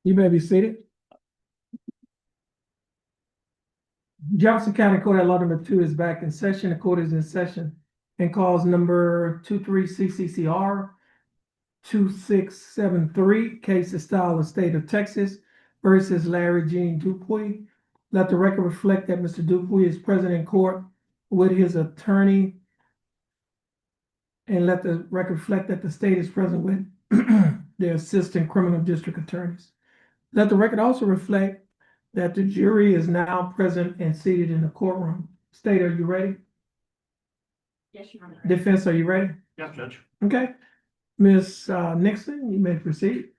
You may be seated. Jefferson County Court at Law number 2 is back in session. The court is in session and calls number 23 CCCR 2673, case of style of state of Texas versus Larry Jean Dupuy. Let the record reflect that Mr. Dupuy is present in court with his attorney. And let the record reflect that the state is present with their assistant criminal district attorneys. Let the record also reflect that the jury is now present and seated in the courtroom. State, are you ready? Yes, Your Honor. Defense, are you ready? Yes, Judge. Okay. Ms. Nixon, you may proceed.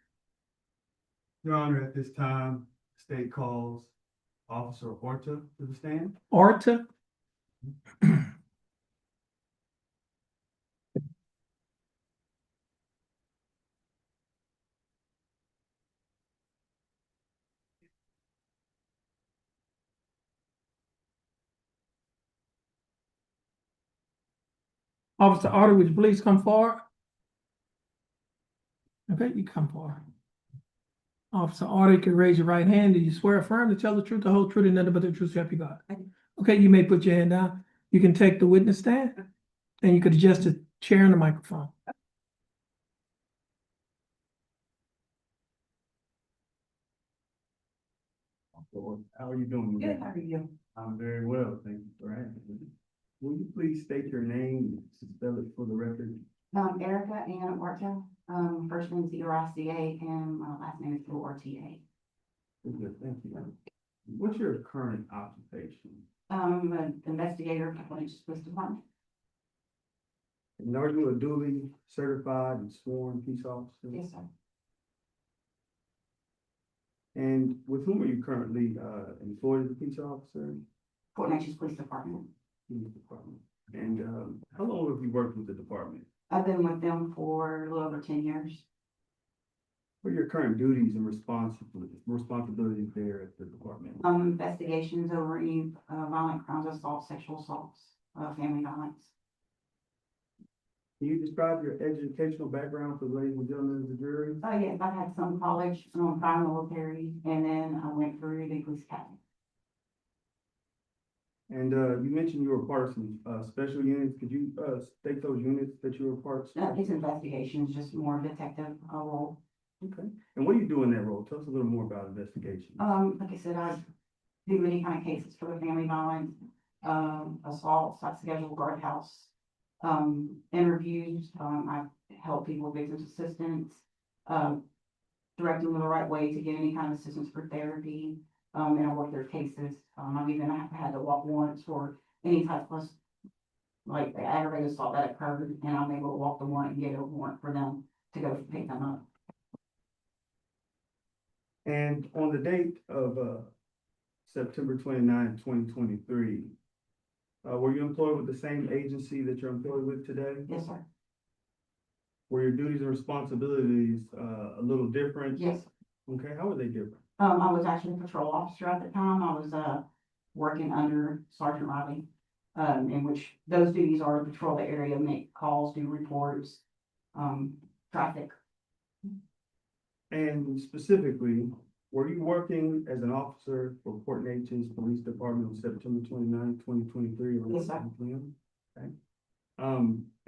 Your Honor, at this time, the state calls Officer Orta to the stand. Orta. Officer Orta, would you please come forward? Okay, you come forward. Officer Orta, you can raise your right hand. Do you swear affirm to tell the truth, the whole truth, and nothing but the truth, so help you God? I do. Okay, you may put your hand down. You can take the witness stand, and you could adjust the chair and the microphone. How are you doing? Good, how are you? I'm very well, thank you for asking. Will you please state your name and spell it for the record? Erica Ann Orta, first name is Eracia and my last name is Orta. Good, thank you. What's your current occupation? An investigator for the Police Department. And are you a duly certified and sworn peace officer? Yes, sir. And with whom are you currently employed as a peace officer? Fort Natchez Police Department. Police Department. And how long have you worked with the department? I've been with them for a little over 10 years. What are your current duties and responsibilities there at the department? Investigations over any violent crimes, assault, sexual assaults, family violence. Can you describe your educational background for the ladies and gentlemen of the jury? Yes, I had some college, prior military, and then I went through the police academy. And you mentioned you were part of some special units. Could you state those units that you were part of? These investigations, just more detective role. Okay. And what do you do in that role? Tell us a little more about investigation. Like I said, I do any kind of cases for the family violence, assaults, I schedule guardhouse, interviews, I help people with victims assistance, direct them the right way to get any kind of assistance for therapy, and I work their cases. I've even had to walk warrants for any type of, like the aggravated assault that occurred, and I'm able to walk the warrant and get a warrant for them to go pick them up. And on the date of September 29, 2023, were you employed with the same agency that you're employed with today? Yes, sir. Were your duties and responsibilities a little different? Yes. Okay, how were they different? I was actually a patrol officer at the time. I was working under Sergeant Riley, in which those duties are to patrol the area, make calls, do reports, traffic. And specifically, were you working as an officer for Port Neches Police Department on September 29, 2023? Yes, sir. Okay.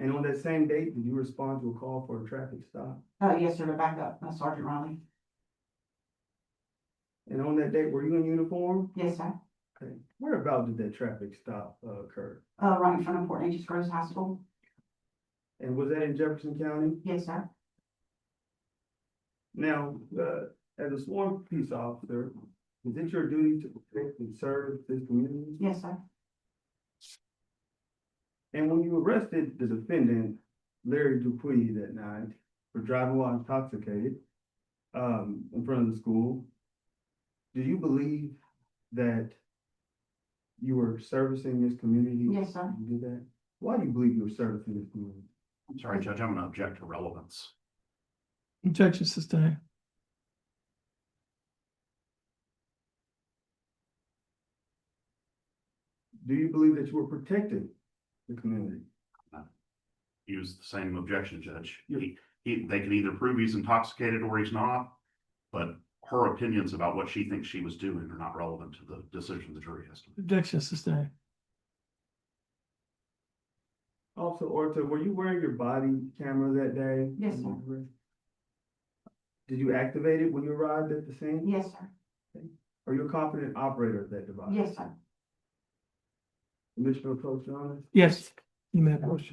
And on that same date, did you respond to a call for a traffic stop? Yes, sir, to back up Sergeant Riley. And on that date, were you in uniform? Yes, sir. Okay. Whereabout did that traffic stop occur? Right in front of Port Neches Groves High School. And was that in Jefferson County? Yes, sir. Now, as a sworn peace officer, is it your duty to protect and serve this community? Yes, sir. And when you arrested the defendant, Larry Dupuy, that night for driving while intoxicated, in front of the school, do you believe that you were servicing this community? Yes, sir. when You did that? Why do you believe you were servicing this community? I'm sorry, Judge, I'm gonna object to relevance. Objection sustained. Do you believe that you were protecting the community? Use the same objection, Judge. Yeah. They can either prove he's intoxicated or he's not, but her opinions about what she thinks she was doing are not relevant to the decision the jury has to make. Objection sustained. Also, Orta, were you wearing your body camera that day? Yes, sir. Did you activate it when you arrived at the scene? Yes, sir. Are you a competent operator of that device? Yes, sir. Commissioner Coach Jonas? Yes, you may approach.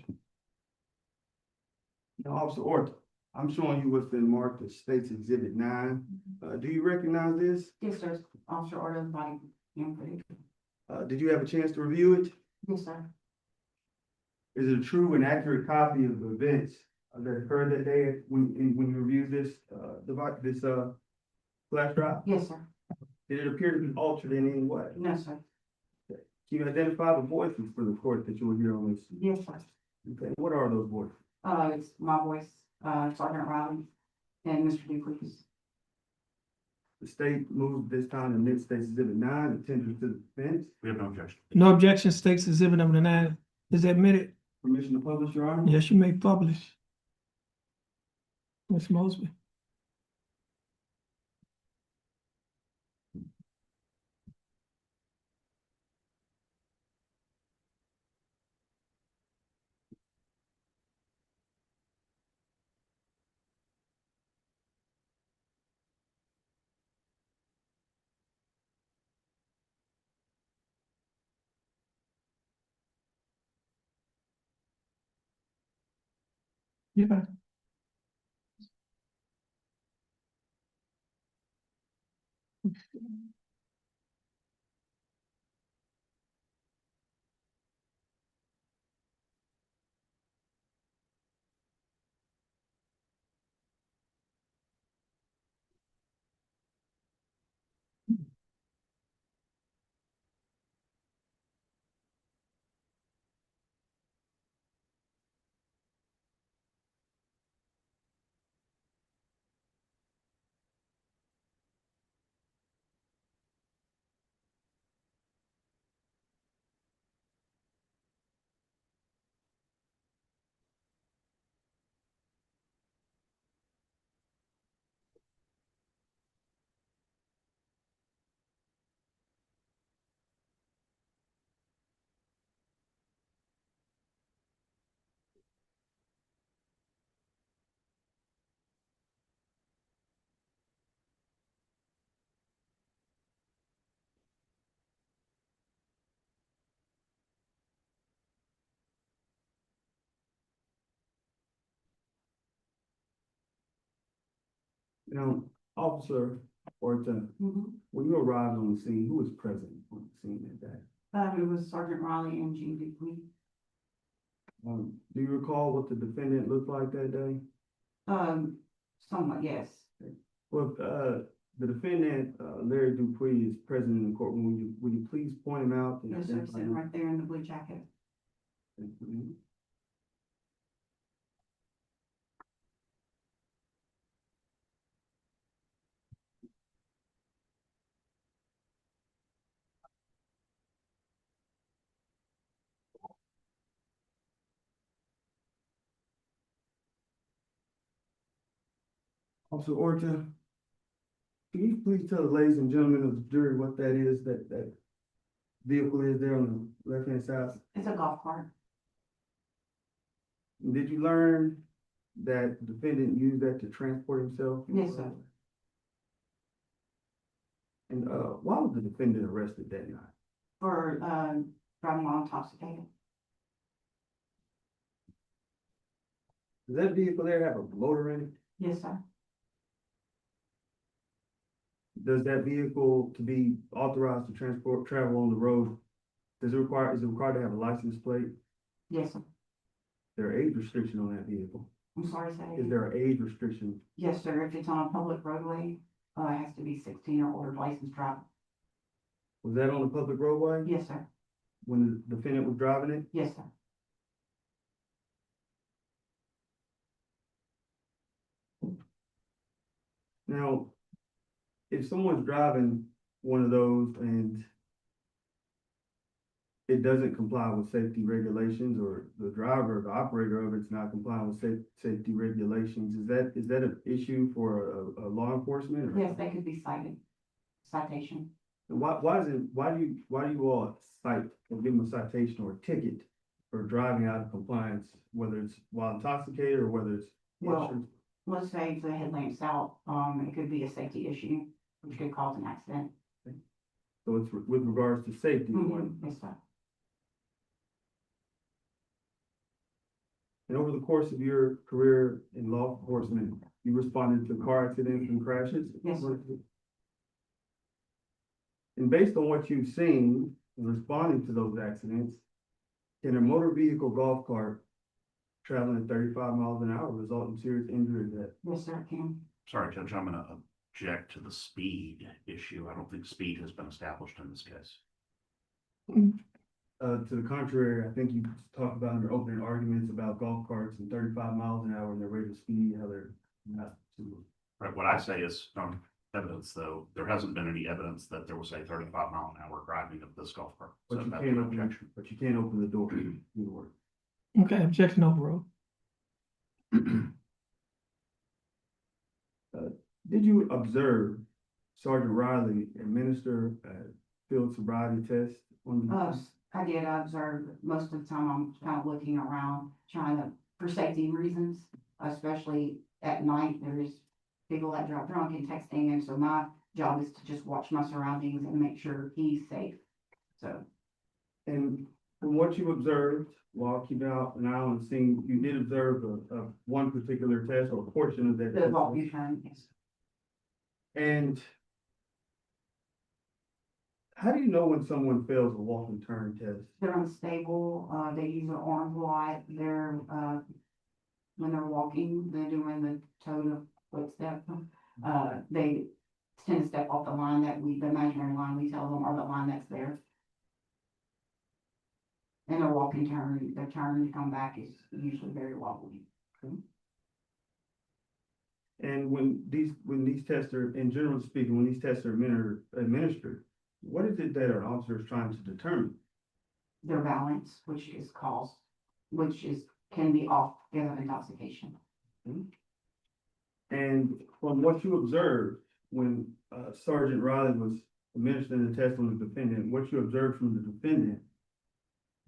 Now, Officer Orta, I'm showing you what's been marked as State's Exhibit 9. Do you recognize this? Yes, sir. Officer ordered body cam footage. Did you have a chance to review it? Yes, sir. Is it a true and accurate copy of the events that occurred that day when you reviewed this, device, this, flash drive? Yes, sir. Did it appear to be altered in any way? No, sir. Can you identify the voices for the court that you will hear on this? Yes, sir. Okay, what are those voices? It's my voice, Sergeant Riley, and Mr. Dupuis. The state moved this time to admit State's Exhibit 9, attendance to the defense. We have no objection. No objection, State's Exhibit number 9 is admitted. Permission to publish, Your Honor? Yes, you may publish. Ms. Mosby. Yeah. Now, Officer Orta, when you arrived on the scene, who was present on the scene at that? It was Sergeant Riley and Gene Dupuis. Do you recall what the defendant looked like that day? Somewhat, yes. Well, the defendant, Larry Dupuy, is present in the courtroom. Would you please point him out? and Yes, sir. identify Sitting him? right there in the blue jacket. Thank you. Officer Orta, can you please tell the ladies and gentlemen of the jury what that is, that vehicle is there on the left-hand side? It's a golf cart. And did you learn that the defendant used that to transport himself? Yes, sir. And, why was the defendant arrested that night? For, driving while intoxicated. Does that vehicle there have a motor in it? Yes, sir. does that vehicle to be authorized to transport, travel on the road? Is it required to have a license plate? Yes, sir. Is there age restriction on that vehicle? I'm sorry, say. Is there an age restriction? Yes, sir. If it's on a public roadway, it has to be 16 or older licensed driver. Was that on a public roadway Yes, sir. when the defendant was driving it? Yes, sir. Now, if someone's driving one of those and it doesn't comply with safety regulations, or the driver, the operator of it's not complying with safety regulations, is that an issue for a law enforcement? Or- Yes, they could be cited. Citation. And why do you all cite or give them a citation or a ticket for driving out of compliance, whether it's while intoxicated or whether it's Well, insurance? let's say if the headlamp's out, it could be a safety issue, which could cause an accident. So it's with regards to safety. Yes, sir. And over the course of your career in law enforcement, you responded to car accidents and crashes? Yes, sir. And based on what you've seen in responding to those accidents, can a motor vehicle golf cart traveling at 35 miles an hour result in serious injury or death? Yes, sir, it can. Sorry, Judge, I'm gonna object to the speed issue. I don't think speed has been established in this case. To the contrary, I think you talked about in your opening arguments about golf carts and 35 miles an hour and their rate of speed, how they're not to. Right, what I say is, evidence, though, there hasn't been any evidence that there was a 35-mile-an-hour driving of this golf cart. So But you that's can't an open, objection. but you can't open the door to the work. Okay, objection overruled. Did you observe Sergeant Riley administer a field sobriety test on the? I did. I observed most of the time I'm kind of looking around, trying to, for safety reasons, especially at night, there's people that drive drunk and texting, and so my job is to just watch my surroundings and make sure he's safe. So, And from what you observed while keeping out an eye on the scene, you did observe a one particular test or a portion of that. the test. walk U-turn, yes. And how do you know when someone fails a walk and turn test? They're unstable, they use their arms a lot, when they're walking, they're doing the toe to footstep. They tend to step off the line the imaginary line we tell them, or the line that's there. And their walk and turn, their turn to come back is usually very wobbly. And when these tests are, in general speaking, when these tests are administered, what is it that an officer is trying to determine? Their balance, can be off because of intoxication. And from what you observed when Sergeant Riley was administering the test on the defendant, what you observed from the defendant,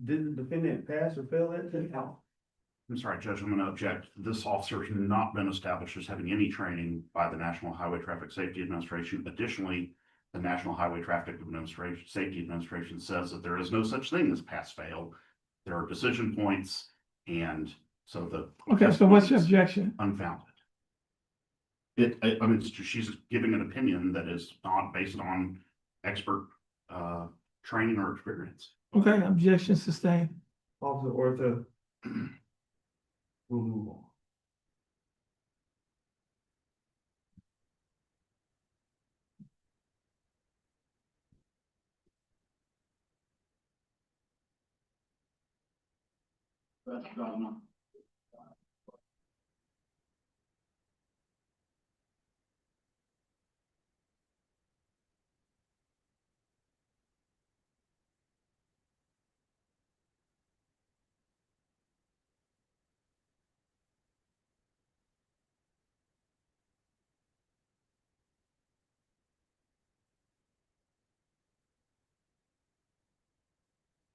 did the defendant pass or fail that test? I'm sorry, Judge, I'm gonna object. This officer has not been established as having any training by the National Highway Traffic Safety Administration. Additionally, the National Highway Traffic Safety Administration says that there is no such thing as pass-fail. There are decision points, and so the. Okay, so what's your objection? Unfounded. I mean, she's giving an opinion that is not based on expert, training or experience. Okay, objection sustained. Officer Orta, we'll move on.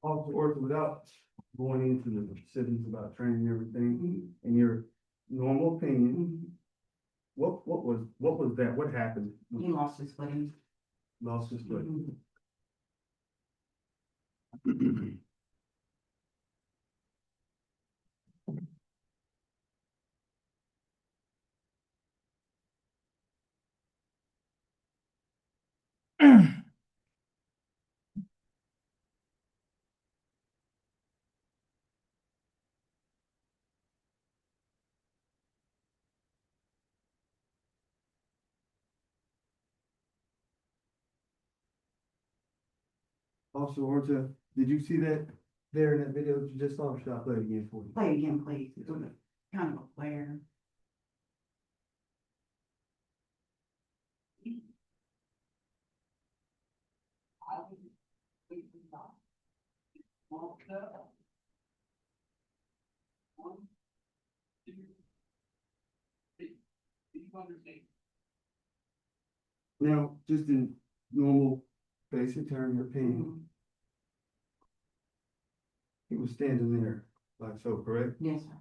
Officer Orta, without going into the specifics about training and everything, in your normal opinion, what was that? What happened? He lost his footing. Lost his foot. Officer Orta, did you see that there in that video that you just saw? Should I play it again for you? Play it again, please. It's kind of a flare. Now, just in normal basic term, your opinion, he was standing there like so, correct? Yes, sir.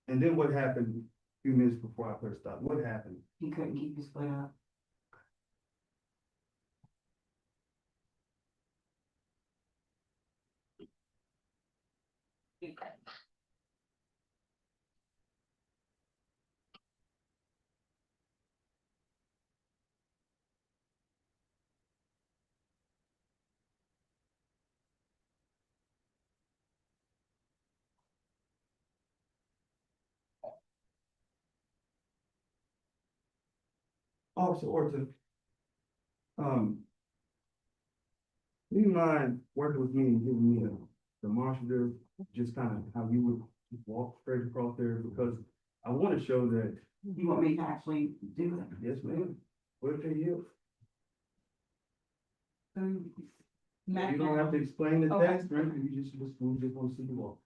And then what happened a few minutes before I pressed stop? What happened? He couldn't keep his foot up. Officer Orta, do you mind working with me and giving me a demonstrative, just kind of how you would just walk straight across there? Because I want to show that, You want me to actually do it? yes, ma'am, what if they yield? You don't have to explain the Okay. text, right? You just we just want to see you walk.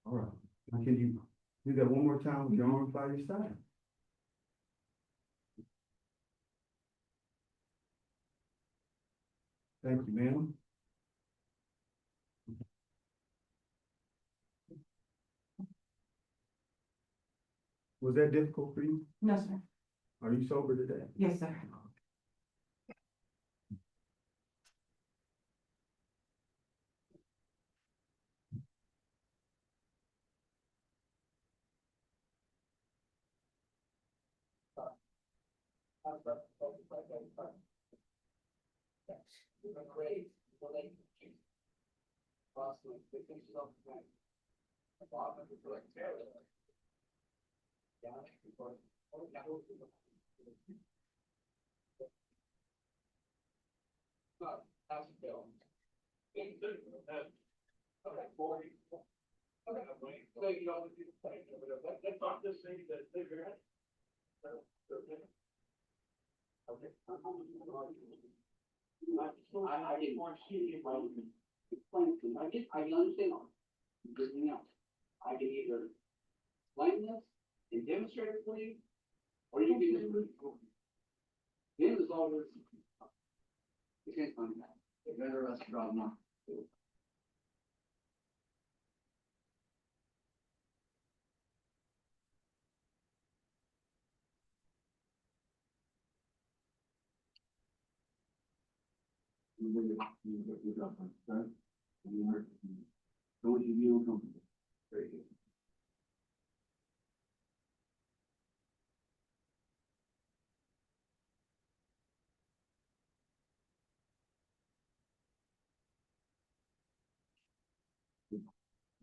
All right, now can you do that one more time with your arm by your side? Thank you, ma'am. Was that difficult for you? No, sir. Are you sober today? Yes, sir. I didn't want to see if I would explain to you. I can understand everything else. I can either explain this and demonstrate it for you, or you can just prove it for me. Then it's all yours. You can't find that. You're better us draw now. Don't you feel comfortable? Very good.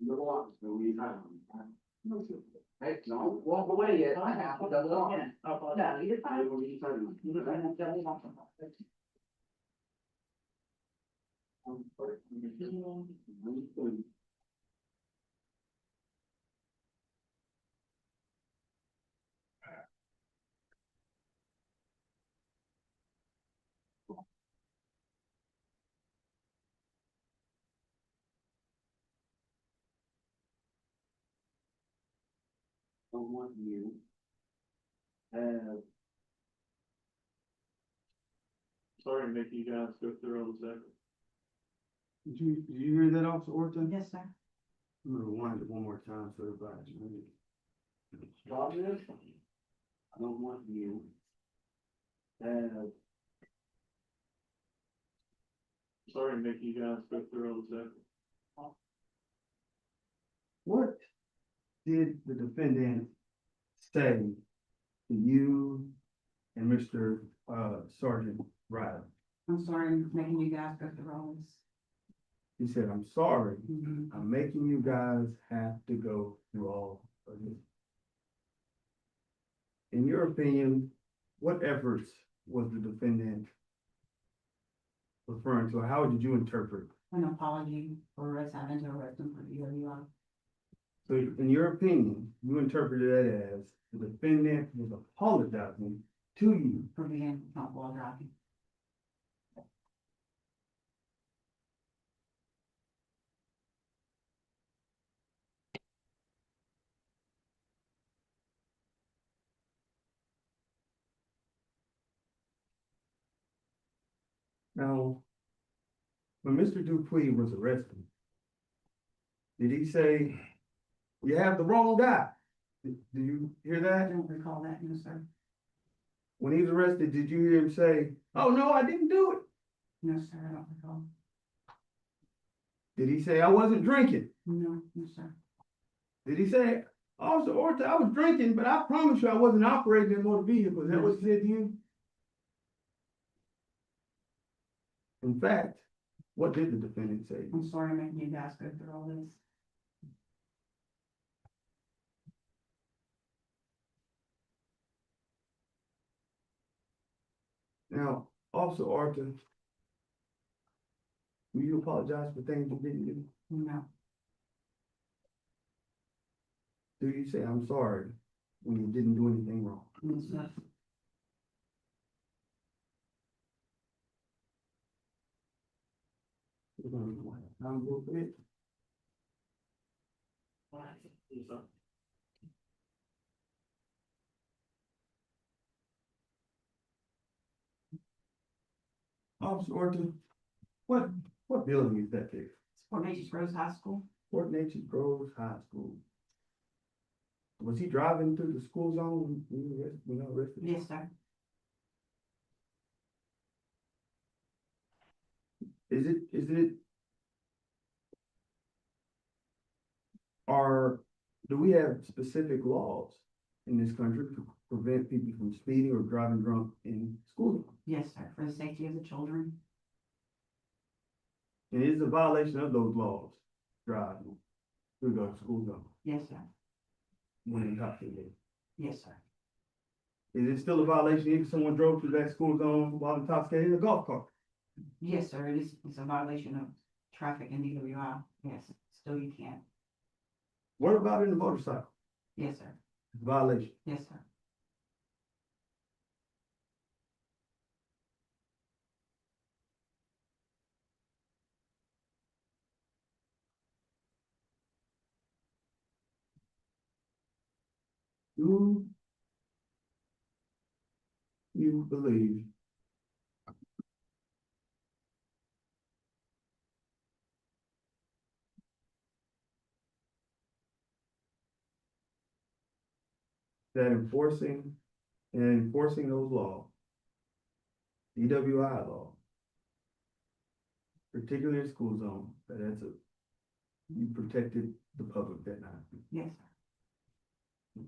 Little arms, no need time. Hey, don't walk away yet. I have to double on. No, you're fine. Don't want you. Sorry to make you guys go through all this effort. Did you hear that, Officer Orton? Yes, sir. I'm gonna rewind it one more time so everybody's ready. Stop this. I don't want you. Sorry to make you guys go through all this effort. What did the defendant say to you and Mr. Sergeant Riley. I'm sorry, I'm making you guys go through all this. He said, I'm sorry, Mhm. I'm making you guys have to go through all of this. In your opinion, what efforts was the defendant referring to? How did you interpret? An apology for us having to arrest him for DWI. So in your opinion, you interpreted that as the defendant was apologizing to you. For being not while driving. Now, when Mr. Dupuy was arrested, did he say, you have the wrong guy? Do you hear I that? don't recall that, no, sir. When he was arrested, did you hear him say, oh, no, I didn't do it? No, sir, I don't recall. Did he say, I wasn't drinking? No, no, sir. Did he say, Officer Orta, I was drinking, but I promise you I wasn't operating a motor vehicle? Is that what he said to you? In fact, what did the defendant say? I'm sorry, I'm making you guys go through all this. Now, Officer Orta, will you apologize for things you didn't do? No, Do you say, I'm sorry, when you didn't do anything wrong? no, sir. We're gonna go ahead. Time to go for it. Yes, sir. Officer Orta, what building is that there? Fort Nature's Rose High School? Fort Nature's Groves High School. Was he driving through the school zone when you got arrested? Yes, sir. Is it? Do we have specific laws in this country to prevent people from speeding or driving drunk in school zone? Yes, sir, for the safety of the children. And it is a violation of those laws, driving through the school zone Yes, sir. when intoxicated. Yes, sir. Is it still a violation if someone drove through that school zone while intoxicated in a golf cart? Yes, sir, it's a violation of traffic and DWI. Yes, still you can. What about in a motorcycle? Yes, sir. It's a violation. Yes, sir. Do you believe that enforcing those laws, DWI law, particularly in school zone, you protected the public that night? Yes, sir.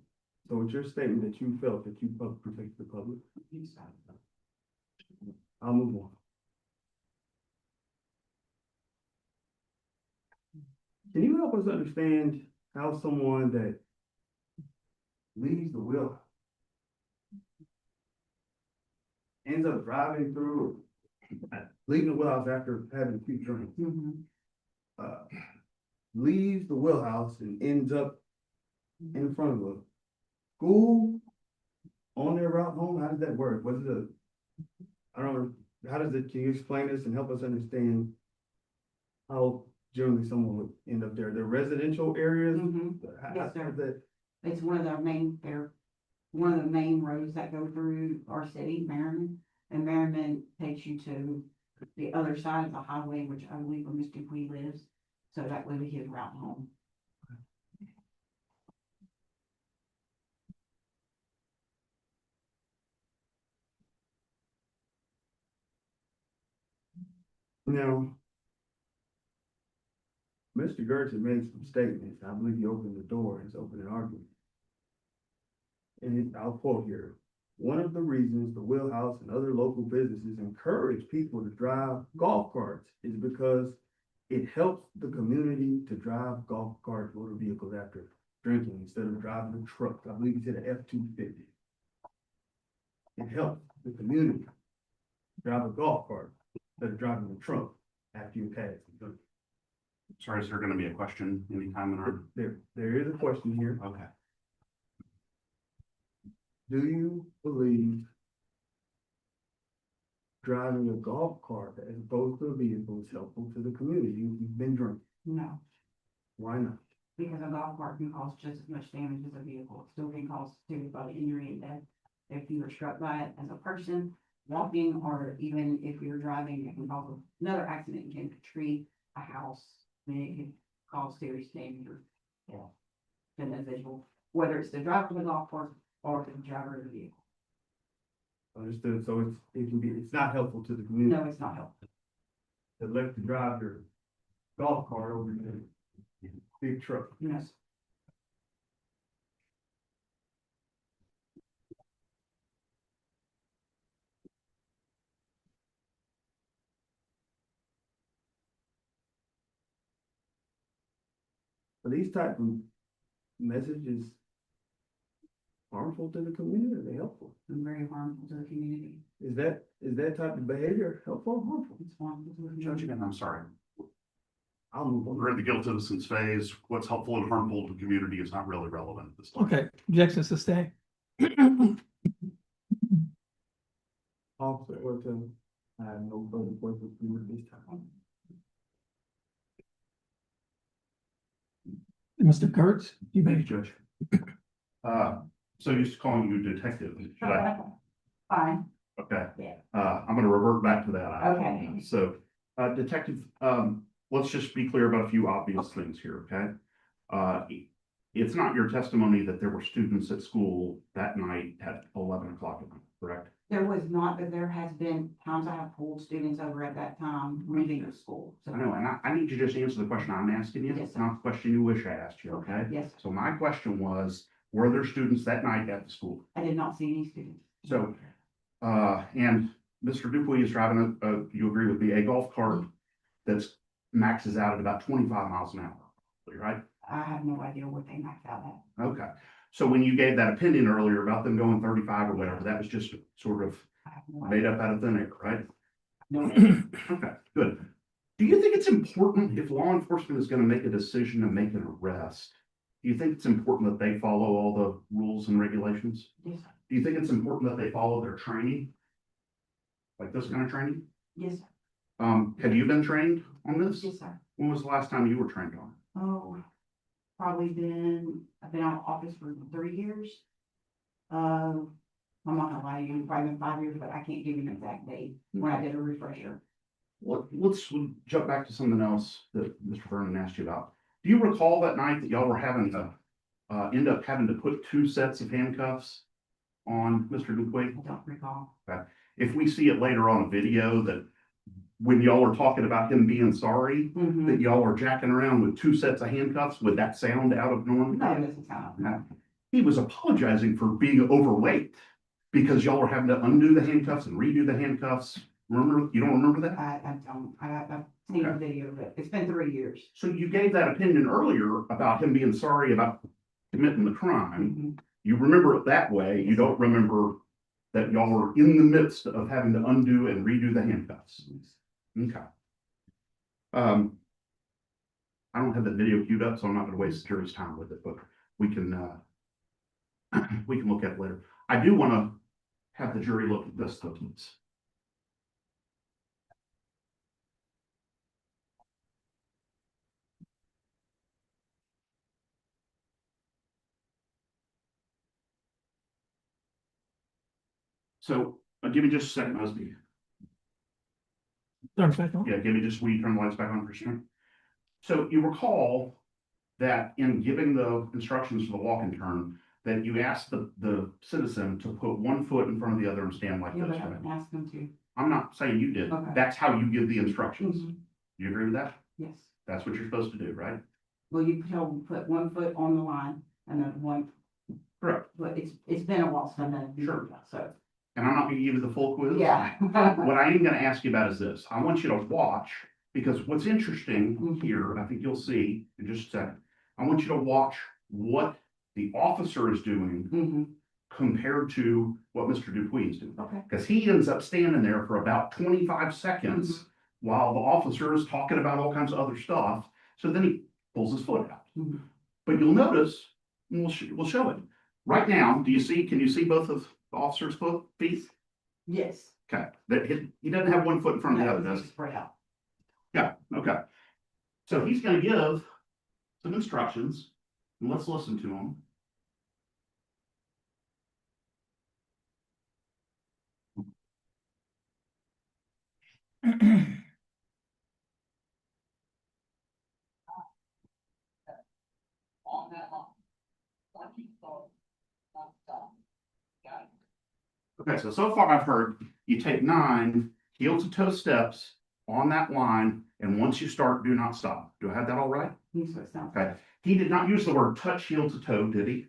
So it's your statement that you felt that you protected the public? Yes, sir. I'll move on. Can you help us understand how someone that leaves the wheel ends up driving through, leaving the wheelhouse after having a few drinks, Mhm. leaves the wheelhouse and ends up in front of a school on their route home? How does that work? I don't know, can you explain this and help us understand how generally someone would end up there? They're residential areas? Mhm. How- Yes, sir. how's that? It's one of they're one of the main roads that go through our city, Merriman. And Merriman takes you to the other side of the highway, which I believe where Mr. Dupuy lives. So that would be his route home. Now, Mr. Gertz had made some statements. I believe he opened the door and has opened an argument. I'll quote here, one of the reasons the Wheelhouse and other local businesses encourage people to drive golf carts is because it helps the community to drive golf cart motor vehicles after drinking instead of driving a truck. I believe he said an F-250. It helps the community drive a golf cart instead of driving a truck after you've had some drink. Sorry, is there gonna be a question anytime in our, There is a question here. okay. Do you believe driving a golf cart as opposed to a vehicle is helpful to the community? You've been drinking. No, Why not? because a golf cart can cause just as much damage as a vehicle. It still can cause serious bodily injury and death. If you were struck by it as a person walking, or even if you're driving, it can cause another accident. It can hit a tree, a house. I mean, it can cause serious danger. Yeah. To an individual, whether it's the driver of the golf cart or the driver of the vehicle. Understood. So it's not helpful to the community No, it's not helpful. to let you drive your golf cart over the big truck. Yes. Are these type of messages harmful to the community? Are they helpful? And very harmful to the community. Is that type of behavior helpful or harmful? It's harmful to the Judge, community. again, I'm sorry. I'll move on. We're in the guilt innocence phase. What's helpful and harmful to the community is not really relevant at this time. Okay, objection sustained. Officer Orton, I have no further questions for you at this time. Mr. Kurtz, you Thank may. you, Judge. So used to calling you detective. Should I? Fine. Okay. Yeah. I'm gonna revert back to that. Okay. So, detective, let's just be clear about a few obvious things here, okay? It's not your testimony that there were students at school that night at 11 o'clock at night, correct? There was not, but there has been times I have pulled students over at that time leaving the school. So- I know, and I need you to just answer the question I'm asking you, Yes, sir. not the question you wish I asked you, okay? Yes, So my question was, were there students that night at the school? I did not see any students. So, and Mr. Dupuy is driving you agree with me, a golf cart that's maxes out at about 25 miles an hour, right? I have no idea what they maxed out at. Okay, so when you gave that opinion earlier about them going 35 or whatever, that was just sort of I have no made idea. up out of thin air, right? No, Okay, good. Do you think it's important if law enforcement is gonna make a decision to make an arrest? Do you think it's important that they follow all the rules and regulations? yes, sir. Do you think it's important that they follow their training? Like this kind of training? Yes, sir. Have you been trained on this? Yes, sir. When was the last time you were trained on it? Oh, I've been out of office for 3 years. I'm not gonna lie to you, probably been 5 years, but I can't give you an exact date when I did a refresher. Let's jump back to something else that Mr. Vernon asked you about. Do you recall that night that y'all were having to, end up having to put 2 sets of handcuffs on Mr. Dupuy? I don't recall. If we see it later on a video that when y'all were talking about him being sorry, Mhm. that y'all are jacking around with 2 sets of handcuffs, would that sound out of norm? No, it doesn't sound. No. He was apologizing for being overweight because y'all were having to undo the handcuffs and redo the handcuffs. Remember, you don't remember that? I don't, I've seen the Okay. video, but it's been 3 years. So you gave that opinion earlier about him being sorry about committing the crime. Mhm. You remember it that way. You don't remember that y'all were in the midst of having to undo and redo the handcuffs. Okay. I don't have that video queued up, so I'm not gonna waste the jury's time with it, but we can, we can look at it later. I do wanna have the jury look at this though, please. So, give me just a second, Mosby. Turn it back on. Yeah, give me just, will you turn the lights back on for a second? So you recall that in giving the instructions for the walk and turn, that you asked the citizen to put 1 foot in front of the other and stand like Yeah, this, but I right? didn't ask them to. I'm not saying you did. Okay. That's how you give the instructions. Mhm. You agree with that? Yes. That's what you're supposed to do, right? Well, you tell them, put 1 foot on the line and then 1 Correct. but it's been a while since I've done it. Sure. So, And I'm not gonna give you the full quiz. yeah. What I am gonna ask you about is this. I want you to watch, because what's interesting Mhm. here, I think you'll see in just a second. I want you to watch what the officer is doing Mhm. compared to what Mr. Dupuis is doing. Okay. Because he ends up standing there for about 25 seconds Mm-hmm. while the officer is talking about all kinds of other stuff. So then he pulls his foot out. Mhm. But you'll notice, and we'll show it. Right now, can you see both of the officer's feet? Yes. Okay, he doesn't have one foot in front of the No, other, does it's he? spread out. Yeah, okay. So he's gonna give some instructions, and let's listen to him. On that line. Once you start, not stop. Got it? Okay, so far I've heard you take 9 heel to toe steps on that line, and once you start, do not stop. Do I have that all right? That's what it sounds Okay. like. He did not use the word touch heel to toe, did he?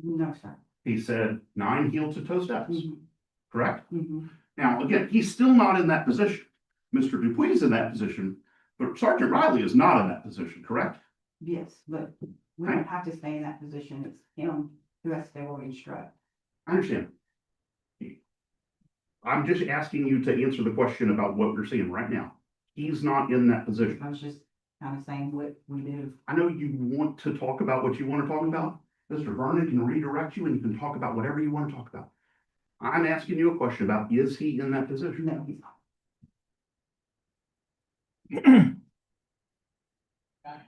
No, sir. He said 9 heel to toe steps, Mhm. correct? Mhm. Now, again, he's still not in that position. Mr. Dupuis is in that position, but Sergeant Riley is not in that position, correct? Yes, but we don't have to stay in that position. It's him who has to stay where we instruct. I understand. I'm just asking you to answer the question about what you're seeing right now. He's not in that position. I was just kind of saying what we do. I know you want to talk about what you want to talk about. Mr. Vernon can redirect you and you can talk about whatever you want to talk about. I'm asking you a question about, is he in that position? No, he's not. Got it.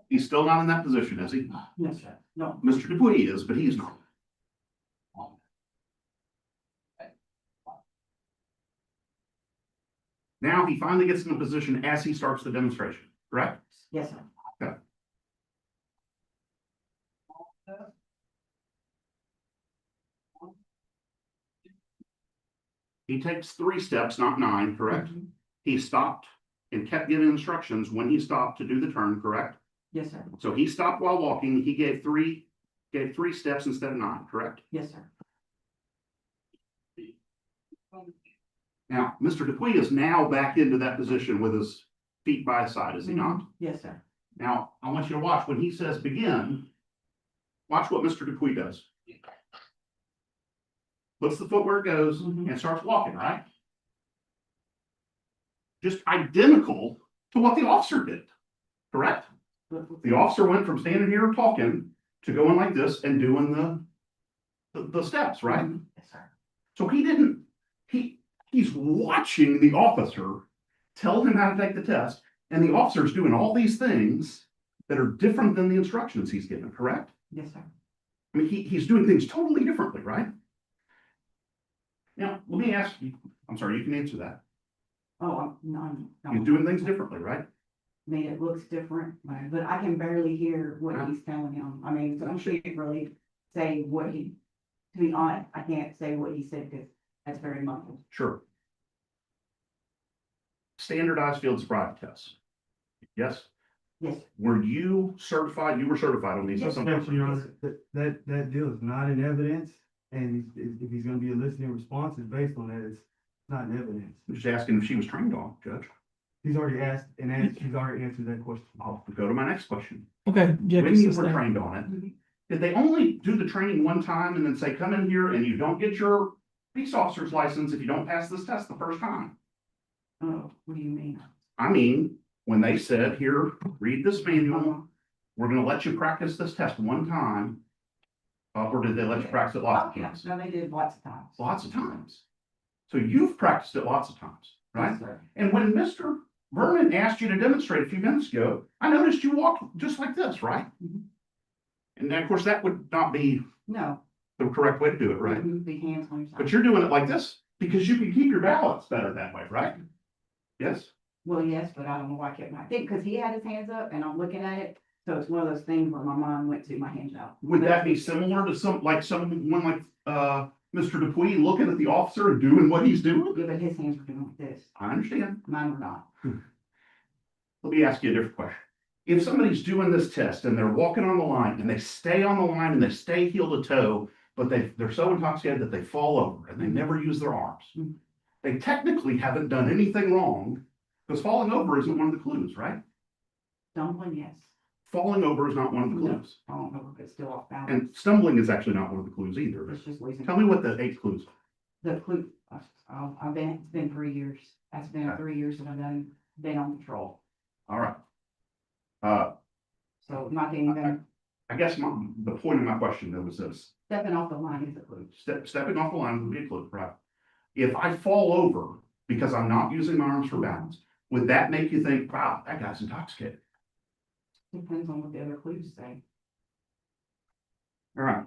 He's still not in that position, is he? No, sir. No. Mr. Dupuis is, but he's not. Now he finally gets in a position as he starts the demonstration, correct? Yes, sir. He takes 3 steps, not 9, correct? Mhm. He stopped and kept giving instructions when he stopped to do the turn, correct? Yes, sir. So he stopped while walking. He gave three steps instead of 9, correct? Yes, sir. Now, Mr. Dupuis is now back into that position with his feet by his side, is he not? Mhm. Yes, sir. Now, I want you to watch when he says begin. Watch what Mr. Dupuis does. Puts the foot where it goes Mhm. and starts walking, right? Just identical to what the officer did, correct? The officer went from standing here and talking to going like this and doing the steps, right? Mhm. Yes, sir. So he's watching the officer tell him how to take the test, and the officer's doing all these things that are different than the instructions he's given, correct? Yes, sir. I mean, he's doing things totally differently, right? Now, let me ask you, I'm sorry, you can answer that. Oh, no. He's doing things differently, right? I mean, it looks different, but I can barely hear what he's telling him. I mean, so I can't really say what he, to be honest, I can't say what he said because that's very muffled. Sure. Standardized field sobriety tests. Yes? Yes, Were you certified? You were certified on these? Yes, sir. Yes, Your Honor, that deal is not in evidence, and if he's gonna be eliciting responses based on that, it's not in evidence. I'm just asking if she was trained on, Judge. He's already asked, he's already answered that question. I'll go to my next question. Okay, Jeff, When you you can were stay. trained on it, did they only do the training one time and then say, come in here and you don't get your peace officer's license if you don't pass this test the first time? oh, what do you mean? I mean, when they said, here, read this manual, Uh-huh. we're gonna let you practice this test one time. Or did they let you practice it lots Oh, of yeah, times? no, they did lots of times. Lots of times. So you've practiced it lots of times, right? Yes, sir. And when Mr. Vernon asked you to demonstrate a few minutes ago, I noticed you walked just like this, right? Mhm. And then, of course, that would not be No. the correct way to do it, right? Move the hands on your side. But you're doing it like this because you can keep your balance better that way, right? Yes? Well, yes, but I don't know why I kept my, I think because he had his hands up and I'm looking at it, so it's one of those things where my mind went to my hands out. Would that be similar to someone like, Mr. Dupuy looking at the officer and doing what he's doing? Yeah, but his hands were doing like this, I understand. mine were not. Let me ask you a different question. If somebody's doing this test and they're walking on the line and they stay on the line and they stay heel to toe, but they're so intoxicated that they fall over and they never use their arms, Mhm. they technically haven't done anything wrong because falling over isn't one of the clues, right? Stumbling, yes. Falling over is not one of the No. clues. I don't know if it's still off And balance. stumbling is actually not one of the clues either. It's just losing. Tell me what the 8 clues are. The clue, it's been 3 years. That's been Okay. 3 years that I've been on patrol. All right. So not getting them, I guess the point of my question though was this. stepping off the line is a clue. Stepping off the line would be a clue, right? If I fall over because I'm not using my arms for balance, would that make you think, wow, that guy's intoxicated? Depends on what the other clues say. All right.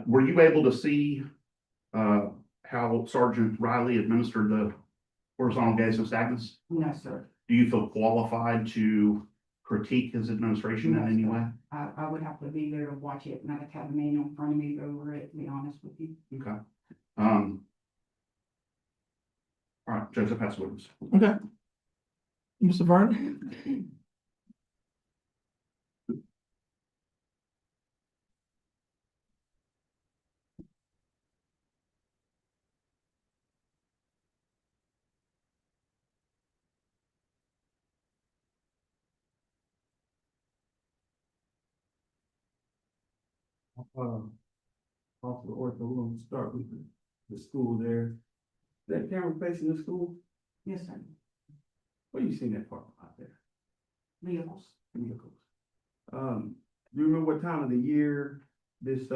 Were you able to see, how Sergeant Riley administered the horizontal gaze and stagnance? No, sir. Do you feel qualified to critique his administration in No, any sir. way? I would have to be there to watch it, and I'd have the manual in front of me to go over it, to be honest with you. Okay. All right, Joseph, pass the witness. Okay. Mr. Vernon? Officer Ortho, we're gonna start with the school there. That camera facing the school, Yes, sir. where you seen that part out there? Vehicles. Vehicles. Do you remember what time of the year this,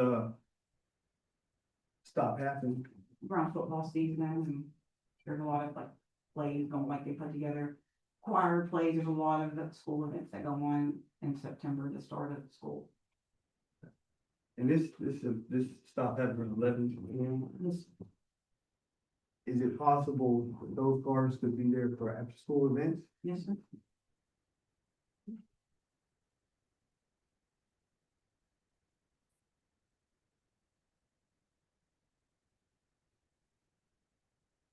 stop happened? Around football season, and there's a lot of like plays going, like they put together choir plays. There's a lot of the school events that go on in September, the start of the school. And this stop happened at 11 p.m. This, Is it possible that those cars could be there for after-school events? yes, sir.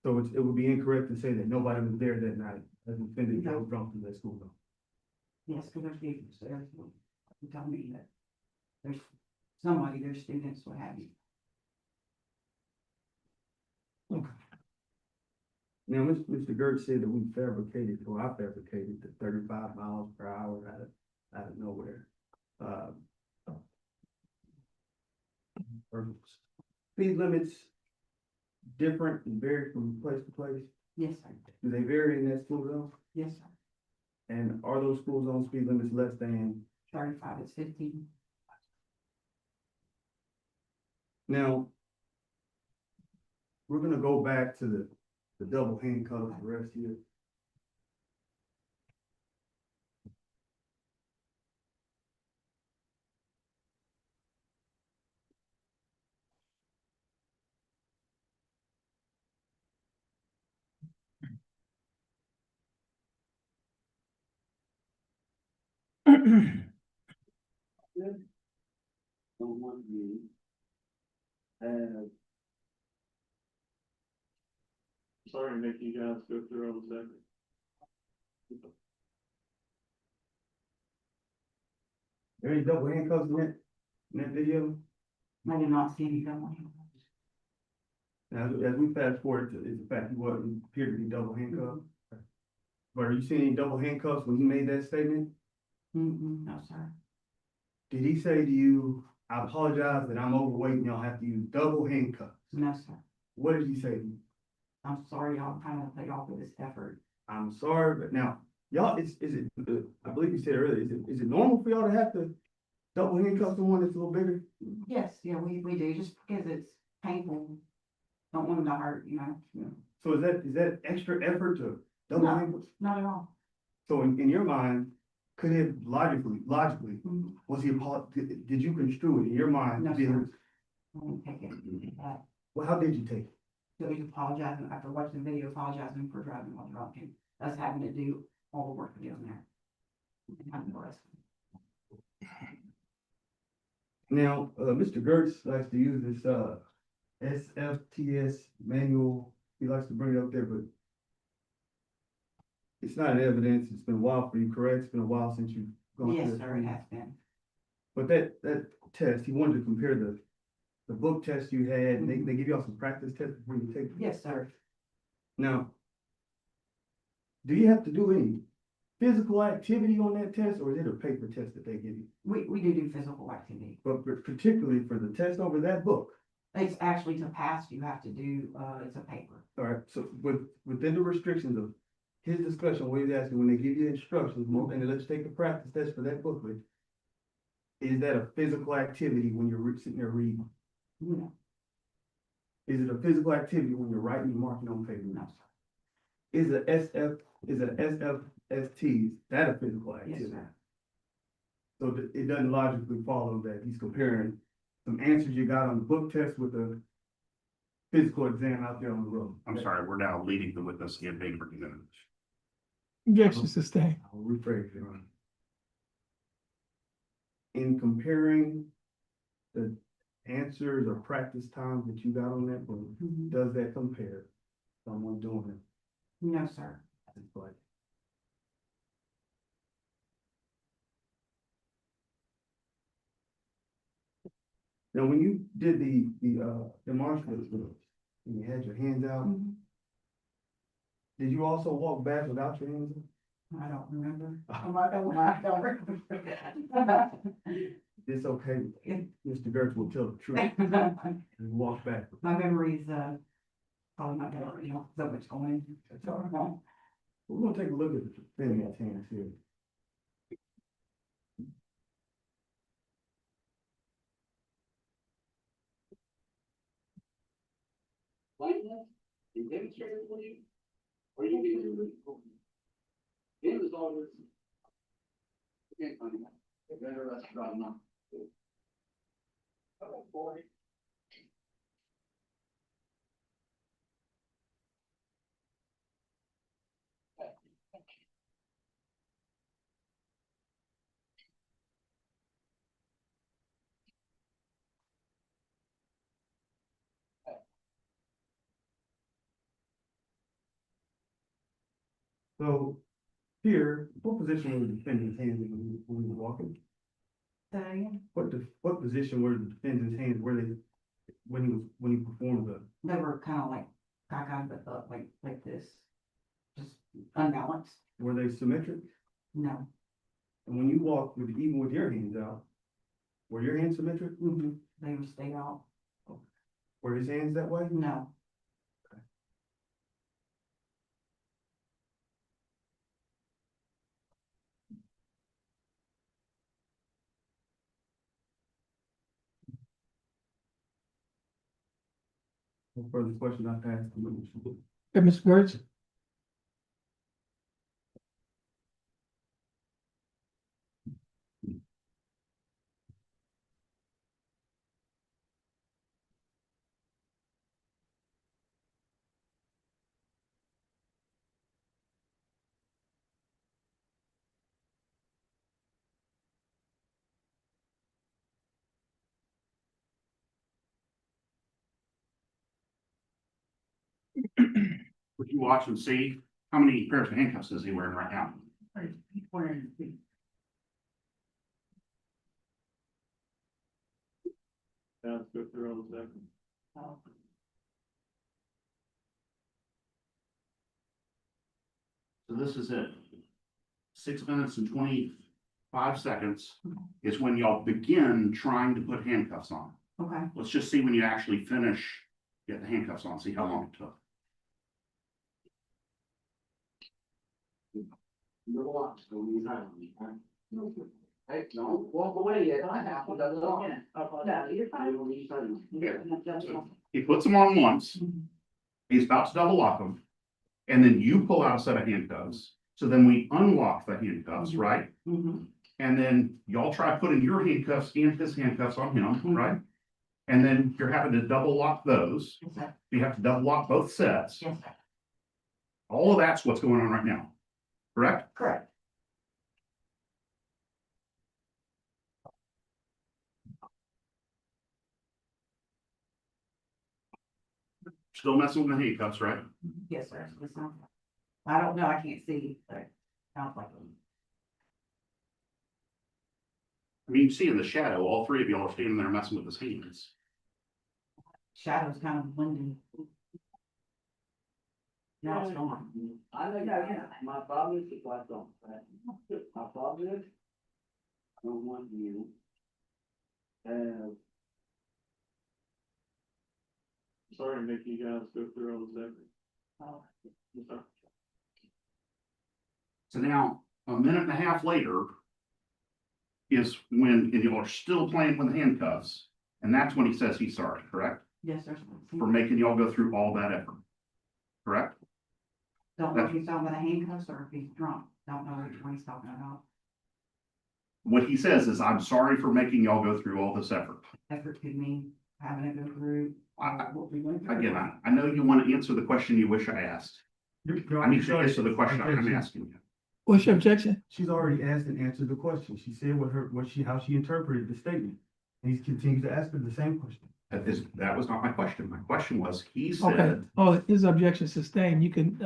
So it would be incorrect to say that nobody was there that night as the defendant No. drove drunk to that school though. Yes, because there's vehicles there. You tell me that there's somebody, there's students, what have you. Now, Mr. Gertz said that we fabricated, or I fabricated the 35 miles per hour out of nowhere. Or speed limits different and vary from place to place? Yes, sir. Do they vary in that school zone? Yes, sir. And are those school zone speed limits less than? 35 is 15. Now, we're gonna go back to the double handcuff arrest here. Someone you have Sorry to make you guys go through all this effort. There any double handcuffs in that video? I did not see any double. Now, as we fast forward to, it's the fact he wasn't appeared to be double handcuffed. But are you seeing any double handcuffs when he made that statement? No, sir. Did he say to you, I apologize that I'm overweight and y'all have to use double handcuffs? No, sir. What did he say to you? I'm sorry, y'all kind of put y'all through this effort. I'm sorry, but now, y'all, is it, I believe you said earlier, is it normal for y'all to have to double handcuff someone that's a little bigger? Yes, yeah, we do, just because it's painful. Don't want them to hurt, you know. So is that extra effort to double No. handcuff? Not at all. So in your mind, could it logically, Mhm. was he, did you construe it in your mind? No, to be able- sir. I won't take it. Well, how did you take it? So he's apologizing, after watching the video, apologizing for driving while drunk, and us having to do all the work we're doing there. And having the rest. Now, Mr. Gertz likes to use this, SFTS manual. He likes to bring it up there, but it's not in evidence. It's been a while for you, correct? It's been a while since you've gone through Yes, that sir, it training. has been. But that test, he wanted to compare the book test you had. They give y'all some practice tests before you take. Yes, sir. Now, do you have to do any physical activity on that test, or is it a paper test that they give you? We do physical activity. But particularly for the test over that book, It's actually to pass, you have to do, it's a paper. all right, so within the restrictions of his discussion, what he's asking, when they give you instructions, and let's take the practice test for that booklet, is that a physical activity when you're sitting there reading? No, Is it a physical activity when you're writing and marking on paper? no, sir. Is a SFST, that a physical Yes, activity? sir. So it doesn't logically follow that he's comparing some answers you got on the book test with a physical exam out there on the road. I'm sorry, we're now leading the witness again being recommended. Objection sustained. I'll rephrase it. In comparing the answers or practice times that you got on that book, Mhm. does that compare to someone doing it? No, sir. It's like, now, when you did the martial arts drills, and you had your hands out, Mhm. did you also walk back without your hands out? I don't remember. I don't remember. It's okay, Yeah. Mr. Gertz will tell the truth, and walk back. My memory's, probably not better, you know, so much going. So, We're gonna take a look at the defendant's hands here. Plaintiff and demonstrated for you, or you can. Then there's all this. Can't find it. Better us driving on. Oh, boy. So here, what position were the defendant's hands in when he was walking? What position were the defendant's hands, were they, when he performed the, they were kind of like, cockeyed, but up like this, just unbalanced. were they symmetric? No. And when you walk even with your hands out, were your hands symmetric? They would stay out. Were his hands that way? No. No further question I passed. Hey, Mr. Gertz, Would you watch and see how many pairs of handcuffs is he wearing right now? Now let's go through all the second. So this is it. 6 minutes and 25 seconds is when y'all begin trying to put handcuffs on. Okay. Let's just see when you actually finish, get the handcuffs on, see how long it took. You're locked, so we have. Hey, don't walk away yet, I have to, that's all. No, you're fine. Here. He puts them on once, he's about to double lock them, and then you pull out a set of handcuffs. So then we unlock the handcuffs, right? Mm-hmm. And then y'all try putting your handcuffs and his handcuffs on him, right? And then you're having to double lock those. Yes, sir. You have to double lock both sets. Yes, sir. All of that's what's going on right now, correct? Correct. Still messing with the handcuffs, right? Yes, sir. It's not- I don't know, I can't see, but sounds like them. I mean, you see in the shadow, all three of y'all are standing there messing with his hands. Shadows kind of blending. Now it's gone. I know, yeah, my problem is the lights on, right? My problem is, I don't want you to have Sorry to make you guys go through all this effort. Oh, I'm sorry. So now, a minute and a half later is when, and y'all are still playing with the handcuffs. And that's when he says he's sorry, correct? yes, sir. For making y'all go through all that effort. Correct? Don't know if he's talking about the handcuffs or if he's drunk. Don't know which one he's talking about. What he says is, I'm sorry for making y'all go through all this effort. Effort could mean having to go through what we went through. Again, I know you want to answer the question you wish I asked. I need to answer the question I'm Okay, asking you. What's your objection? She's already asked and answered the question. She said how she interpreted the statement. And he continues to ask her the same question. That was not my question. My question was, he Okay, said, oh, his objection sustained, you can,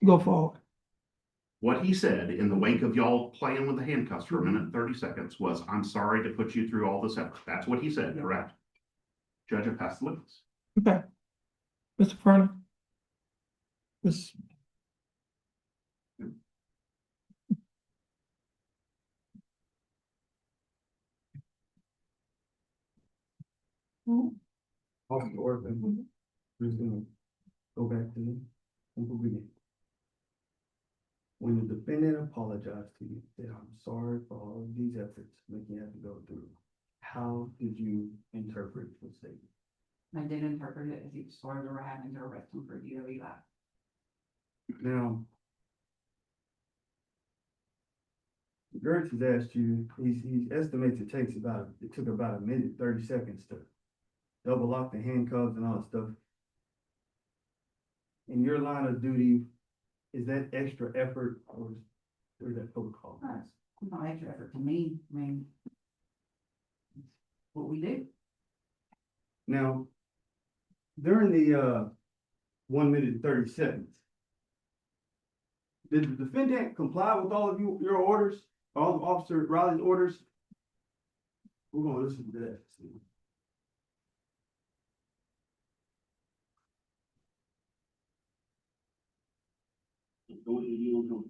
go forward. what he said in the wake of y'all playing with the handcuffs for a minute and 30 seconds was, I'm sorry to put you through all this effort. That's what he said, correct? Judge, I passed the witness. Okay. Mr. Furner? Miss, Officer Orphan, we're just gonna go back to the beginning. When the defendant apologized to you, said, I'm sorry for all of these efforts making you have to go through. How did you interpret the statement? I did interpret it as he was sorry we were having to arrest him for DOE. Now, Gertz has asked you, he estimates it took about a minute, 30 seconds to double lock the handcuffs and all that stuff. In your line of duty, is that extra effort or is that protocol? It's not extra effort to me. I mean, it's what we do. Now, during the 1 minute and 30 seconds, did the defendant comply with all of your orders, all of Officer Riley's orders? We're gonna listen to that. going to you and him.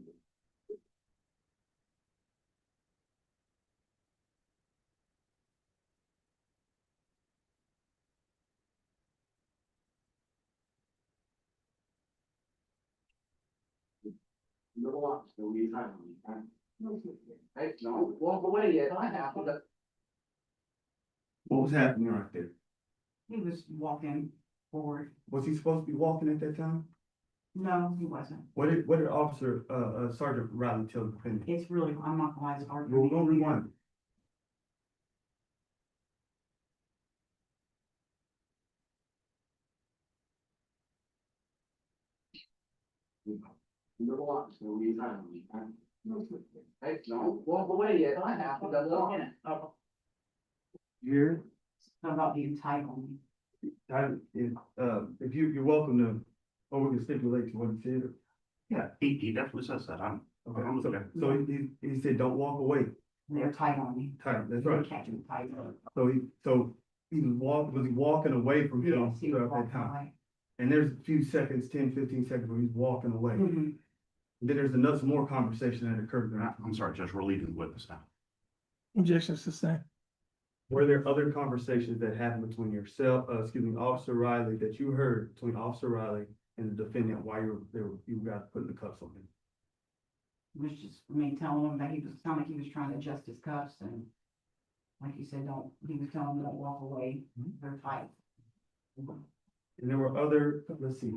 Number one, so we time. Hey, no, walk away yet, I have to. What was happening right there? He was walking forward. Was he supposed to be walking at that time? No, he wasn't. What did Officer Sergeant Riley tell the defendant? It's really, I'm not gonna lie, it's hard. for We're me to gonna hear. rewind. Number one, so we time. Hey, no, walk away yet, I have to. Walk in. Here, About the entitlement. if you're welcome to, or we can stipulate to what he said. Yeah, he definitely says that. I'm Okay, with so, that. so he said, don't walk away. They're tight on me. Tight, that's They're right. catching tight. So he was he walking away from you Yes, he was throughout that walking time? away. And there's a few seconds, 10, 15 seconds where he's walking away. Mhm. Then there's another some more conversation that occurred. I'm sorry, Judge, we're leaving the witness now. objection sustained. Were there other conversations that happened between Officer Riley, that you heard between Officer Riley and the defendant while you got putting the cuffs on him? It was just, I mean, telling him that he was, sounded like he was trying to adjust his cuffs and like you said, he was telling him don't walk away. They're tight. And there were other, let's see.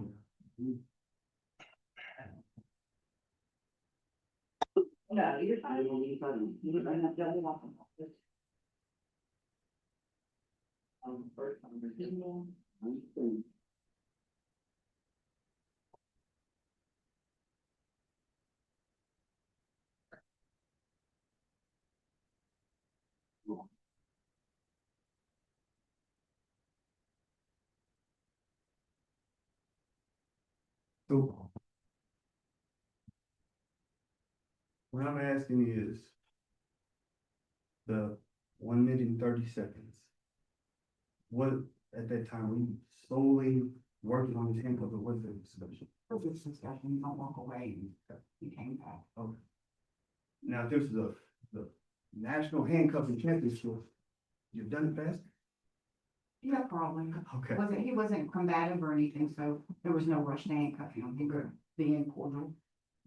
No, you're fine. You're fine. Don't walk him. First, I'm So what I'm asking is the 1 minute and 30 seconds. What, at that time, were you solely working on his handcuff or was there discussion? For this discussion, you don't walk away and you came back. Okay. Now, this is the national handcuffing championship. You've done it fast? Yeah, probably. Okay. He wasn't combative or anything, so there was no rush to handcuff him. He was being cordial.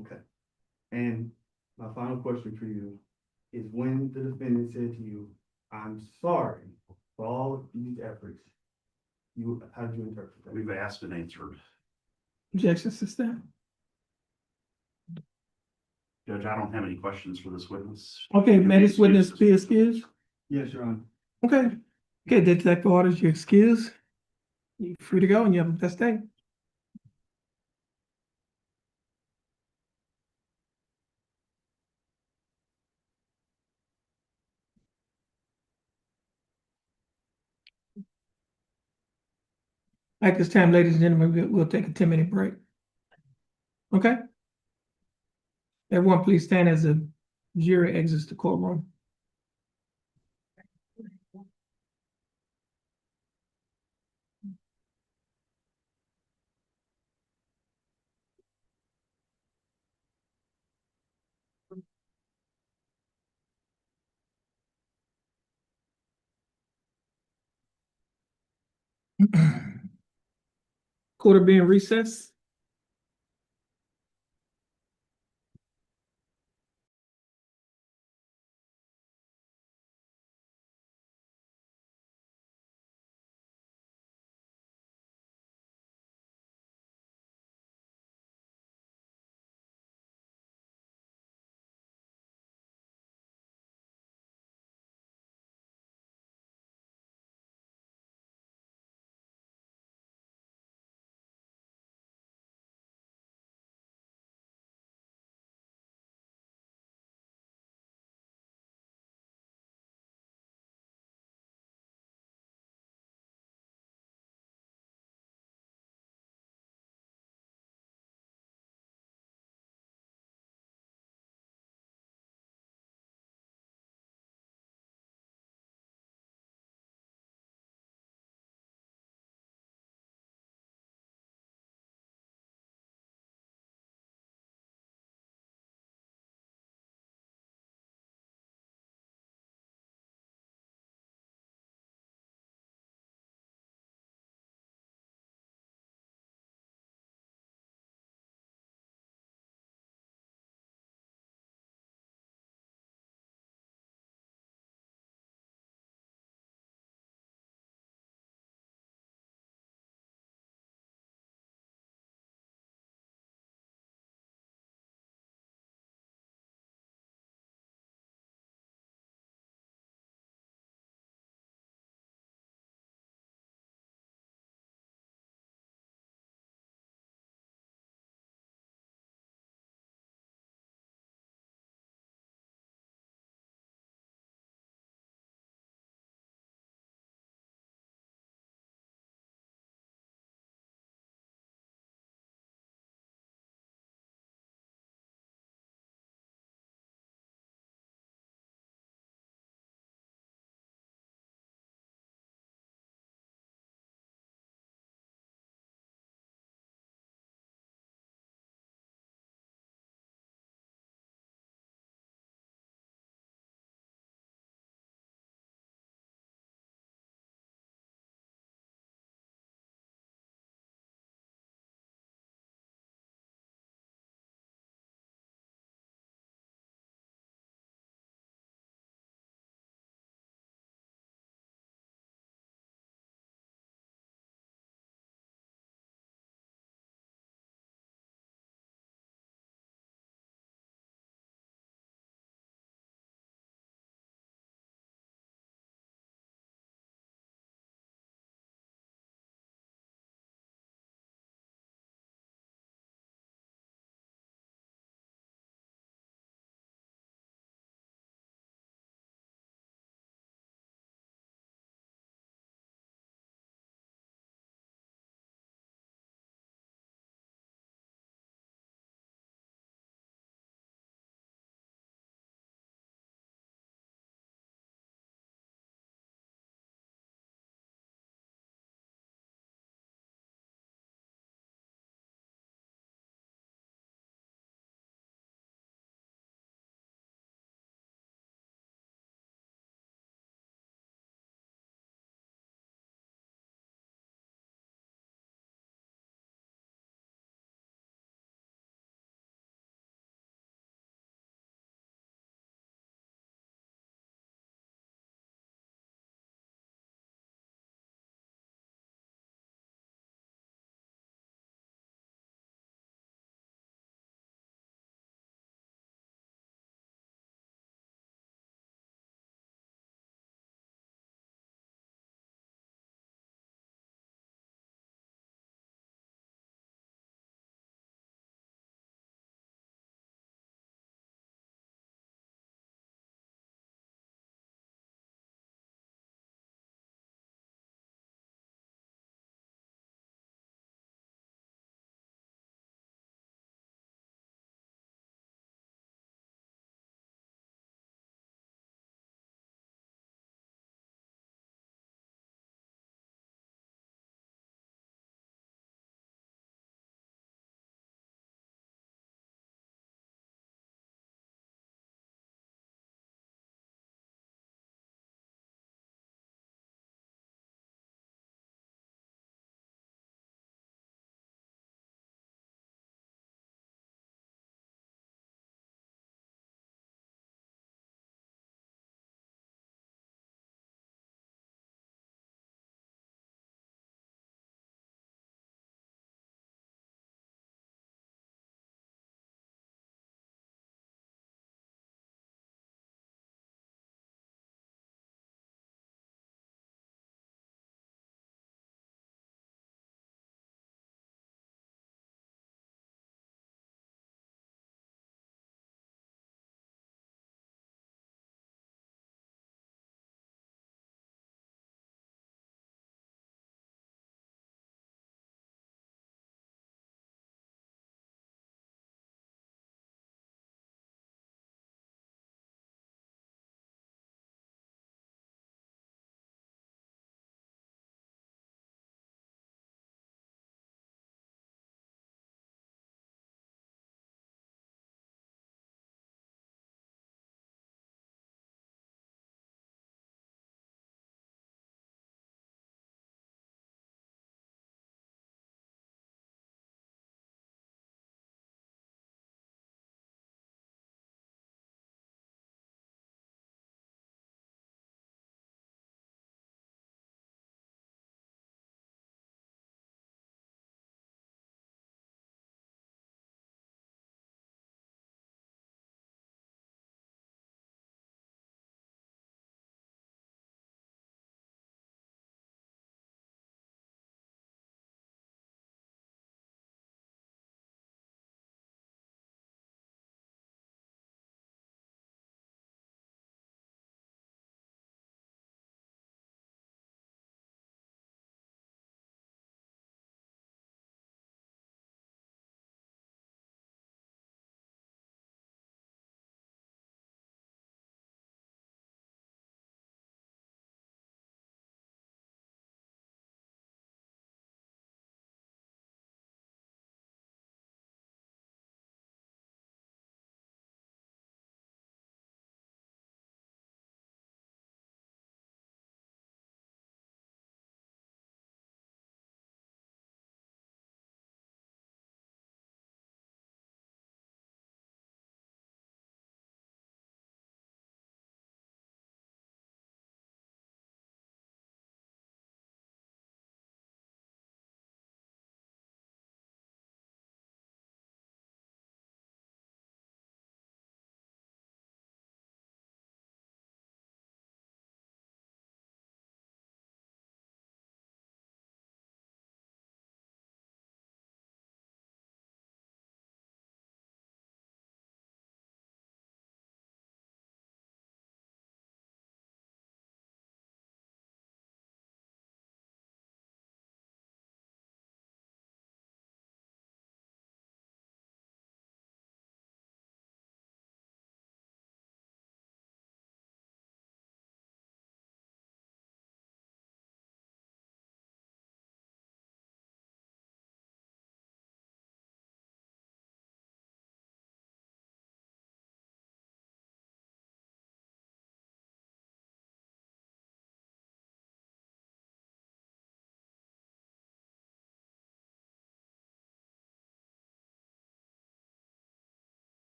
Okay. And my final question for you is when the defendant said to you, I'm sorry for all of these efforts, how did you interpret that? We've asked and answered. Objection sustained. Judge, I don't have any questions for this witness. Okay, You can may this witness excuse be excused? Yes, Your Honor. Okay. Okay, Detective orders you excused. You're free to go and you have a best day. At this time, ladies and gentlemen, we'll take a 10-minute break. Okay? Everyone, please stand as the jury exits the courtroom. Court are being recessed.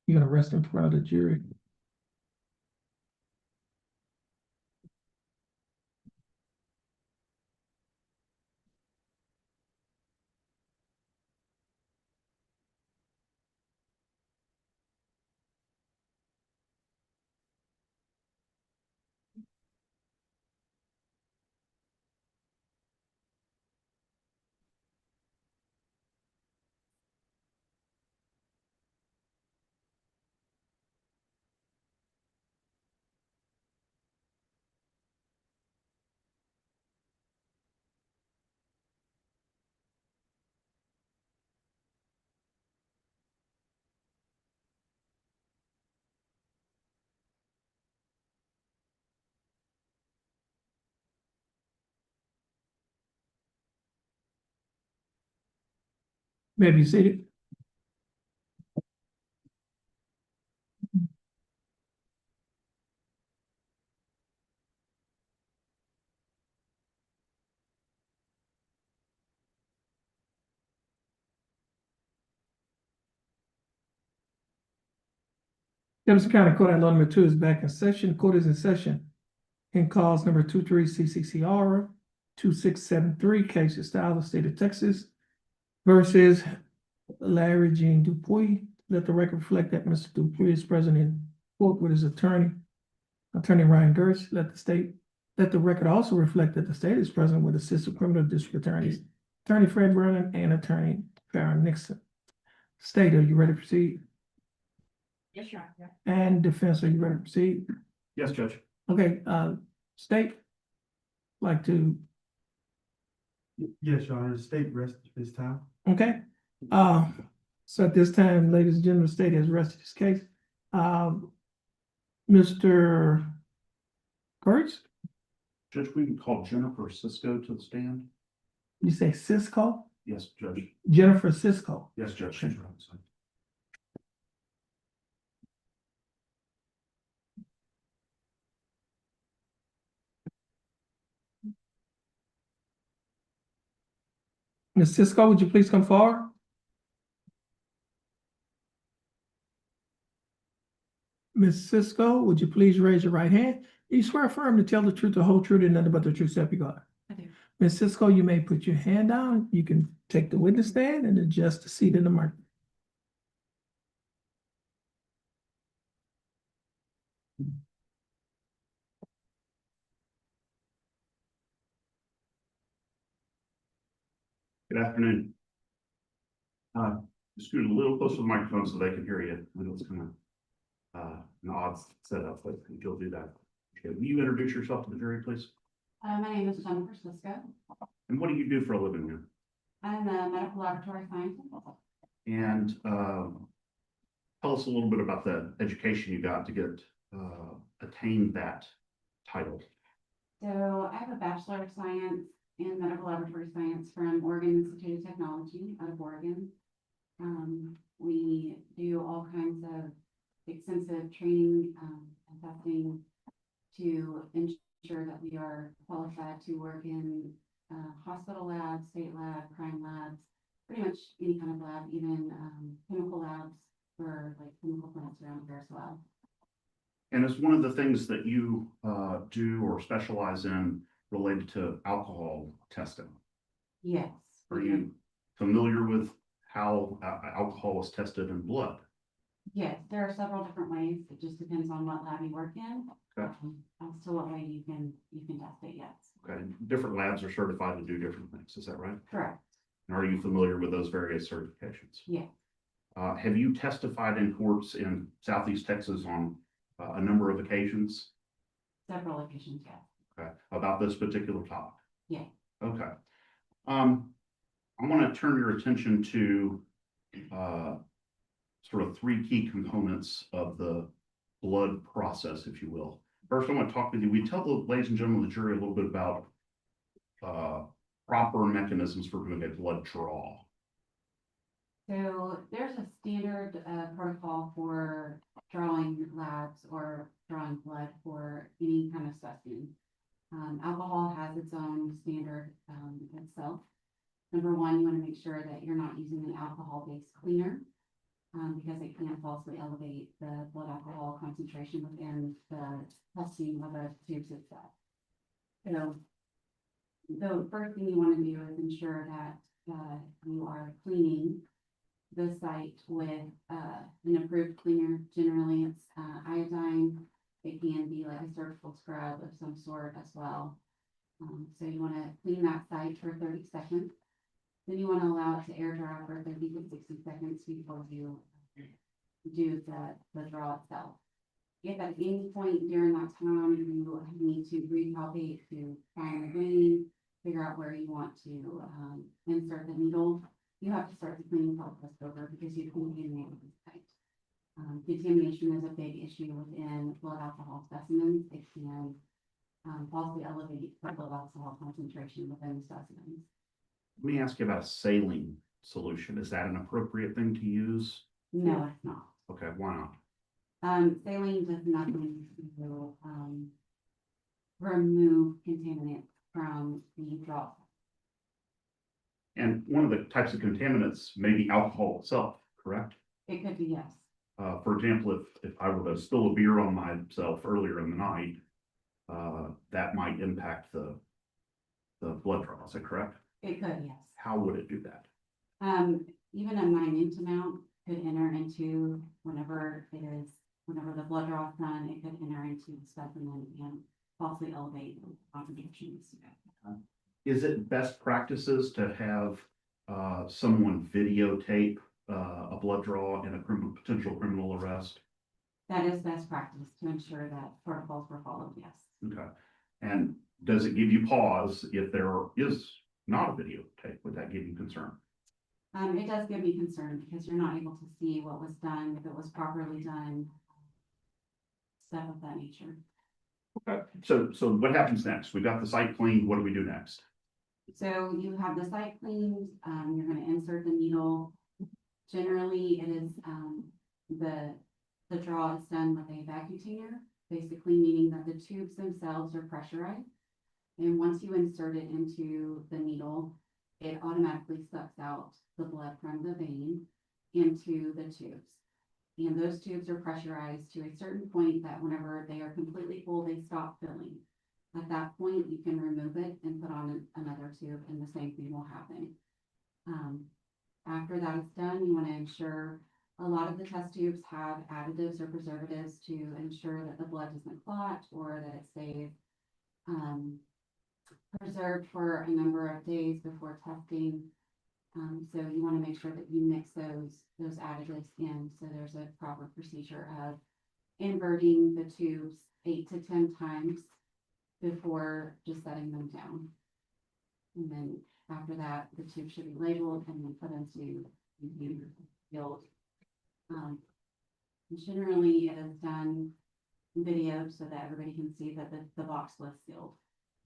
You're gonna rest in front of the jury. May be seated. Jefferson County Court at Law number 2 is back in session. Court is in session. In cause number 23 CCCR 2673, case is style of state of Texas versus Larry Jean Dupuy. Let the record reflect that Mr. Dupuy is present in court with his attorney, Attorney Ryan Gersh. Let the record also reflect that the state is present with Assistant Criminal District Attorneys, Attorney Fred Vernon and Attorney Farron Nixon. State, are you ready to proceed? Yes, Your Honor. And defense, are you ready to proceed? Yes, Judge. Okay, state, like to, Yes, Your Honor, the state rests this time. okay? So at this time, ladies and gentlemen, the state has rested this case. Mr. Kurtz, Judge, we can call Jennifer Cisco to the stand? you say Cisco? Yes, Judge. Jennifer Cisco. Yes, Judge. She's right. So- Ms. Cisco, would you please come forward? Ms. Cisco, would you please raise your right hand? You swear affirm to tell the truth, the whole truth, and nothing but the truth, so help you God. I do. Ms. Cisco, you may put your hand down. You can take the witness stand and adjust the seat in the mark. Good afternoon. Scoot a little closer to the microphone so they can hear you. I know it's kind of an odd setup, but if you'll do that. Okay, will you introduce yourself to the jury, please? My name is Jennifer Cisco. And what do you do for a living now? I'm a medical laboratory scientist. And tell us a little bit about the education you got to get attain that title. So I have a Bachelor of Science in Medical Laboratory Science from Oregon Institute of Technology out of Oregon. We do all kinds of extensive training and testing to ensure that we are qualified to work in hospital labs, state lab, crime labs, pretty much any kind of lab, even chemical labs for like chemical plants around here as well. And it's one of the things that you do or specialize in related to alcohol testing. Yes. Are you familiar with how alcohol is tested in blood? Yes, there are several different ways. It just depends on what lab you work in. Okay. As to what way you can test it, yes. Okay, different labs are certified to do different things, is that right? Correct, And are you familiar with those various certifications? yes. Have you testified in courts in Southeast Texas on a number of occasions? Several occasions, yes. Okay, about this particular topic? Yeah. Okay. I want to turn your attention to sort of three key components of the blood process, if you will. First, I want to talk with you. We tell the ladies and gentlemen of the jury a little bit about proper mechanisms for doing a blood draw. So there's a standard protocol for drawing labs or drawing blood for any kind of specimen. Alcohol has its own standard itself. Number one, you want to make sure that you're not using an alcohol-based cleaner. because it can falsely elevate the blood alcohol concentration within the testing of the tubes itself. So the first thing you want to do is ensure that you are cleaning the site with an approved cleaner. Generally, it's iodine. It can be like a surgical scrub of some sort as well. So you want to clean that site for 30 seconds. Then you want to allow it to air dry for 30 to 60 seconds before you do the draw itself. If at any point during that time you need to repalpate to find the vein, figure out where you want to insert the needle, you have to start the cleaning process over because you contaminated the site. Contamination is a big issue within blood alcohol specimens. It can falsely elevate the blood alcohol concentration within the specimens. Let me ask you about a saline solution. Is that an appropriate thing to use? No, it's not. Okay, why not? Saline does nothing to remove contaminants from the draw. And one of the types of contaminants may be alcohol itself, correct? It could be, yes. For example, if I were to spill a beer on myself earlier in the night, that might impact the blood draw, is that correct? It could, yes. How would it do that? Even a minute amount could enter into whenever the blood draw is done, it could enter into the specimen and falsely elevate the concentrations. Is it best practices to have someone videotape a blood draw in a potential criminal arrest? That is best practice to ensure that protocols were followed, yes. Okay. And does it give you pause if there is not a videotape? Would that give you concern? It does give me concern because you're not able to see what was done, if it was properly done, stuff of that nature. Okay. So what happens next? We got the site cleaned. What do we do next? So you have the site cleaned, you're gonna insert the needle. Generally, it is, the draw is done with a vacutainer, basically meaning that the tubes themselves are pressurized. And once you insert it into the needle, it automatically sucks out the blood from the vein into the tubes. And those tubes are pressurized to a certain point that whenever they are completely full, they stop filling. At that point, you can remove it and put on another tube and the same thing will happen. After that is done, you want to ensure a lot of the test tubes have additives or preservatives to ensure that the blood doesn't clot or that it stays preserved for a number of days before testing. So you want to make sure that you mix those additives in. So there's a proper procedure of inverting the tubes 8 to 10 times before just setting them down. And then after that, the tube should be labeled and then put into the field. Generally, it is done videoed so that everybody can see that the box was sealed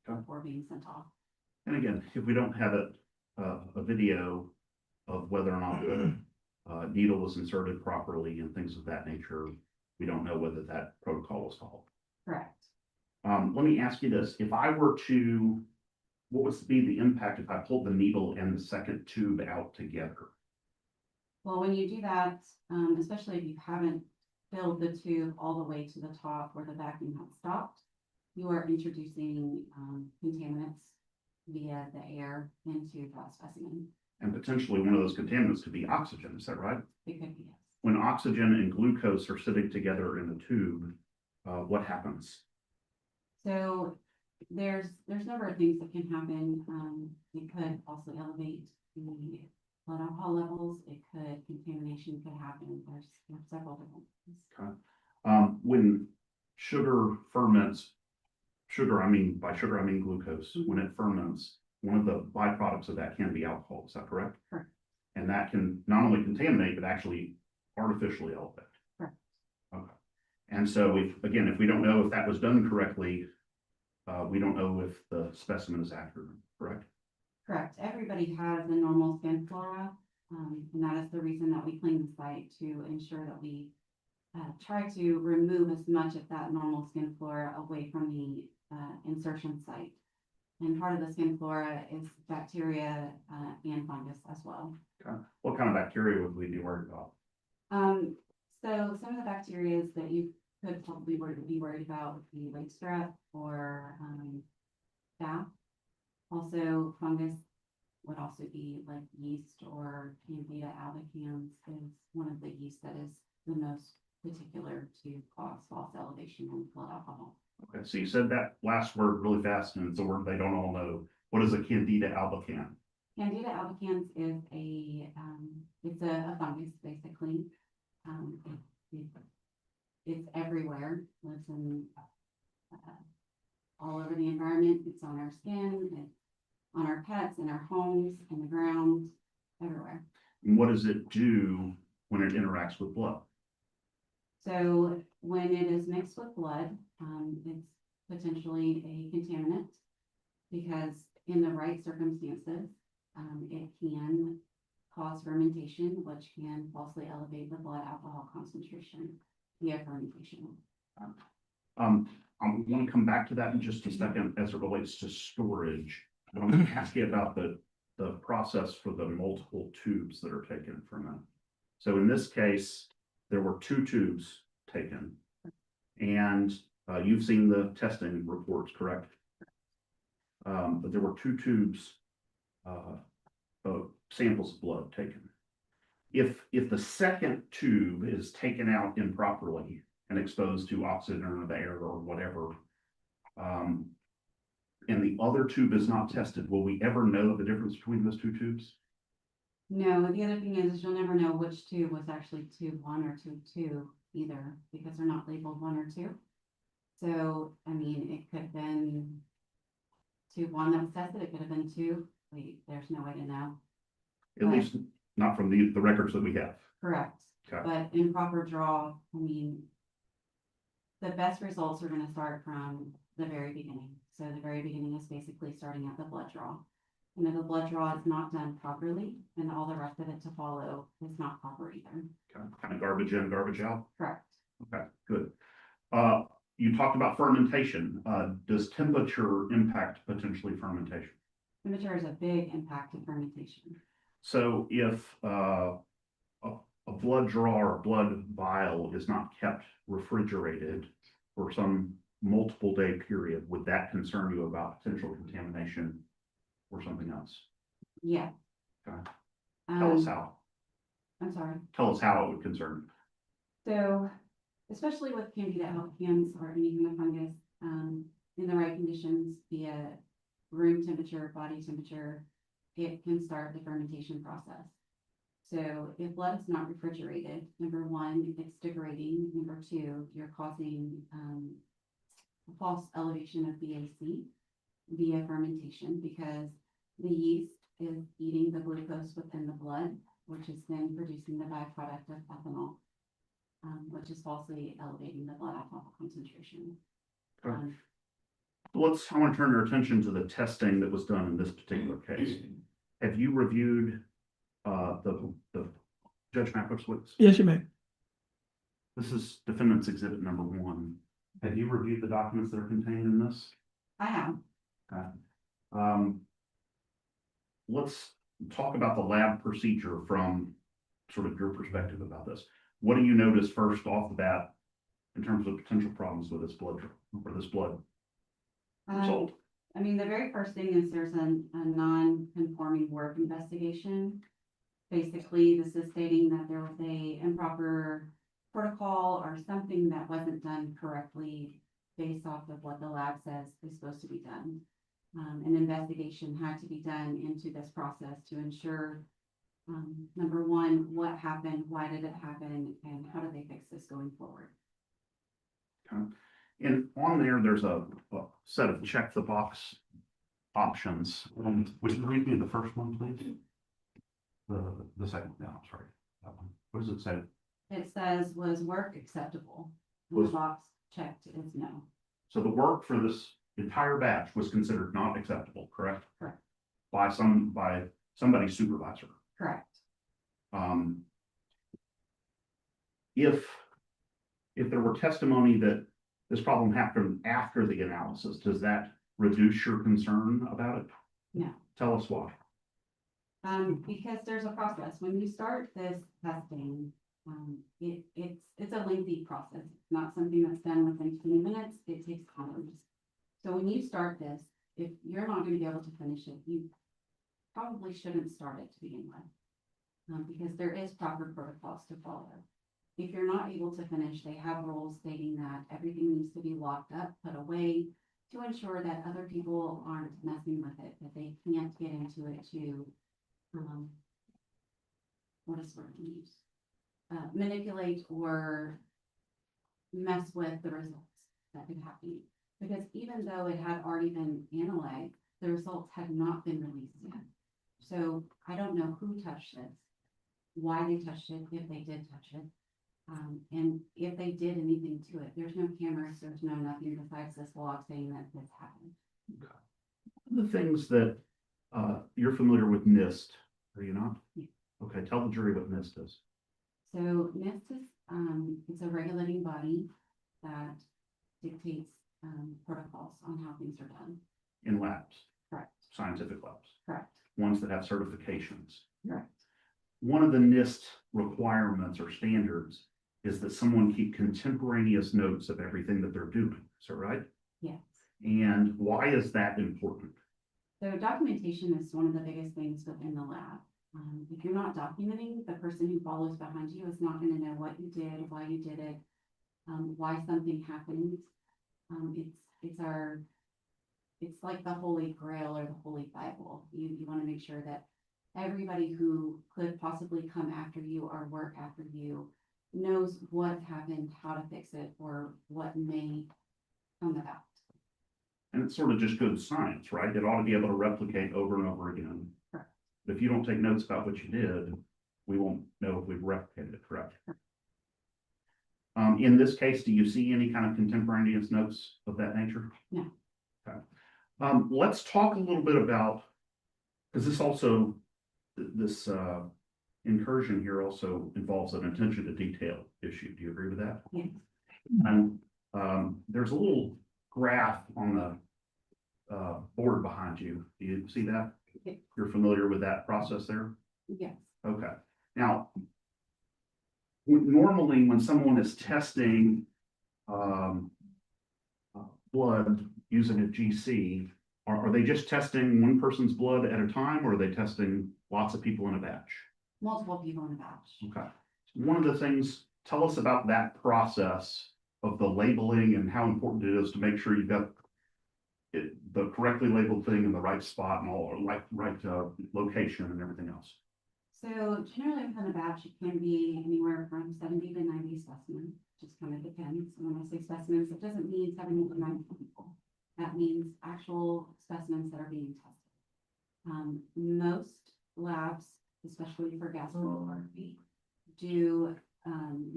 before being sent off. And again, if we don't have it, a video of whether or not the needle was inserted properly and things of that nature, we don't know whether that protocol was followed. Correct. Let me ask you this. If I were to, what would be the impact if I pulled the needle and the second tube out together? Well, when you do that, especially if you haven't filled the tube all the way to the top where the vacuum has stopped, you are introducing contaminants via the air into that specimen. And potentially one of those contaminants could be oxygen, is that right? It could be, yes. When oxygen and glucose are sitting together in the tube, what happens? So there's a number of things that can happen. It could also elevate the blood alcohol levels. It could, contamination could happen. There's several different things. Okay. When sugar ferments, by sugar I mean glucose, when it ferments, one of the byproducts of that can be alcohol, is that correct? Correct. And that can not only contaminate, but actually artificially elevate. Correct. Okay. And so if we don't know if that was done correctly, we don't know if the specimen is accurate, correct? Correct. Everybody has a normal skin flora, and that is the reason that we clean the site, to ensure that we try to remove as much of that normal skin flora away from the insertion site. And part of the skin flora is bacteria and fungus as well. Okay. What kind of bacteria would we be worried about? So some of the bacteria that you could probably be worried about would be lake strep or, staph. Also fungus would also be like yeast or Candida albicans is one of the yeast that is the most particular to cause false elevation in blood alcohol. Okay, so you said that last word really fast, and it's a word they don't all know. What is a Candida albicans? Candida albicans is it's a fungus, basically. It's everywhere, lives in, all over the environment. It's on our skin, it's on our pets, in our homes, in the ground, everywhere. And what does it do when it interacts with blood? So when it is mixed with blood, it's potentially a contaminant because in the right circumstances, it can cause fermentation, which can falsely elevate the blood alcohol concentration via fermentation. I want to come back to that in just a second as it relates to storage. But I'm going to ask you about the process for the multiple tubes that are taken from it. So in this case, there were 2 tubes taken. And you've seen the testing reports, correct? But there were 2 tubes of samples of blood taken. If the second tube is taken out improperly and exposed to oxygen or the air or whatever, and the other tube is not tested, will we ever know the difference between those 2 tubes? No, the other thing is you'll never know which tube was actually tube 1 or tube 2 either, because they're not labeled 1 or 2. So, I mean, it could have been tube 1 that was tested, it could have been 2. There's no way to know. At least not from the records that we have. Correct. Okay. But in proper draw, I mean, the best results are gonna start from the very beginning. So the very beginning is basically starting at the blood draw. And if the blood draw is not done properly, then all the rest of it to follow is not proper either. Okay. Kind of garbage in, garbage out. Correct. Okay, good. You talked about fermentation. Does temperature impact potentially fermentation? Temperature is a big impact in fermentation. So if a blood draw or blood vial is not kept refrigerated for some multiple day period, would that concern you about potential contamination or something else? Yeah. Okay. Tell us Um, how. I'm sorry. Tell us how it would concern you. So, especially with Candida albicans or any kind of fungus, in the right conditions, via room temperature, body temperature, it can start the fermentation process. So if blood is not refrigerated, number 1, it's degrading. Number 2, you're causing a false elevation of BAC via fermentation because the yeast is eating the glucose within the blood, which is then producing the byproduct of ethanol, which is falsely elevating the blood alcohol concentration. Okay. I want to turn your attention to the testing that was done in this particular case. Have you reviewed the Judge Mackowitz? Yes, you may. This is defendant's exhibit number 1. Have you reviewed the documents that are contained in this? I have. Okay. Let's talk about the lab procedure from sort of your perspective about this. What do you notice first off the bat in terms of potential problems with this blood result? I mean, the very first thing is there's a non-conforming work investigation. Basically, this is stating that there was a improper protocol or something that wasn't done correctly based off of what the lab says is supposed to be done. An investigation had to be done into this process to ensure, number 1, what happened, why did it happen, and how do they fix this going forward? Okay. And on there, there's a set of check the box options. Would you read me the first one, please? The second, no, I'm sorry. That one. What does it say? It says, was work acceptable? And Was- the box checked is no. So the work for this entire batch was considered not acceptable, correct? Correct. By somebody's supervisor. Correct. If there were testimony that this problem happened after the analysis, does that reduce your concern about it? No. Tell us why. Because there's a process. When you start this testing, process. It's not something that's done within 20 minutes. It takes hours. So when you start this, if you're not going to be able to finish it, you probably shouldn't start it to begin with. Because there is proper protocols to follow. If you're not able to finish, they have rules stating that everything needs to be locked up, put away, to ensure that other people aren't messing with it, that they can't get into it to, what is the word we use? Manipulate or mess with the results that could happen. Because even though it had already been analyzed, the results had not been released yet. So I don't know who touched this, why they touched it, if they did touch it. And if they did anything to it, there's no cameras, there's no nothing besides this log saying that this happened. The things that, you're familiar with NIST, are you not? Yeah. Okay, tell the jury what NIST is. So NIST is, it's a regulating body that dictates, protocols on how things are done. In labs, Correct, scientific labs, correct, ones that have certifications. correct. One of the NIST requirements or standards is that someone keep contemporaneous notes of everything that they're doing. Is that right? Yes. And why is that important? So documentation is one of the biggest things within the lab. If you're not documenting, the person who follows behind you is not going to know what you did, why you did it, why something happened. It's like the Holy Grail or the Holy Bible. You want to make sure that everybody who could possibly come after you or work after you knows what happened, how to fix it, or what may come about. And it's sort of just good science, right? It ought to be able to replicate over and over again. Correct. But if you don't take notes about what you did, we won't know if we've replicated it correct. In this case, do you see any kind of contemporaneous notes of that nature? No. Okay. Let's talk a little bit about, because this also, this incursion here also involves an attention to detail issue. Do you agree with that? Yes. And there's a little graph on the board behind you. Do you see that? Yes. You're familiar with that process there? Yes. Okay. Now, normally when someone is testing blood using a GC, are they just testing one person's blood at a time, or are they testing lots of people in a batch? Multiple people in a batch. Okay. One of the things, tell us about that process of the labeling and how important it is to make sure you've got the correctly labeled thing in the right spot and all, right location and everything else. So generally within a batch, it can be anywhere from 70 to 90 specimens, just kind of depends. When I say specimens, it doesn't mean 70 to 90 people. That means actual specimens that are being tested. Most labs, especially for gastroenterology, do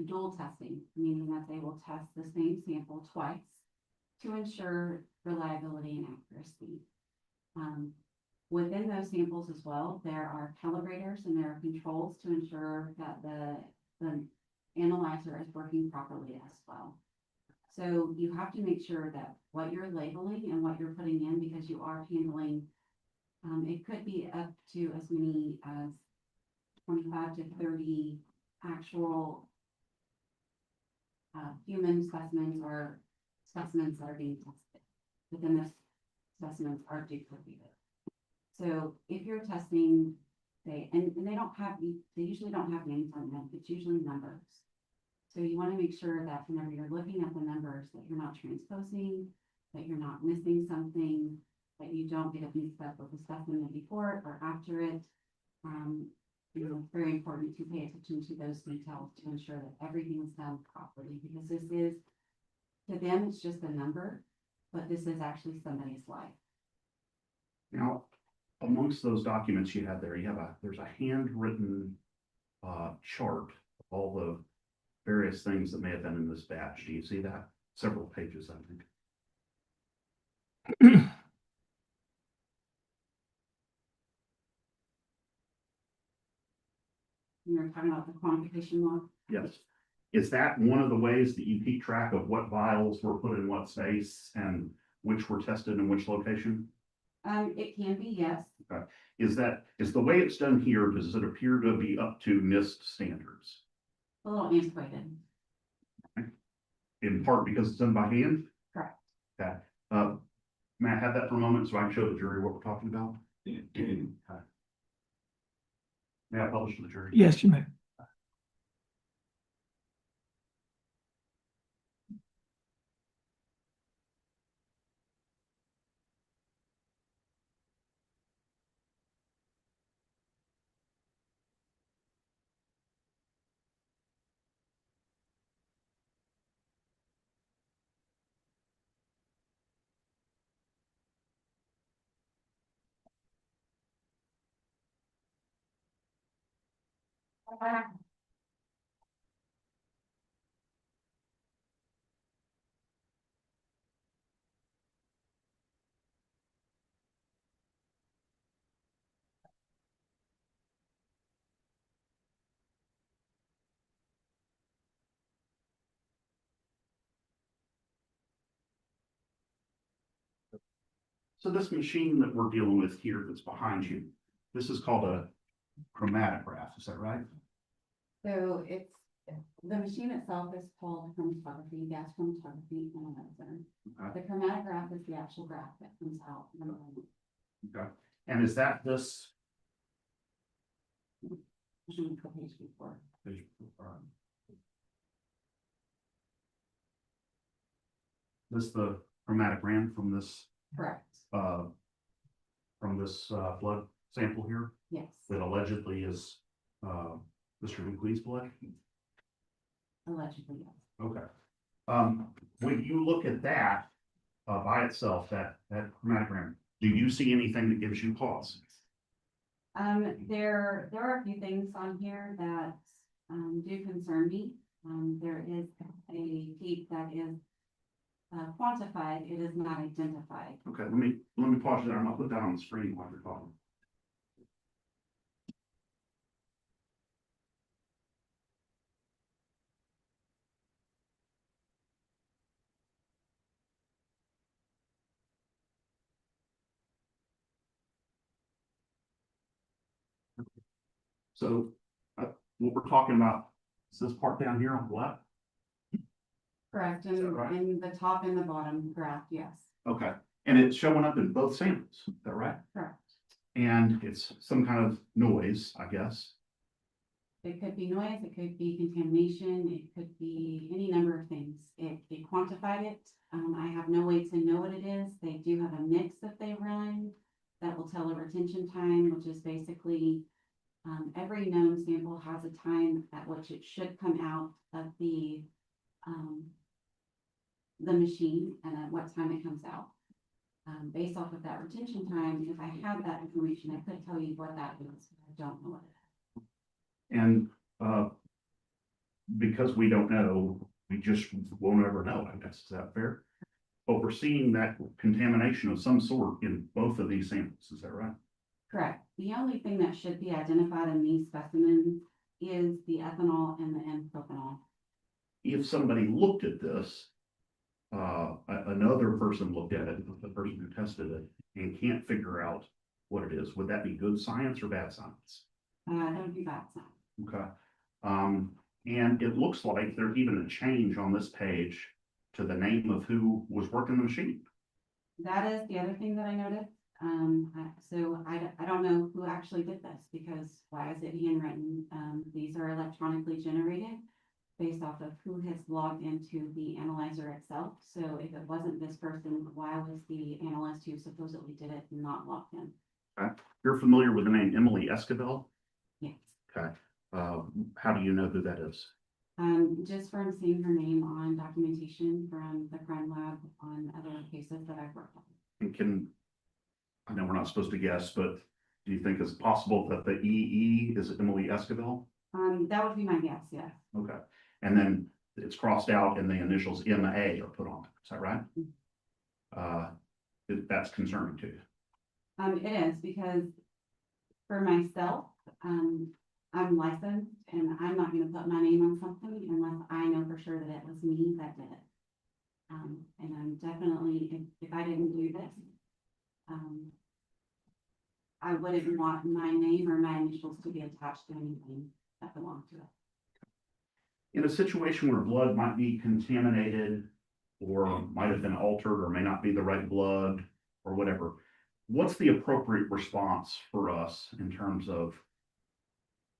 dual testing, meaning that they will test the same sample twice to ensure reliability and accuracy. Within those samples as well, there are calibrators and there are controls to ensure that the analyzer is working properly as well. So you have to make sure that what you're labeling and what you're putting in, because you are handling, it could be up to as many as 25 to 30 actual human specimens or specimens that are being tested. Within this, specimens are duplicated. So if you're testing, say, and they usually don't have names on them, it's usually numbers. So you want to make sure that whenever you're looking at the numbers, that you're not transposing, that you're not missing something, that you don't get it mixed up with the specimen before it or after it. It's very important to pay attention to those details to ensure that everything is done properly, because this is, to them, it's just a number, but this is actually somebody's life. Now, amongst those documents you have there, there's a handwritten chart of all the various things that may have been in this batch. Do you see that? Several pages, I think. You're talking about the quantification log? Yes. Is that one of the ways that you keep track of what vials were put in what space and which were tested in which location? It can be, yes. Is the way it's done here, does it appear to be up to NIST standards? A little antiquated. in part because it's done by hand? Correct. Okay, may I have that for a moment so I can show the jury what we're talking about? Okay. May I publish to the jury? Yes, you may. So this machine that we're dealing with here that's behind you, this is called a chromatograph, is that right? So it's, the machine itself is called chromatography, gas chromatography analyzer. Okay. The chromatograph is the actual graph that comes out. Okay. And is that this? Page before. This the chromatogram from this, Correct, blood sample here yes. that allegedly is, Mr. Dupuis' blood? Allegedly, yes. Okay. When you look at that, by itself, that chromatogram, do you see anything that gives you pause? There are a few things on here that, do concern me. There is a peak that is quantified, it is not identified. Okay, let me pause there, and I'll put that on the screen while you're talking. So, what we're talking about is this part down here on the left? Correct, Is that and, right? and the top and the bottom graph, yes, Okay, and it's showing up in both samples, is that right? correct. And it's some kind of noise, I guess. It could be noise, it could be contamination, it could be any number of things. It quantified it. I have no way to know what it is. They do have a mix that they run that will tell a retention time, which is basically every known sample has a time at which it should come out of the machine and at what time it comes out. Based off of that retention time, if I had that information, I could tell you what that is, but I don't know what it is. And, because we don't know, we just won't ever know, I guess, is that fair? But we're seeing that contamination of some sort in both of these samples, is that right? Correct. The only thing that should be identified in these specimens is the ethanol and the N-propanol. If somebody looked at this, another person looked at it, the person who tested it, and can't figure out what it is, would that be good science or bad science? That would be bad sign. Okay. And it looks like there's even a change on this page to the name of who was working the machine. That is the other thing that I noticed. So I don't know who actually did this because why is it handwritten? These are electronically generated based off of who has logged into the analyzer itself. So if it wasn't this person, why was the analyst who supposedly did it not logged in? You're familiar with the name Emily Esquivel? Yes. Okay. How do you know who that is? Just from seeing her name on documentation from the crime lab on other cases that I've worked on. And I know we're not supposed to guess, but do you think it's possible that the EE is Emily Esquivel? That would be my guess, yes. Okay. And then it's crossed out and the initials MA are put on it. Is that right? That's concerning to you. It is because for myself, I'm licensed and I'm not gonna put my name on something unless I know for sure that it was me that did it. And I'm definitely, if I didn't do this, I wouldn't want my name or my initials to be attached to anything that belonged to it. in a situation where blood might be contaminated or might have been altered or may not be the right blood or whatever, what's the appropriate response for us in terms of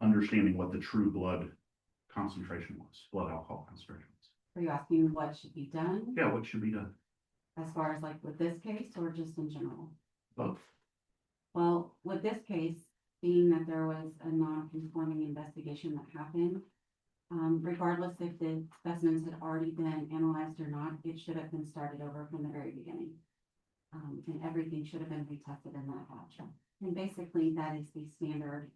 understanding what the true blood concentration was, blood alcohol concentration was? Are you asking what should be done Yeah, what should be done? as far as like with this case or just in general? Both. Well, with this case, being that there was a non-conforming investigation that happened, regardless if the specimens had already been analyzed or not, it should have been started over from the very beginning. And everything should have been retested in that batch. And basically, that is the standard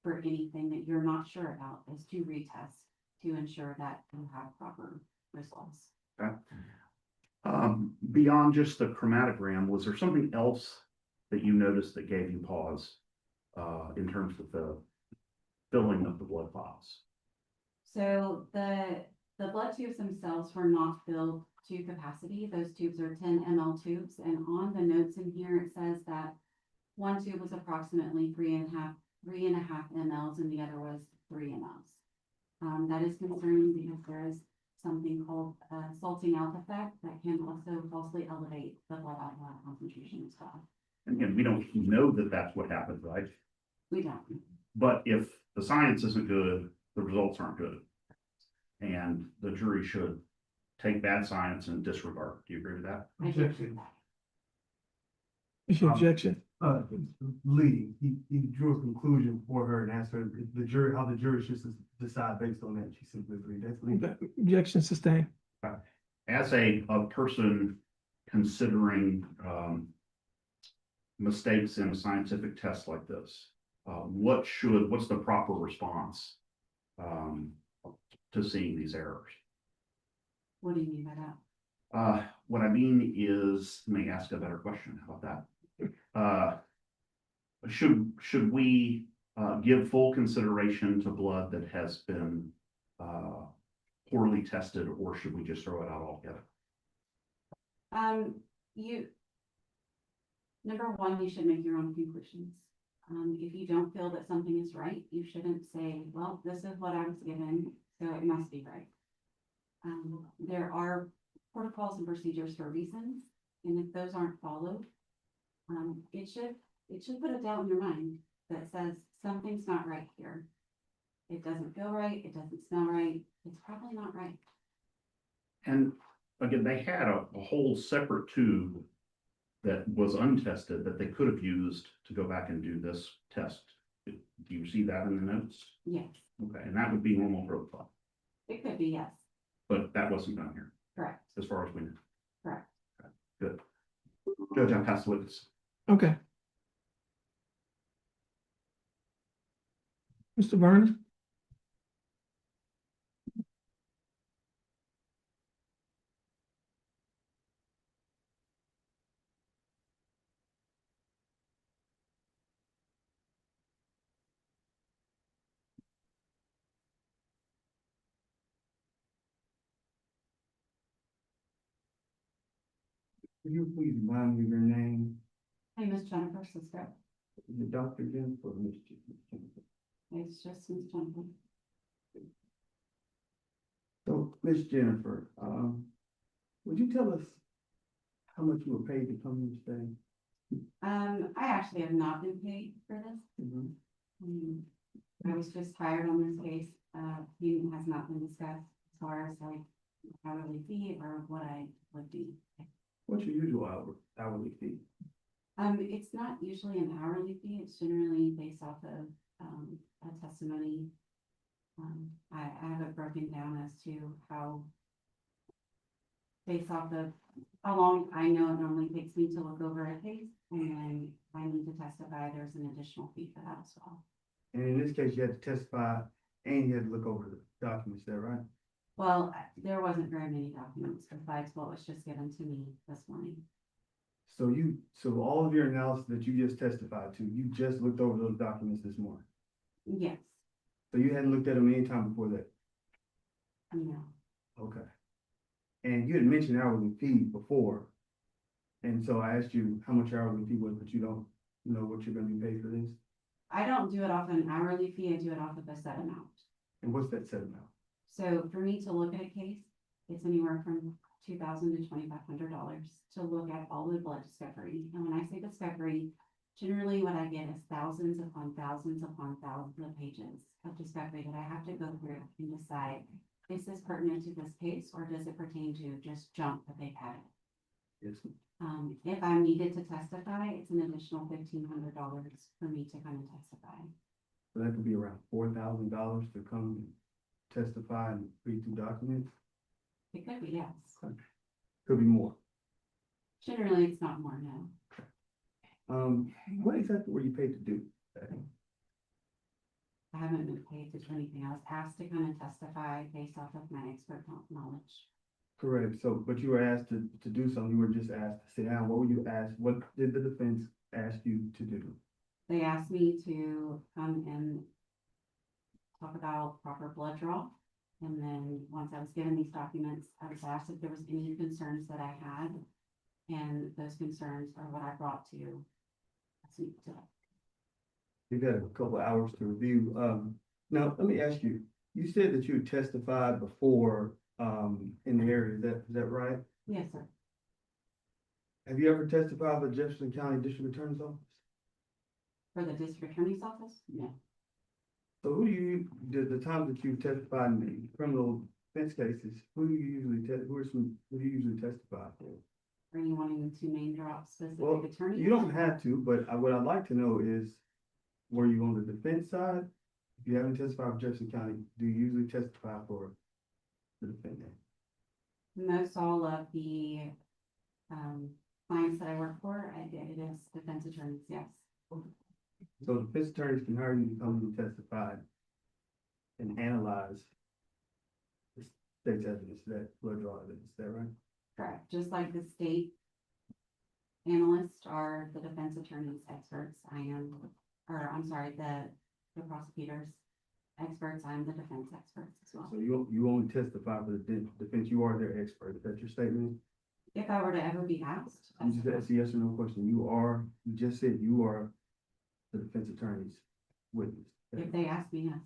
for anything that you're not sure about, is to retest to ensure that you have proper results. Okay. Beyond just the chromatogram, was there something else that you noticed that gave you pause in terms of the filling of the blood vials? So the blood tubes themselves were not filled to capacity. Those tubes are 10 ml tubes, and on the notes in here, it says that one tube was approximately 3.5 mLs and the other was 3 mLs. That is concerning because there is something called salting out effect that can also falsely elevate the blood alcohol concentration as well. And again, we don't know that that's what happened, right? We don't. But if the science isn't good, the results aren't good. And the jury should take bad science and disregard. Do you agree with that? I do. Objection. What's your objection? Leading, he drew a conclusion for her and asked her the jury, how the jury should decide based on that. She simply agreed. That's leading. Objection sustained. As a person considering mistakes in a scientific test like this, what's the proper response to seeing these errors? What do you mean by that? What I mean is, let me ask a better question. How about that? Should we give full consideration to blood that has been poorly tested, or should we just throw it out altogether? Number one, you should make your own conclusions. If you don't feel that something is right, you shouldn't say, well, this is what I was given, so it must be right. There are protocols and procedures for reasons, and if those aren't followed, it should put a doubt in your mind that says something's not right here. It doesn't feel right, it doesn't smell right, it's probably not right. And again, they had a whole separate tube that was untested that they could have used to go back and do this test. Do you see that in the notes? Yes, Okay, and that would be normal protocol, it could be, yes, but that wasn't done here, correct, as far as we know. correct. Good. Judge, I'll pass the witness. Okay. Mr. Burns? Could you please remind me of your name? Hey, Miss Jennifer Cisco, Is it Dr. Jennifer or Miss Jennifer? it's just Miss Jennifer. So, Miss Jennifer, would you tell us how much you were paid to come here today? I actually have not been paid for this. I was just hired on this case. Payment has not been discussed as far as like hourly fee or what I would do. What's your usual hourly fee? It's not usually an hourly fee. It's generally based off of, a testimony. I have it broken down as to how, based off of how long I know it normally takes me to look over a case, and then I need to testify, there's an additional fee for that as well. And in this case, you had to testify and you had to look over the documents, is that right? Well, there wasn't very many documents besides what was just given to me this morning. So all of your analysis that you just testified to, you just looked over those documents this morning? Yes, So you hadn't looked at them any time before that? no, Okay. And you had mentioned hourly fee before. And so I asked you how much your hourly fee was, but you don't know what you're gonna be paid for this? I don't do it off an hourly fee, I do it off of a set amount. And what's that set amount? So for me to look at a case, it's anywhere from $2,000 to $2,500 to look at all the blood discovery. And when I say discovery, generally what I get is thousands upon thousands upon thousands of pages of discovery that I have to go through and decide, is this pertinent to this case or does it pertain to just junk that they've had? Yes. If I'm needed to testify, it's an additional $1,500 for me to come and testify. So that could be around $4,000 to come testify and read through documents. It could be, yes. Could be more. Generally, it's not more, no. What exactly were you paid to do? I haven't been paid to do anything. I was asked to come and testify based off of my expert knowledge. Correct. So, but you were asked to do something. You were just asked to sit down. What were you asked? What did the defense ask you to do? They asked me to come and talk about proper blood draw. And then once I was given these documents, I was asked if there was any concerns that I had. And those concerns are what I brought to speak to. You got a couple of hours to review. Now, let me ask you, you said that you had testified before, in the area. Is that right? Yes, sir. Have you ever testified for the Jefferson County District Attorney's Office? For the district attorney's office? No. So who do you, the times that you testified in the criminal defense cases, who do you usually testify for? Are you wanting to name drop specific Well, attorneys? you don't have to, but what I'd like to know is, were you on the defense side? If you haven't testified for Jefferson County, do you usually testify for the defendant? Most all of the clients that I work for, I did it as defense attorneys, yes. So defense attorneys can hire you to come and testify and analyze the state's evidence, that blood draw evidence, is that right? Correct. Just like the state analysts are the defense attorneys experts, I'm sorry, the prosecutors experts, I'm the defense experts as well. So you only testify for the defense, you are their expert, is that your statement? If I were to ever be asked, You just asked a yes or no question, you just said you are the defense attorney's witness. if they ask me, yes.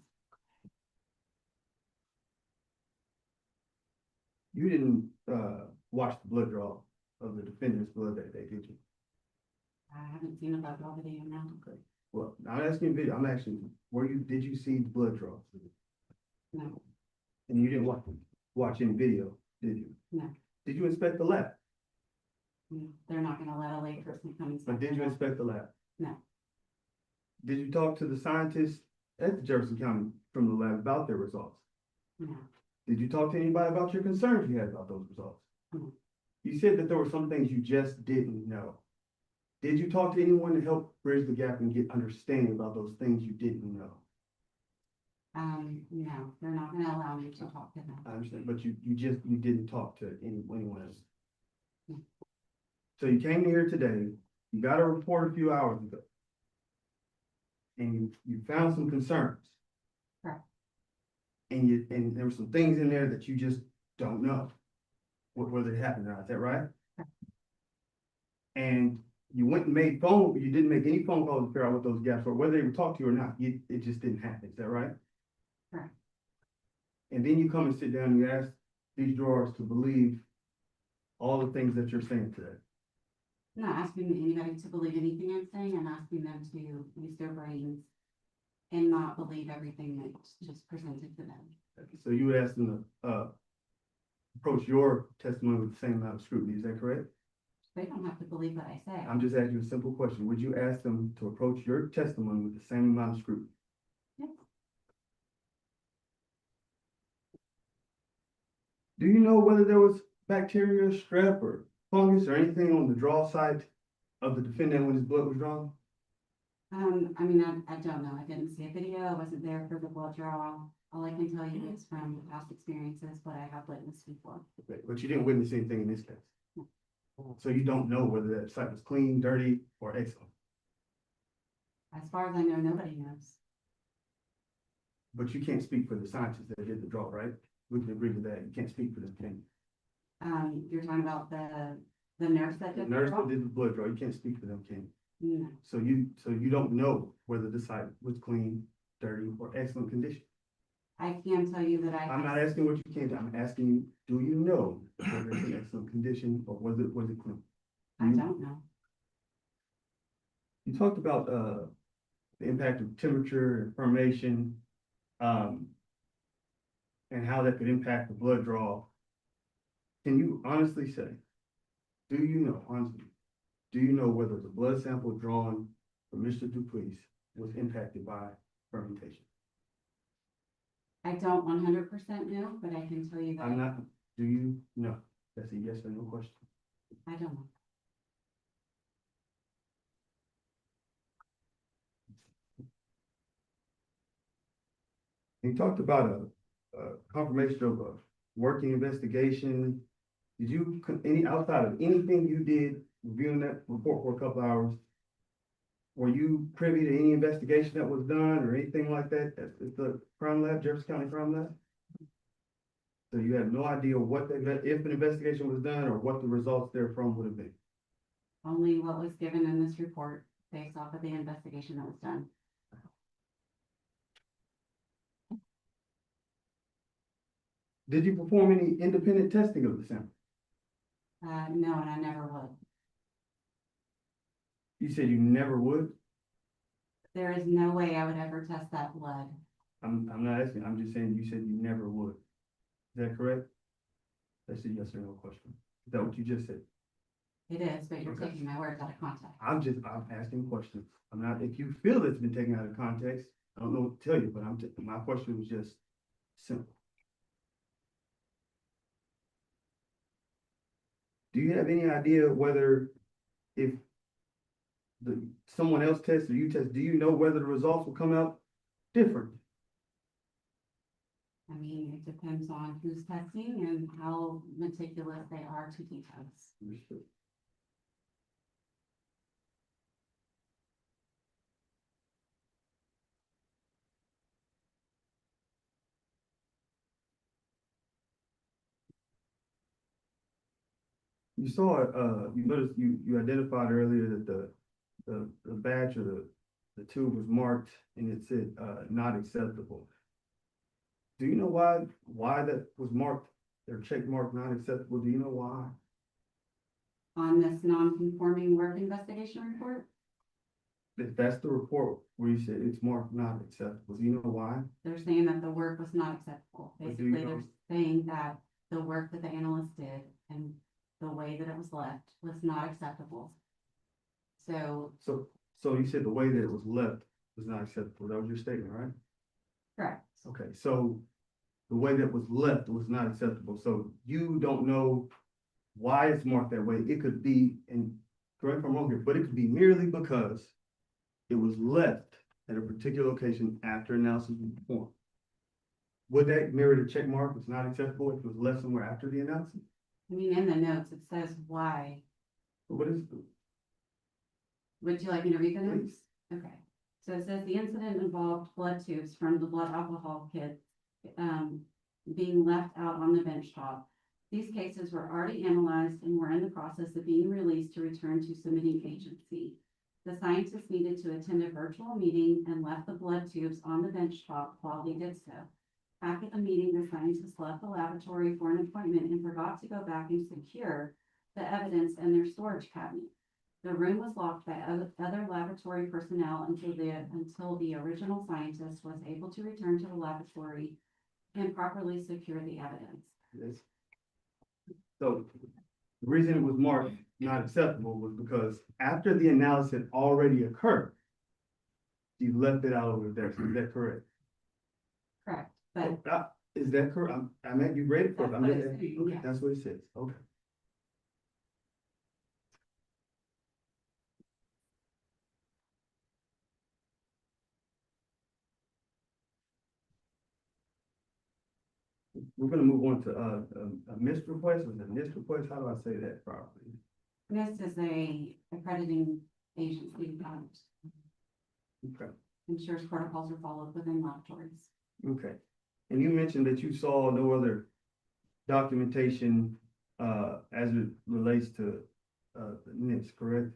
You didn't, watch the blood draw of the defendant's blood that day, did you? I haven't seen a blood draw video now. Okay. Well, I'm asking video, I'm asking, did you see the blood draw? No, And you didn't watch any video, did you? no, Did you inspect the lab? no. They're not gonna let a lay person come and. But did you inspect the lab? No. Did you talk to the scientists at the Jefferson County from the lab about their results? No, Did you talk to anybody about your concerns you had about those results? Mhm. You said that there were some things you just didn't know. Did you talk to anyone to help bridge the gap and get understanding about those things you didn't know? no, they're not gonna allow me to talk to them. I understand, but you didn't talk to anyone else. No. So you came here today, you got a report a few hours ago. And you found some concerns. Correct. And there were some things in there that you just don't know whether it happened or not, is that right? Correct. And you went and you didn't make any phone calls to figure out what those gaps were, whether they would talk to you or not, it just didn't happen, is that right? Correct. And then you come and sit down and you ask these drawers to believe all the things that you're saying today. I'm not asking anybody to believe anything I'm saying, I'm asking them to use their brains and not believe everything that's just presented to them. So you would ask them to, approach your testimony with the same amount of scrutiny, is that correct? They don't have to believe what I say. I'm just asking you a simple question. Would you ask them to approach your testimony with the same amount of scrutiny? Yes. Do you know whether there was bacteria, strep, or fungus, or anything on the draw site of the defendant when his blood was drawn? I don't know. I didn't see a video. I wasn't there for the blood draw. All I can tell you is from past experiences, what I have witnessed before. Okay, but you didn't witness anything in this case. So you don't know whether that site was clean, dirty, or excellent. As far as I know, nobody knows. But you can't speak for the scientists that did the draw, right? We can agree with that. You can't speak for them, can you? You're talking about the nurse that The did nurse the that draw? did the blood draw, you can't speak for them, can you? No, So you don't know whether the site was clean, dirty, or excellent condition. I can tell you that I'm not asking what you can't do, I'm asking you, do you know whether it's in excellent condition or was it clean? I don't know. You talked about, the impact of temperature and formation, and how that could impact the blood draw. Can you honestly say, do you know, honestly, do you know whether the blood sample drawn from Mr. Dupuis was impacted by fermentation? I don't 100% know, but I can tell you that I'm not, do you know? That's a yes or no question. I don't know. You talked about a confirmation of a working investigation. Did you, any, outside of anything you did reviewing that report for a couple hours, were you privy to any investigation that was done or anything like that at the crime lab, Jefferson County Crime Lab? So you have no idea what, if an investigation was done or what the results therefrom would have been? Only what was given in this report based off of the investigation that was done. Did you perform any independent testing of the sample? No, and I never would. You said you never would? There is no way I would ever test that blood. I'm not asking, I'm just saying you said you never would. Is that correct? That's a yes or no question. Is that what you just said? It is, but you're Okay. taking my words out of context. I'm asking questions. I'm not, if you feel it's been taken out of context, I don't know what to tell you, but my question was just simple. Do you have any idea whether if someone else tests or you test, do you know whether the results will come out different? I mean, it depends on who's testing and how meticulous they are to details. Understood. You saw, you noticed, you identified earlier that the badge or the tube was marked and it said, not acceptable. Do you know why that was marked, or check mark not acceptable? Do you know why? On this non-conforming work investigation report, If that's the report where you said it's marked not acceptable, do you know why? they're saying that the work was not acceptable. But do you Basically, know- they're saying that the work that the analyst did and the way that it was left was not acceptable. So, So you said the way that it was left was not acceptable. That was your statement, right? correct. Okay, so the way that it was left was not acceptable. So you don't know why it's marked that way. It could be, and correct me if I'm wrong here, but it could be merely because it was left at a particular location after analysis was performed. Would that mirror the check mark was not acceptable if it was left somewhere after the analysis? I mean, in the notes, it says why. But what is, Would you like me to read the notes? please? Okay, so it says the incident involved blood tubes from the blood alcohol kit being left out on the bench top. These cases were already analyzed and were in the process of being released to return to submitting agency. The scientists needed to attend a virtual meeting and left the blood tubes on the bench top while they did so. After the meeting, the scientists left the laboratory for an appointment and forgot to go back and secure the evidence in their storage cabinet. The room was locked by other laboratory personnel until the original scientist was able to return to the laboratory and properly secure the evidence. Yes. So the reason it was marked not acceptable was because after the analysis had already occurred, you left it out over there. Is that correct? Correct, but Is that correct? I meant you read it for us. That's I'm what just- it's saying, okay, yes. that's what it says. Okay. We're gonna move on to, a missed request, was it a missed request? How do I say that properly? NIST is a accrediting agency that Okay, ensures protocols are followed within laboratories. okay. And you mentioned that you saw no other documentation, as it relates to, the NIST, correct?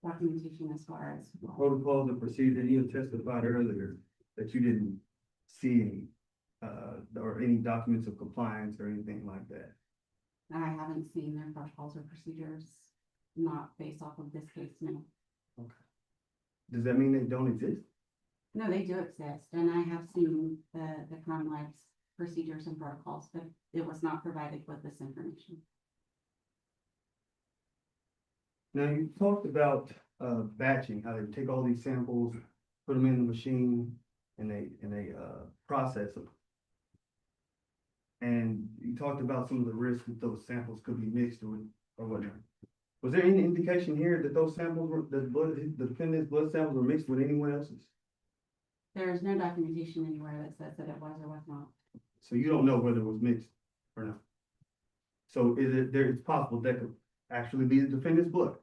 Documentation as far as, Protocols and procedures, you testified earlier that you didn't see or any documents of compliance or anything like that? I haven't seen their protocols or procedures, not based off of this case, no. Does that mean they don't exist? No, they do exist, and I have seen the Crown Life's procedures and protocols, but it was not provided with this information. Now, you talked about batching, how they take all these samples, put them in the machine, and they process them. And you talked about some of the risks that those samples could be mixed or whatnot. Was there any indication here that those samples were, the defendant's blood samples were mixed with anyone else's? There is no documentation anywhere that says that it was or was not. So you don't know whether it was mixed or not. So it's possible that could actually be the defendant's blood.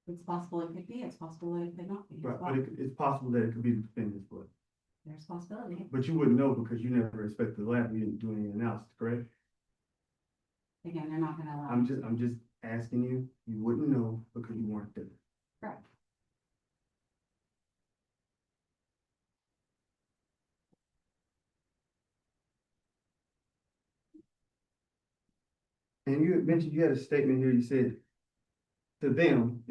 It's possible it could be, it's possible it could not be. as Right, well. but it's possible that it could be the defendant's blood. There's possibility. But you wouldn't know because you never inspected the lab, you didn't do any analysis, correct? Again, they're not gonna allow. I'm just asking you, you wouldn't know because you weren't there. Correct. And you had mentioned, you had a statement here, you said, to them,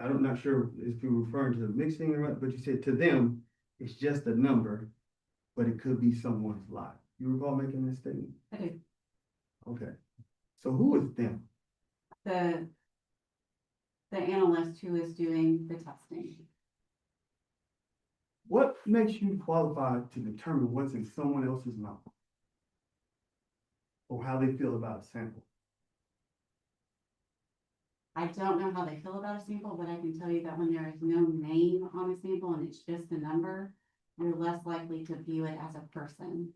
I'm not sure if you were referring to the mixing or what, but you said to them, it's just a number, but it could be someone's life. You recall making that statement? I do. Okay. So who is them? The analyst who is doing the testing. What makes you qualified to determine what's in someone else's mouth? Or how they feel about a sample? I don't know how they feel about a sample, but I can tell you that when there is no name on a sample and it's just a number, you're less likely to view it as a person.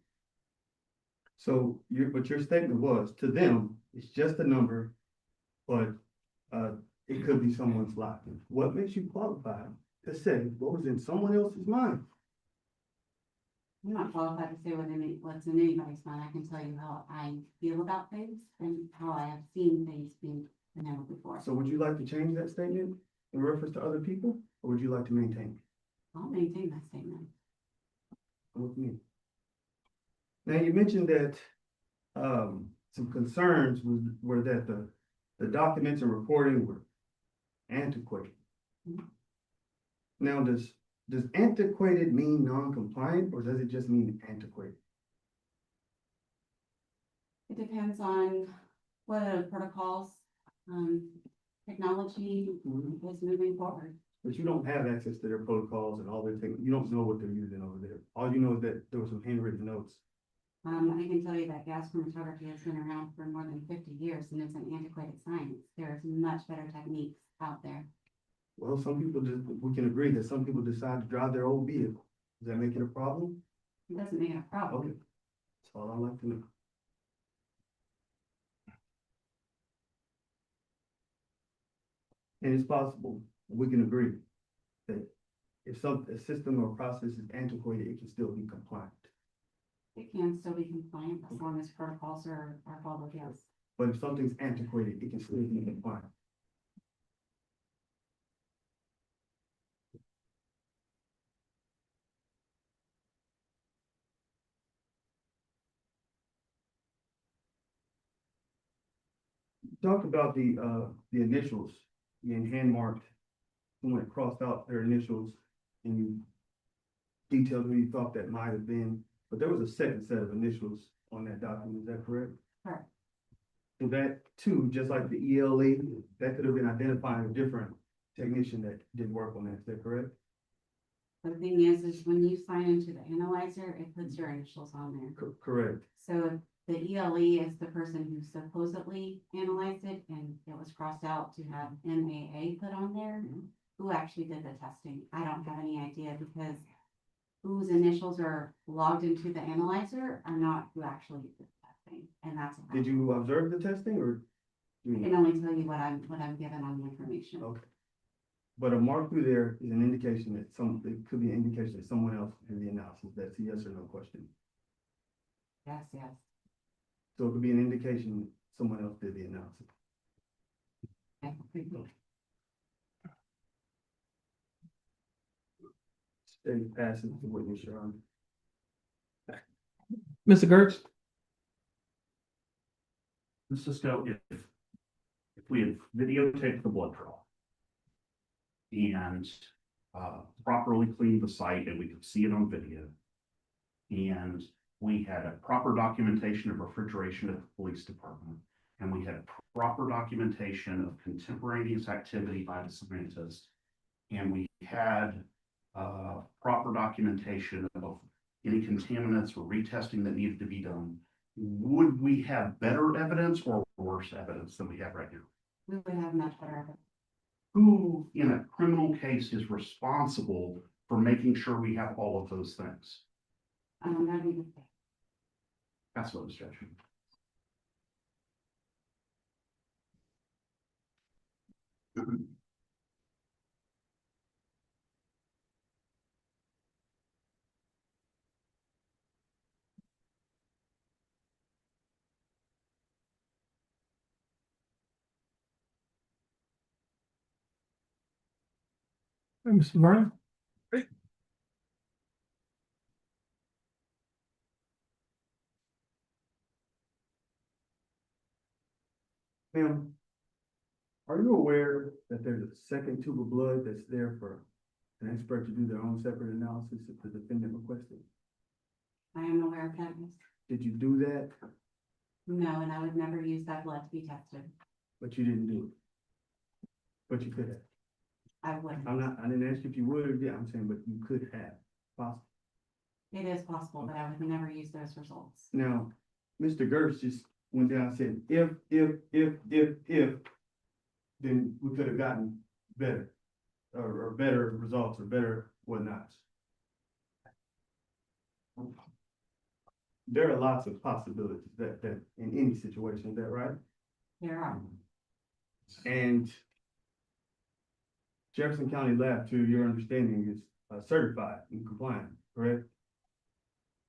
So but your statement was, to them, it's just a number, but it could be someone's life. What makes you qualified to say what was in someone else's mind? I'm not qualified to say what's in anybody's mind. I can tell you how I feel about things and how I have seen things being handled before. So would you like to change that statement in reference to other people, or would you like to maintain it? I'll maintain that statement. With me? Now, you mentioned that some concerns were that the documents and reporting were antiquated. Mhm. Now, does antiquated mean non-compliant, or does it just mean antiquated? It depends on what are the protocols, technology is moving forward. But you don't have access to their protocols and all their things. You don't know what they're using over there. All you know is that there were some handwritten notes. I can tell you that gas chromatography has been around for more than 50 years and it's an antiquated science. There's much better techniques out there. Well, we can agree that some people decide to drive their old vehicle. Does that make it a problem? It doesn't make it a problem. Okay, that's all I'd like to know. And it's possible, we can agree, that if a system or process is antiquated, it can still be compliant. It can still be compliant as long as protocols are followed, yes. But if something's antiquated, it can still be compliant. Talk about the initials being hand marked, someone crossed out their initials, and you detailed who you thought that might have been, but there was a second set of initials on that document, is that correct? Correct. So that too, just like the ELE, that could have been identifying a different technician that did work on that, is that correct? The thing is when you sign into the analyzer, it puts your initials on there. Correct. So the ELE is the person who supposedly analyzed it and it was crossed out to have MAA put on there. Who actually did the testing? I don't have any idea because whose initials are logged into the analyzer are not who actually did the testing. And that's. Did you observe the testing or? I can only tell you what I'm given on the information. Okay. But a mark through there is an indication that it could be an indication that someone else did the analysis. That's a yes or no question. Yes, yes. So it could be an indication that someone else did the analysis. Okay, pretty good. State passes the witness, Your Honor. Mr. Gertz? Ms. Cisco, if we had videotaped the blood draw and properly cleaned the site and we could see it on video, and we had a proper documentation of refrigeration at the police department, and we had proper documentation of contemporaneous activity by the scientist, and we had proper documentation of any contaminants or retesting that needed to be done, would we have better evidence or worse evidence than we have right now? We would have much better evidence. Who in a criminal case is responsible for making sure we have all of those things? That'd be the thing. That's what I was judging. Mr. Vernon? Ma'am, are you aware that there's a second tube of blood that's there for an expert to do their own separate analysis if the defendant requested? I am aware of that, yes. Did you do that? No, and I would never use that blood to be tested. But you didn't do it. But you could have. I wouldn't. I didn't ask you if you would or did, I'm saying, but you could have. Possible. It is possible, but I would never use those results. Now, Mr. Gertz just went down and said, if, then we could have gotten better. Or better results or better whatnots. There are lots of possibilities that in any situation, is that right? There are. And Jefferson County Lab, to your understanding, is certified and compliant, correct?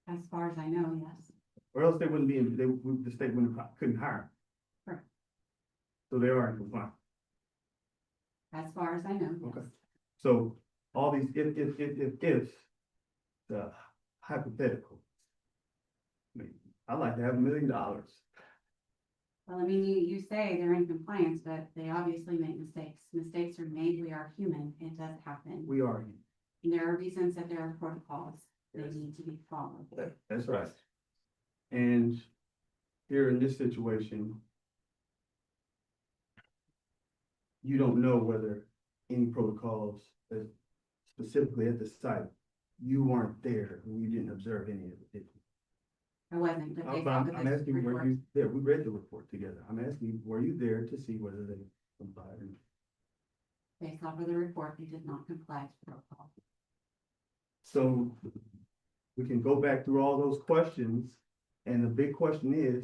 As far as I know, yes. Or else they wouldn't be, the state couldn't hire. Correct. So they are in compliance. As far as I know, yes. Okay. So all these ifs, the hypothetical. I mean, I'd like to have $1 million. Well, I mean, you say they're in compliance, but they obviously make mistakes. Mistakes are made. We are human. It does happen. We are. And there are reasons that there are protocols. They Yes. need to be followed. That's right. And here in this situation, you don't know whether any protocols, specifically at the site, you weren't there and you didn't observe any of it, did you? I wasn't, but they But found I'm this asking, were report. you there? We read the report together. I'm asking, were you there to see whether they complied or not? Based off of the report, they did not comply with protocol. So we can go back through all those questions, and the big question is,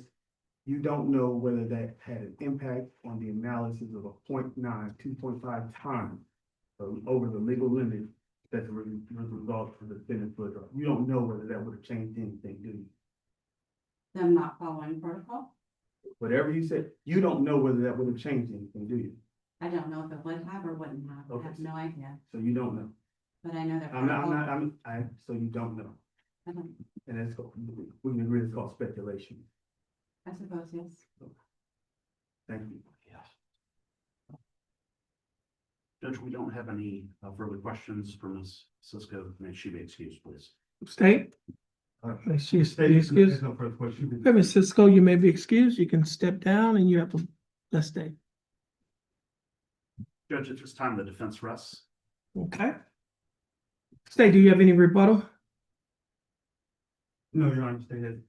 you don't know whether that had an impact on the analysis of a 0.9, 2.5 times over the legal limit that's a result of the defendant's blood draw. You don't know whether that would have changed anything, do you? Them not following protocol? Whatever you said, you don't know whether that would have changed anything, do you? I don't know if it would have or wouldn't have. I Okay. have no idea, So you don't know. but I know that. So you don't know. I don't- And that's, we can agree it's called speculation. I suppose, yes. Thank you. Yes. Judge, we don't have any further questions for Ms. Cisco. May she be excused, please? State? May she be excused? There's no further question. Okay, Ms. Cisco, you may be excused. You can step down and you have to, let's stay. Judge, at this time, the defense rests. Okay. State, do you have any rebuttal? No, Your Honor, stay ahead.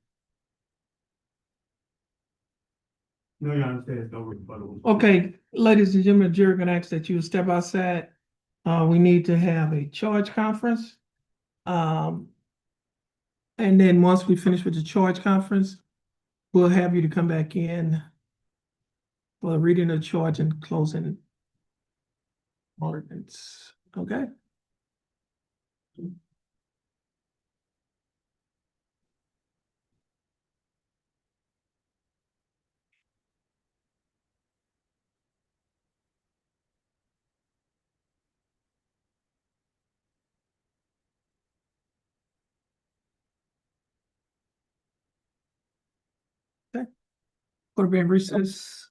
No, Your Honor, stay ahead. No rebuttal. Okay, ladies and gentlemen, the jury gonna ask that you step outside. We need to have a charge conference. And then once we finish with the charge conference, we'll have you to come back in for the reading of charge and closing ordinance, okay? Court be in recess.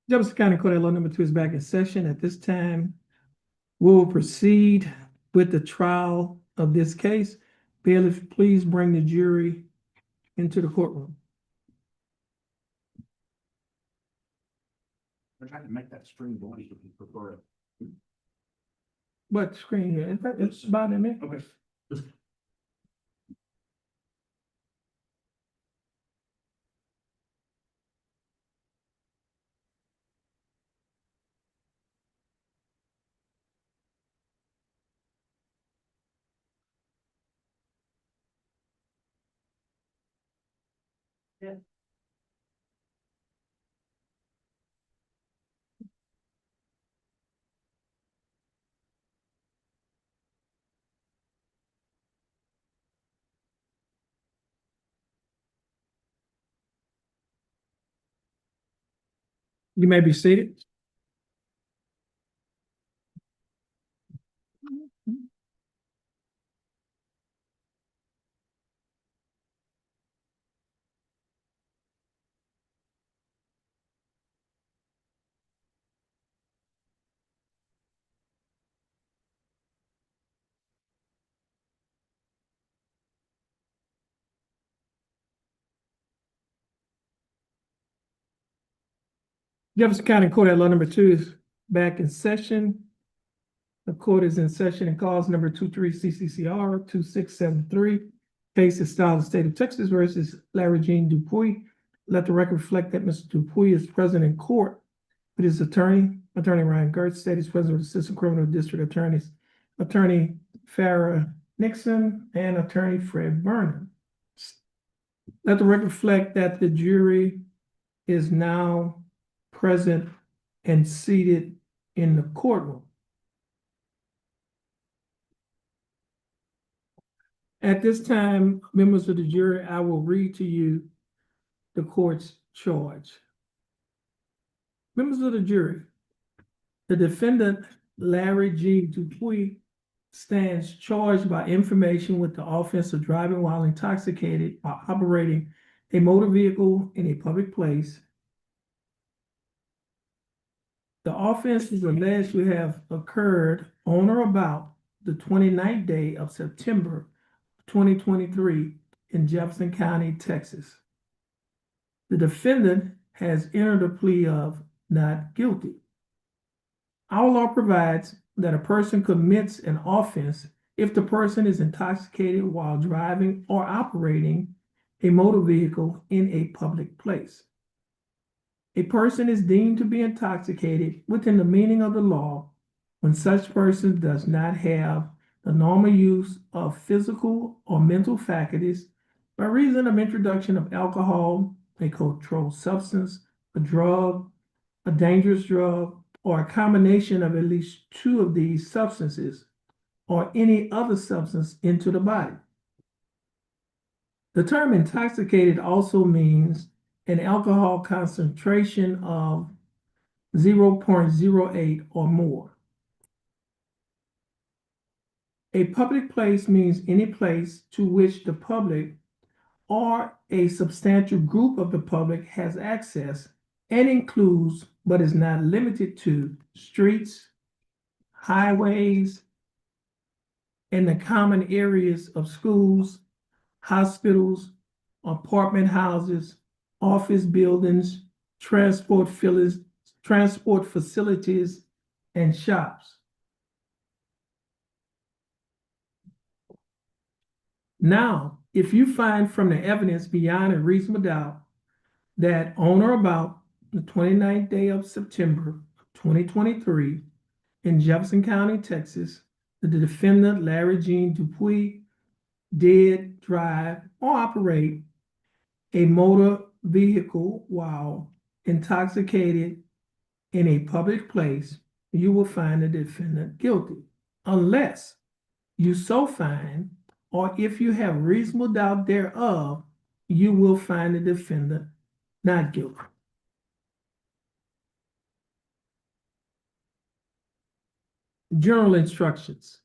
Jefferson County Court Law number 2 is back in session. At this time, we will proceed with the trial of this case. Bailiff, please bring the jury into the courtroom. We're trying to make that string blank if you prefer it. What screen here? In fact, it's about in there. Okay. You may be seated. Jefferson County Court at Law number 2 is back in session. The court is in session and calls number 23 CCCR 2673. Case is styled the state of Texas versus Larry Jean Dupuy. Let the record reflect that Mr. Dupuy is present in court with his attorney, Attorney Ryan Gertz, state is president of the Assistant Criminal District Attorneys, Attorney Farrah Nixon, and Attorney Fred Vernon. Let the record reflect that the jury is now present and seated in the courtroom. At this time, members of the jury, I will read to you the court's charge. Members of the jury, the defendant, Larry G. Dupuy, stands charged by information with the offense of driving while intoxicated while operating a motor vehicle in a public place. The offense is alleged to have occurred on or about the 29th day of September 2023 in Jefferson County, Texas. The defendant has entered a plea of not guilty. Our law provides that a person commits an offense if the person is intoxicated while driving or operating a motor vehicle in a public place. A person is deemed to be intoxicated within the meaning of the law when such person does not have the normal use of physical or mental faculties by reason of introduction of alcohol, a controlled substance, a drug, a dangerous drug, or a combination of at least 2 of these substances or any other substance into the body. The term intoxicated also means an alcohol concentration of 0.08 or more. A public place means any place to which the public or a substantial group of the public has access and includes, but is not limited to, streets, highways, and the common areas of schools, hospitals, apartment houses, office buildings, transport facilities, and shops. Now, if you find from the evidence beyond a reasonable doubt that on or about the 29th day of September 2023 in Jefferson County, Texas, the defendant, Larry Jean Dupuy, did drive or operate a motor vehicle while intoxicated in a public place, you will find the defendant guilty, unless you so find, or if you have reasonable doubt thereof, you will find the defendant not guilty. General instructions.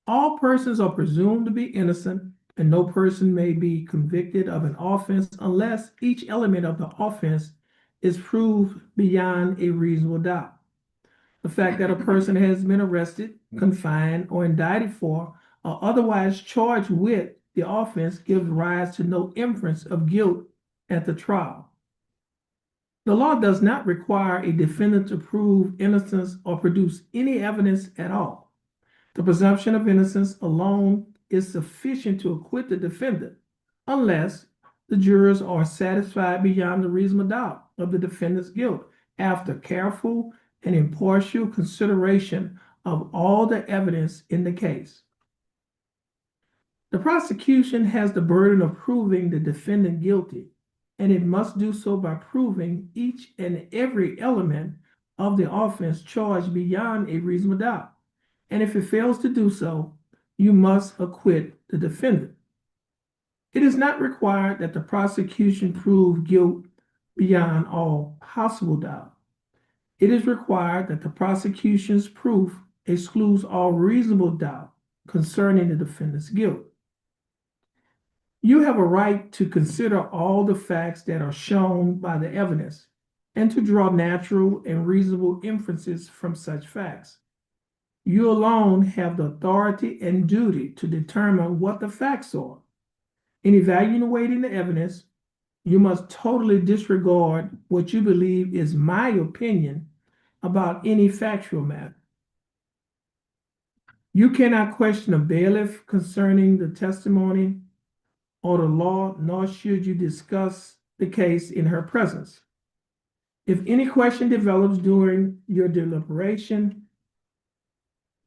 All persons are presumed to be innocent and no person may be convicted of an offense unless each element of the offense is proved beyond a reasonable doubt. The fact that a person has been arrested, confined, or indicted for, or otherwise charged with the offense gives rise to no inference of guilt at the trial. The law does not require a defendant to prove innocence or produce any evidence at all. The presumption of innocence alone is sufficient to acquit the defendant unless the jurors are satisfied beyond a reasonable doubt of the defendant's guilt after careful and impartial consideration of all the evidence in the case. The prosecution has the burden of proving the defendant guilty, and it must do so by proving each and every element of the offense charged beyond a reasonable doubt. And if it fails to do so, you must acquit the defendant. It is not required that the prosecution prove guilt beyond all possible doubt. It is required that the prosecution's proof excludes all reasonable doubt concerning the defendant's guilt. You have a right to consider all the facts that are shown by the evidence and to draw natural and reasonable inferences from such facts. You alone have the authority and duty to determine what the facts are. In evaluating the evidence, you must totally disregard what you believe is my opinion about any factual matter. You cannot question a bailiff concerning the testimony or the law, nor should you discuss the case in her presence. If any question develops during your deliberation,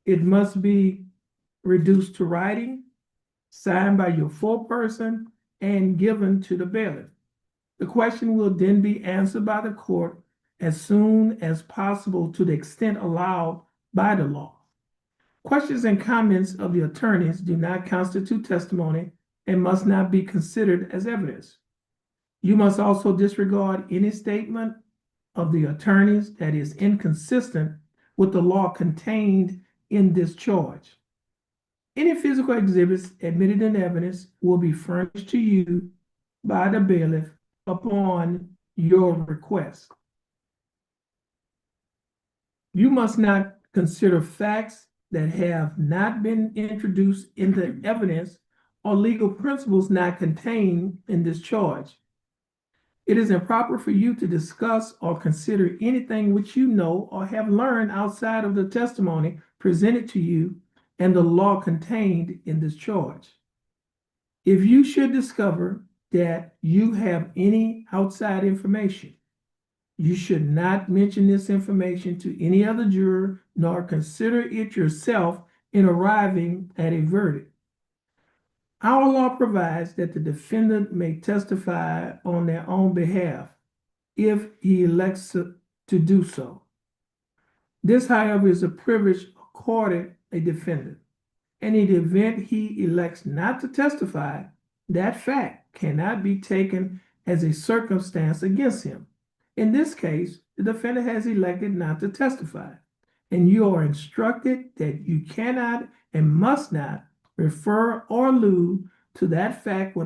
it must be reduced to writing, signed by your foreperson, and given to the bailiff. The question will then be answered by the court as soon as possible to the extent allowed by the law. Questions and comments of the attorneys do not constitute testimony and must not be considered as evidence. You must also disregard any statement of the attorneys that is inconsistent with the law contained in this charge. Any physical exhibits admitted in evidence will be furnished to you by the bailiff upon your request. You must not consider facts that have not been introduced into evidence or legal principles not contained in this charge. It is improper for you to discuss or consider anything which you know or have learned outside of the testimony presented to you and the law contained in this charge. If you should discover that you have any outside information, you should not mention this information to any other juror nor consider it yourself in arriving at a verdict. Our law provides that the defendant may testify on their own behalf if he elects to do so. This, however, is a privilege accorded a defendant, and in the event he elects not to testify, that fact cannot be taken as a circumstance against him. In this case, the defendant has elected not to testify, and you are instructed that you cannot and must not refer or allude to that fact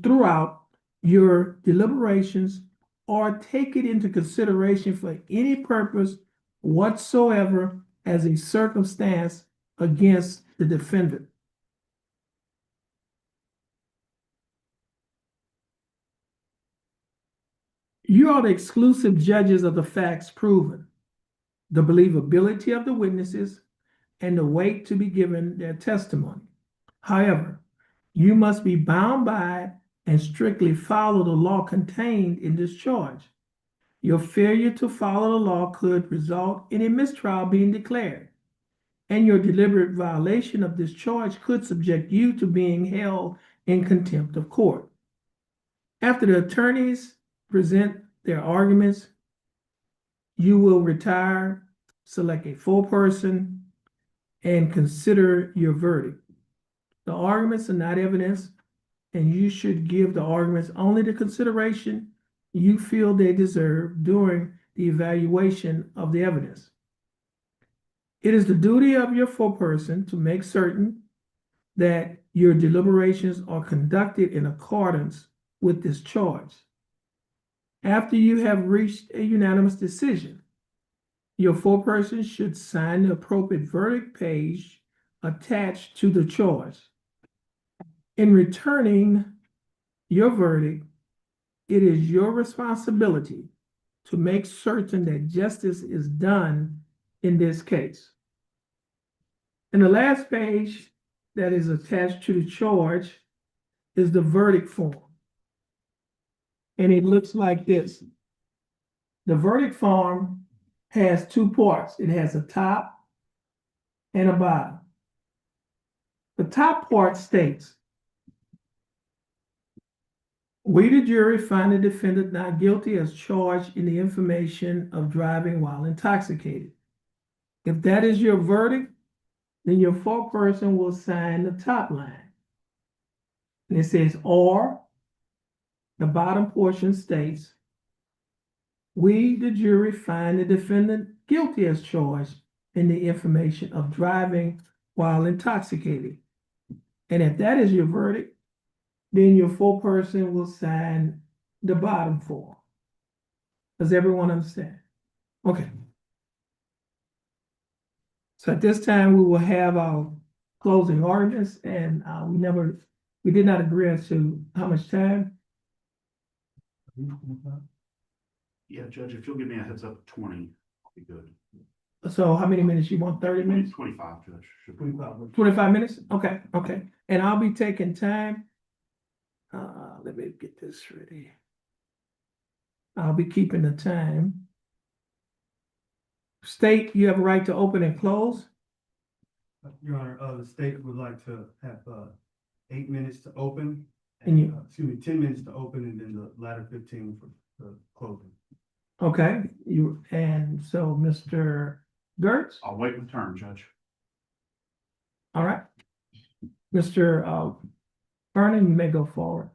throughout your deliberations or take it into consideration for any purpose whatsoever as a circumstance against the defendant. You are the exclusive judges of the facts proven, the believability of the witnesses, and the weight to be given their testimony. However, you must be bound by and strictly follow the law contained in this charge. Your failure to follow the law could result in a mistrial being declared, and your deliberate violation of this charge could subject you to being held in contempt of court. After the attorneys present their arguments, you will retire, select a full person, and consider your verdict. The arguments are not evidence, and you should give the arguments only the consideration you feel they deserve during the evaluation of the evidence. It is the duty of your foreperson to make certain that your deliberations are conducted in accordance with this charge. After you have reached a unanimous decision, your foreperson should sign the appropriate verdict page attached to the charge. In returning your verdict, it is your responsibility to make certain that justice is done in this case. And the last page that is attached to the charge is the verdict form. And it looks like this. The verdict form has two parts. It has a top and a bottom. The top part states, we, the jury, find the defendant not guilty as charged in the information of driving while intoxicated. If that is your verdict, then your foreperson will sign the top line. And it says, or the bottom portion states, we, the jury, find the defendant guilty as charged in the information of driving while intoxicated. And if that is your verdict, then your foreperson will sign the bottom form. Does everyone understand? Okay. So at this time, we will have our closing arguments, and we did not agree as to how much time. Yeah, Judge, if you'll give me a heads up, 20, I'll be good. So how many minutes? You want 30 minutes? 25, Judge. Should be. 25 minutes? Okay, okay. And I'll be taking time. Let me get this ready. I'll be keeping the time. State, you have a right to open and close. Your Honor, the state would like to have, 8 minutes to open. And you- 10 minutes to open and then the latter 15 for closing. Okay, and so Mr. Gertz, I'll wait my turn, Judge. all right. Mr. Vernon, you may go forward.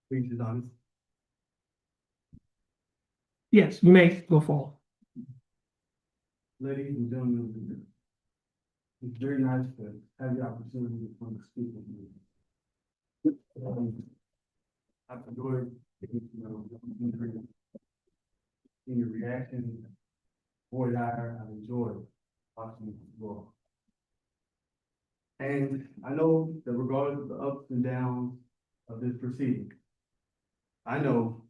Please, Your Honor. Yes, you may go forward. Ladies and gentlemen, it's very nice to have the opportunity to come speak with you. I've enjoyed, in your reaction, boy, I've enjoyed watching you grow. And I know that regardless of the ups and downs of this proceeding, I know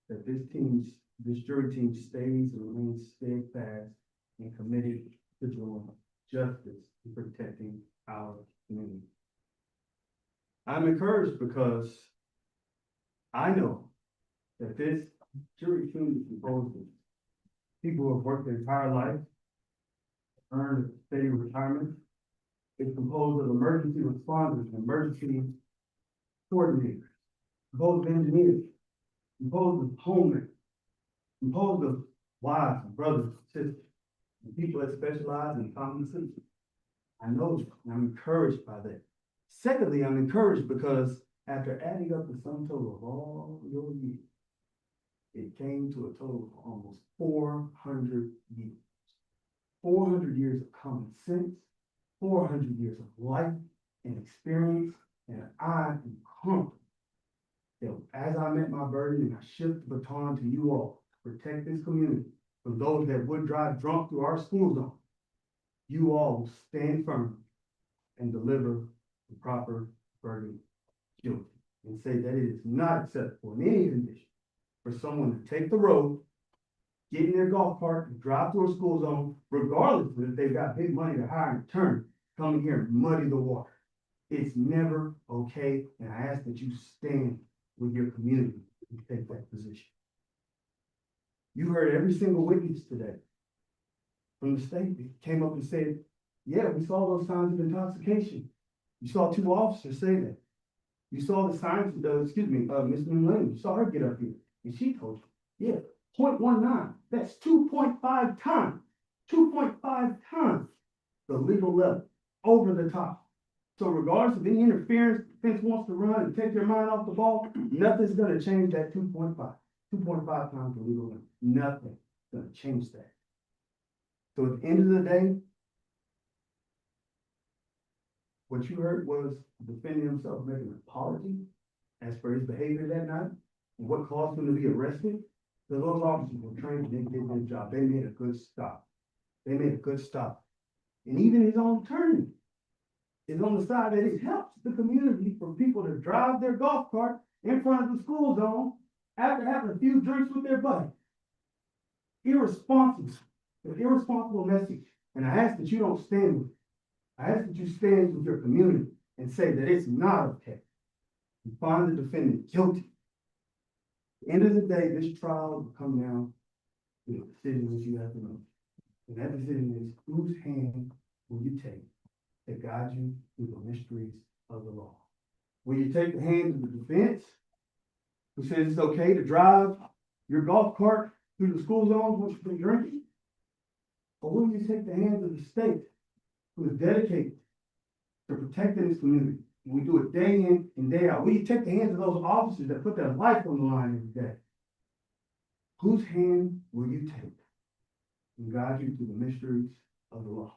that this jury team stays and remains steadfast and committed to doing justice and protecting our community. I'm encouraged because I know that this jury team is composed of people who have worked their entire life, earned a steady retirement. It's composed of emergency responders, emergency coordinators, composed of engineers, composed of homemen, composed of wives and brothers and sisters, and people that specialize in common sense. I know that, and I'm encouraged by that. Secondly, I'm encouraged because after adding up the sum total of all your years, it came to a total of almost 400 years. 400 years of common sense, 400 years of life and experience, and I am confident that as I met my burden and I shift the baton to you all to protect this community from those that would drive drunk through our school zone, you all will stand firm and deliver the proper verdict guilty and say that it is not acceptable in any condition for someone to take the road, get in their golf cart and drive through a school zone, regardless of if they've got big money to hire an attorney, come in here and muddy the water. It's never okay, and I ask that you stand with your community and take that position. You heard every single witness today from the state that came up and said, yeah, we saw those signs of intoxication. You saw 2 officers say that. You saw the signs, Ms. Lane, you saw her get up here, and she told you, yeah, 0.19, that's 2.5 times, 2.5 times the legal level, over the top. So regardless of any interference, the defense wants to run and take your mind off the ball, nothing's gonna change that 2.5. 2.5 times the legal limit. Nothing gonna change that. So at the end of the day, what you heard was defending himself, making an apology as for his behavior that night, and what caused him to be arrested. Those officers were trained, they did their job, they made a good stop. They made a good stop. And even his own attorney is on the side that it helps the community for people to drive their golf cart in front of the school zone after having a few drinks with their buddy. Irresponsible, an irresponsible message. And I ask that you don't stand with it. I ask that you stand with your community and say that it's not okay. And find the defendant guilty. At the end of the day, this trial will come down to a decision that you have to make. And that decision is whose hand will you take to guide you through the mysteries of the law? Will you take the hands of the defense, who says it's okay to drive your golf cart through the school zones once you've been drinking? Or will you take the hands of the state, who is dedicated to protecting this community? And we do it day in and day out. Will you take the hands of those officers that put their life on the line every day? Whose hand will you take and guide you through the mysteries of the law?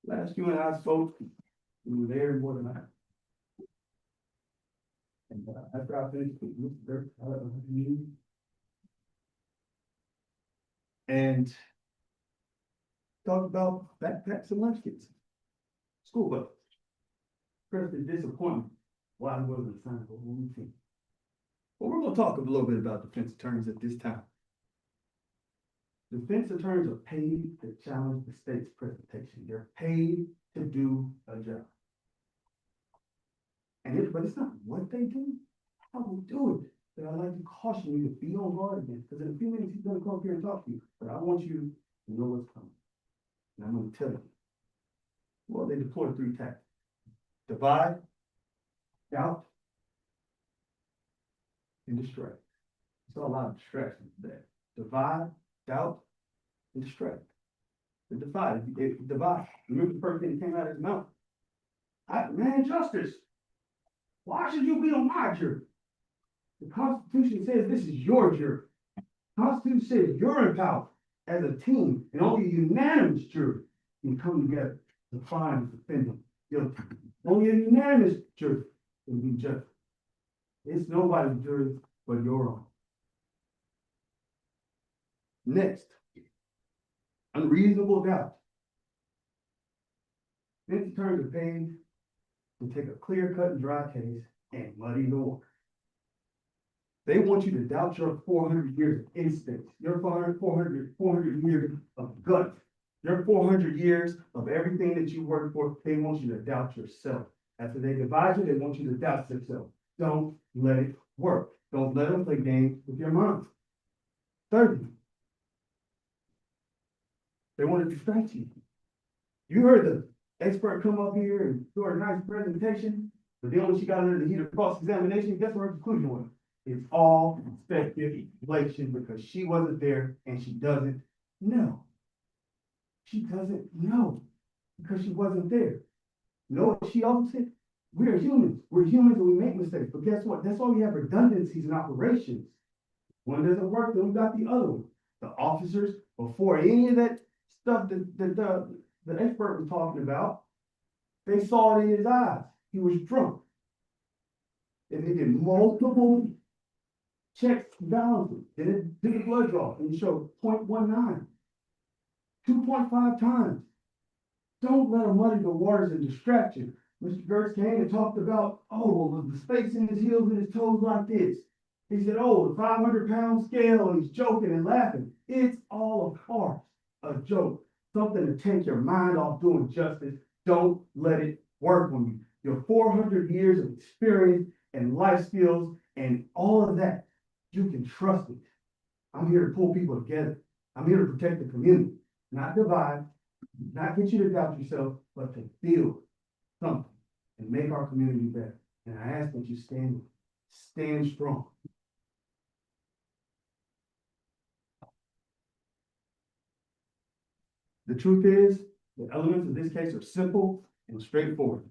Last you and I spoke, we were there more than I. And after I finished with their meeting, and talked about backpacks and lunch kits, school bus. Expressed their disappointment why I wasn't assigned for one team. But we're gonna talk a little bit about defense attorneys at this time. Defense attorneys are paid to challenge the state's presentation. They're paid to do a job. But it's not what they do, how we do it, that I'd like to caution you to be on guard against. Because in a few minutes, he's gonna come up here and talk to you, but I want you to know what's coming. And I'm gonna tell you. Well, they deploy 3 tactics: divide, doubt, and distract. Saw a lot of distractions today. Divide, doubt, and distract. The divide, divide. Remember the first thing that came out of his mouth? Man, Justice, why should you be on my jury? The Constitution says this is your jury. The Constitution says you're empowered as a team, and only a unanimous jury can come together to find the defendant guilty. Only a unanimous jury can be judged. It's nobody's jury but your own. Next, unreasonable doubt. Defense attorneys are paid to take a clear-cut and dry case and muddy the water. They want you to doubt your 400 years of instincts, your 400 years of gut, your 400 years of everything that you worked for. They want you to doubt yourself. After they divide you, they want you to doubt yourself. Don't let it work. Don't let them play games with your mind. Thirdly, they want to distract you. You heard the expert come up here and do a nice presentation, but then when she got under the heat of cross-examination, guess what her conclusion was? It's all speculation because she wasn't there and she doesn't know. She doesn't know because she wasn't there. You know what she also said? We are humans. We're humans and we make mistakes. But guess what? That's why we have redundancies in operations. One doesn't work, then we got the other one. The officers, before any of that stuff that the expert was talking about, they saw it in his eyes. He was drunk. And they did multiple checks, balances. Then it did a blood draw and it showed 0.19, 2.5 times. Don't let them muddy the waters and distract you. Mr. Gertz came and talked about, well, the space in his heels and his toes like this. He said, the 500-pound scale, and he's joking and laughing. It's all a farce, a joke, something to take your mind off doing justice. Don't let it work on you. Your 400 years of experience and life skills and all of that, you can trust it. I'm here to pull people together. I'm here to protect the community, not divide, not get you to doubt yourself, but to build something and make our community better. And I ask that you stand strong. The truth is, the elements of this case are simple and straightforward.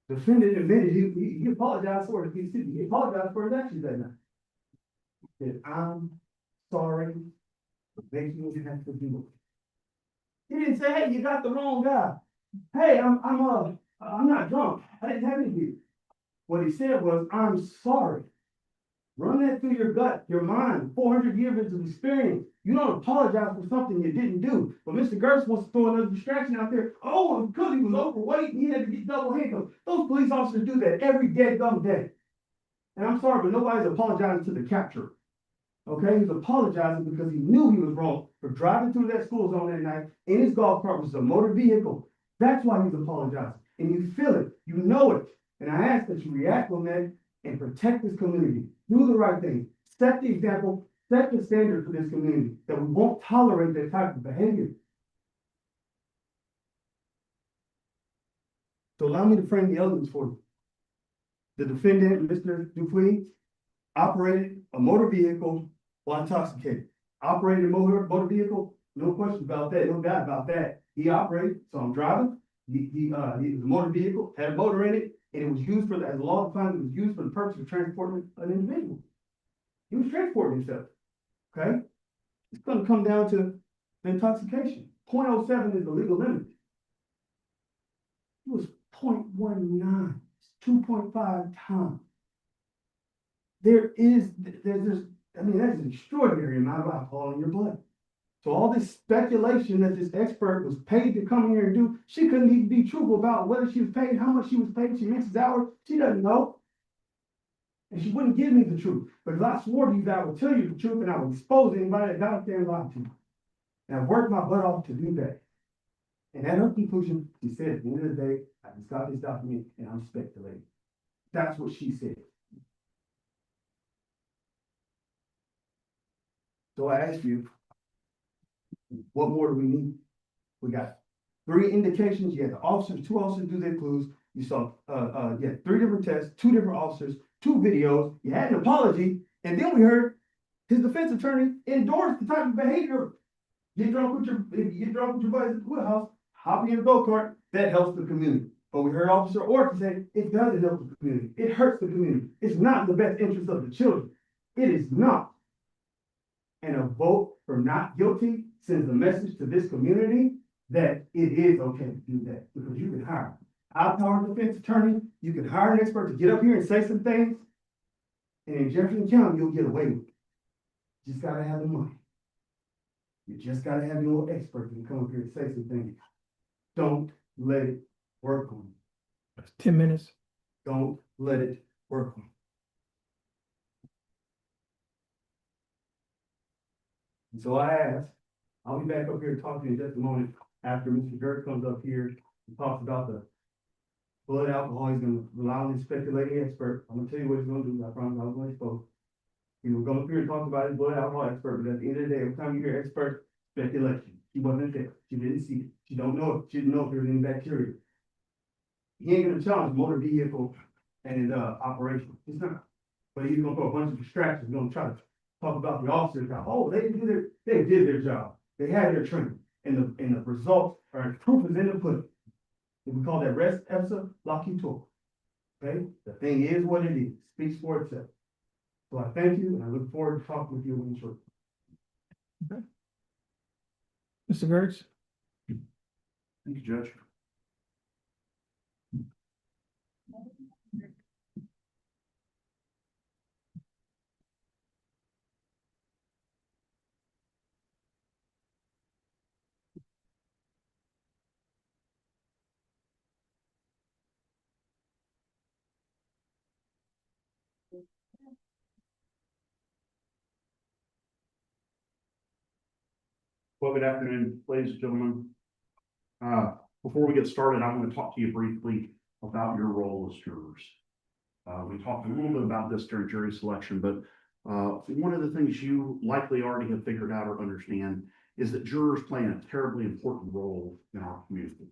Defendant admitted he apologized for it. He apologized for his actions that night. He said, I'm sorry for making you have to do it. He didn't say, hey, you got the wrong guy. Hey, I'm not drunk. I didn't have any beer. What he said was, I'm sorry. Run that through your gut, your mind, 400 years of experience. You don't apologize for something you didn't do. But Mr. Gertz wants to throw another distraction out there. Oh, because he was overweight, he had to get double handcuffed. Those police officers do that every dead gum day. And I'm sorry, but nobody's apologizing to the capturer. Okay, he's apologizing because he knew he was wrong for driving through that school zone that night in his golf cart, which is a motor vehicle. That's why he's apologizing. And you feel it, you know it. And I ask that you react on that and protect this community. Do the right thing. Set the example, set the standard for this community, that we won't tolerate that type of behavior. So allow me to frame the evidence for you. The defendant, Mr. Dupuis, operated a motor vehicle while intoxicated. Operated a motor vehicle, no question about that, no doubt about that. He operated, so I'm driving. He was a motor vehicle, had a motor in it, and it was used for, as a law defines, it was used for the purpose of transporting an individual. He was transporting himself, okay? It's gonna come down to the intoxication. 0.07 is the legal limit. It was 0.19, 2.5 times. There's this, I mean, that's an extraordinary amount of alcohol in your blood. So all this speculation that this expert was paid to come here and do, she couldn't even be truthful about whether she was paid, how much she was paid. She mentions hours, she doesn't know. And she wouldn't give me the truth. But if I swore to you that I would tell you the truth and I would expose anybody that got up there and lied to you. And I worked my butt off to do that. And at her conclusion, she said, at the end of the day, I just got this document and I'm speculating. That's what she said. So I ask you, what more do we need? We got 3 indications. You had the officers, 2 officers do their clues. You saw, you had 3 different tests, 2 different officers, 2 videos. You had an apology, and then we heard his defense attorney endorse the type of behavior. Get drunk with your buddies at the courthouse, hop in your go-kart. That helps the community. But we heard Officer Orton say it doesn't help the community. It hurts the community. It's not in the best interest of the children. It is not. And a vote for not guilty sends a message to this community that it is okay to do that, because you can hire a high-powered defense attorney, you can hire an expert to get up here and say some things, and in Jefferson County, you'll get away with it. You just gotta have the money. You just gotta have your expert to come up here and say some things. Don't let it work on you. That's 10 minutes. Don't let it work on you. And so I asked, I'll be back up here talking in just a moment after Mr. Dirk comes up here and talks about the blood alcohol. He's gonna rely on his speculating expert. I'm gonna tell you what he's gonna do. I promise I was gonna expose. He will come up here and talk about his blood alcohol expert, but at the end of the day, every time you hear expert, speculation. She wasn't there. She didn't see it. She don't know it. She didn't know if there was any bacteria. He ain't gonna challenge motor vehicle and his operation. He's not. But he's gonna put a bunch of distractions. He's gonna try to talk about the officers. Oh, they did their job. They had their training. And the results are, proof is in the pudding. We call that res ipsa loquitur. Okay? The thing is what it is. Speaks for itself. So I thank you, and I look forward to talking with you in short. Mr. Gertz? Thank you, Judge. Well, good afternoon, ladies and gentlemen. Before we get started, I want to talk to you briefly about your role as jurors. We talked a little bit about this during jury selection, but one of the things you likely already have figured out or understand is that jurors play a terribly important role in our community.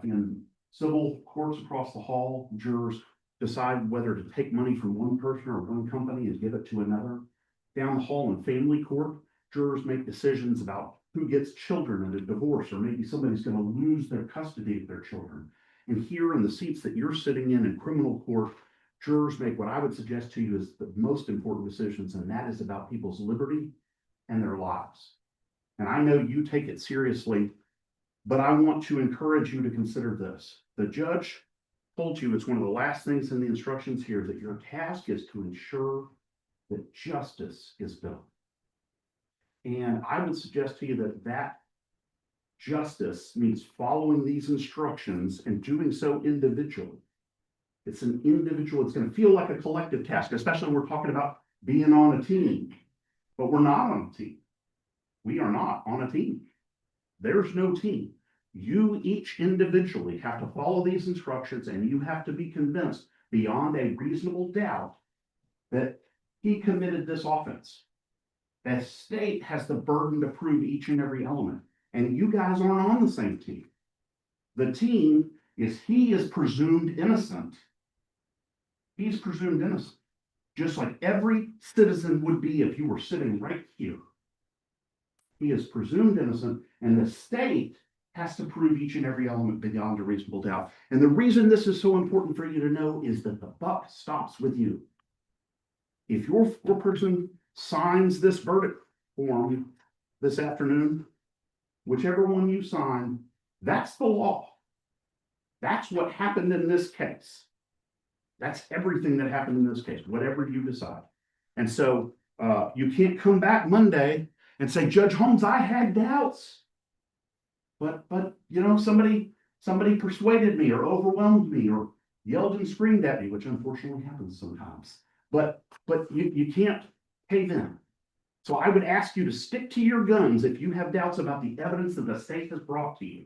In civil courts across the hall, jurors decide whether to take money from one person or one company and give it to another. Down the hall in family court, jurors make decisions about who gets children in a divorce, or maybe somebody's going to lose their custody of their children. And here in the seats that you're sitting in criminal court, jurors make what I would suggest to you is the most important decisions, and that is about people's liberty and their lives. And I know you take it seriously, but I want to encourage you to consider this. The judge told you it's one of the last things in the instructions here that your task is to ensure that justice is done. And I would suggest to you that that justice means following these instructions and doing so individually. It's an individual, it's going to feel like a collective task, especially when we're talking about being on a team. But we're not on a team. We are not on a team. There's no team. You each individually have to follow these instructions, and you have to be convinced beyond a reasonable doubt that he committed this offense. The state has the burden to prove each and every element, and you guys aren't on the same team. The team is he is presumed innocent. He's presumed innocent, just like every citizen would be if you were sitting right here. He is presumed innocent, and the state has to prove each and every element beyond a reasonable doubt. And the reason this is so important for you to know is that the buck stops with you. If your person signs this verdict form this afternoon, whichever one you sign, that's the law. That's what happened in this case. That's everything that happened in this case, whatever you decide. And so you can't come back Monday and say, Judge Holmes, I had doubts. But you know, somebody persuaded me or overwhelmed me or yelled and screamed at me, which unfortunately happens sometimes. But you can't pay them. So I would ask you to stick to your guns if you have doubts about the evidence that the state has brought to you.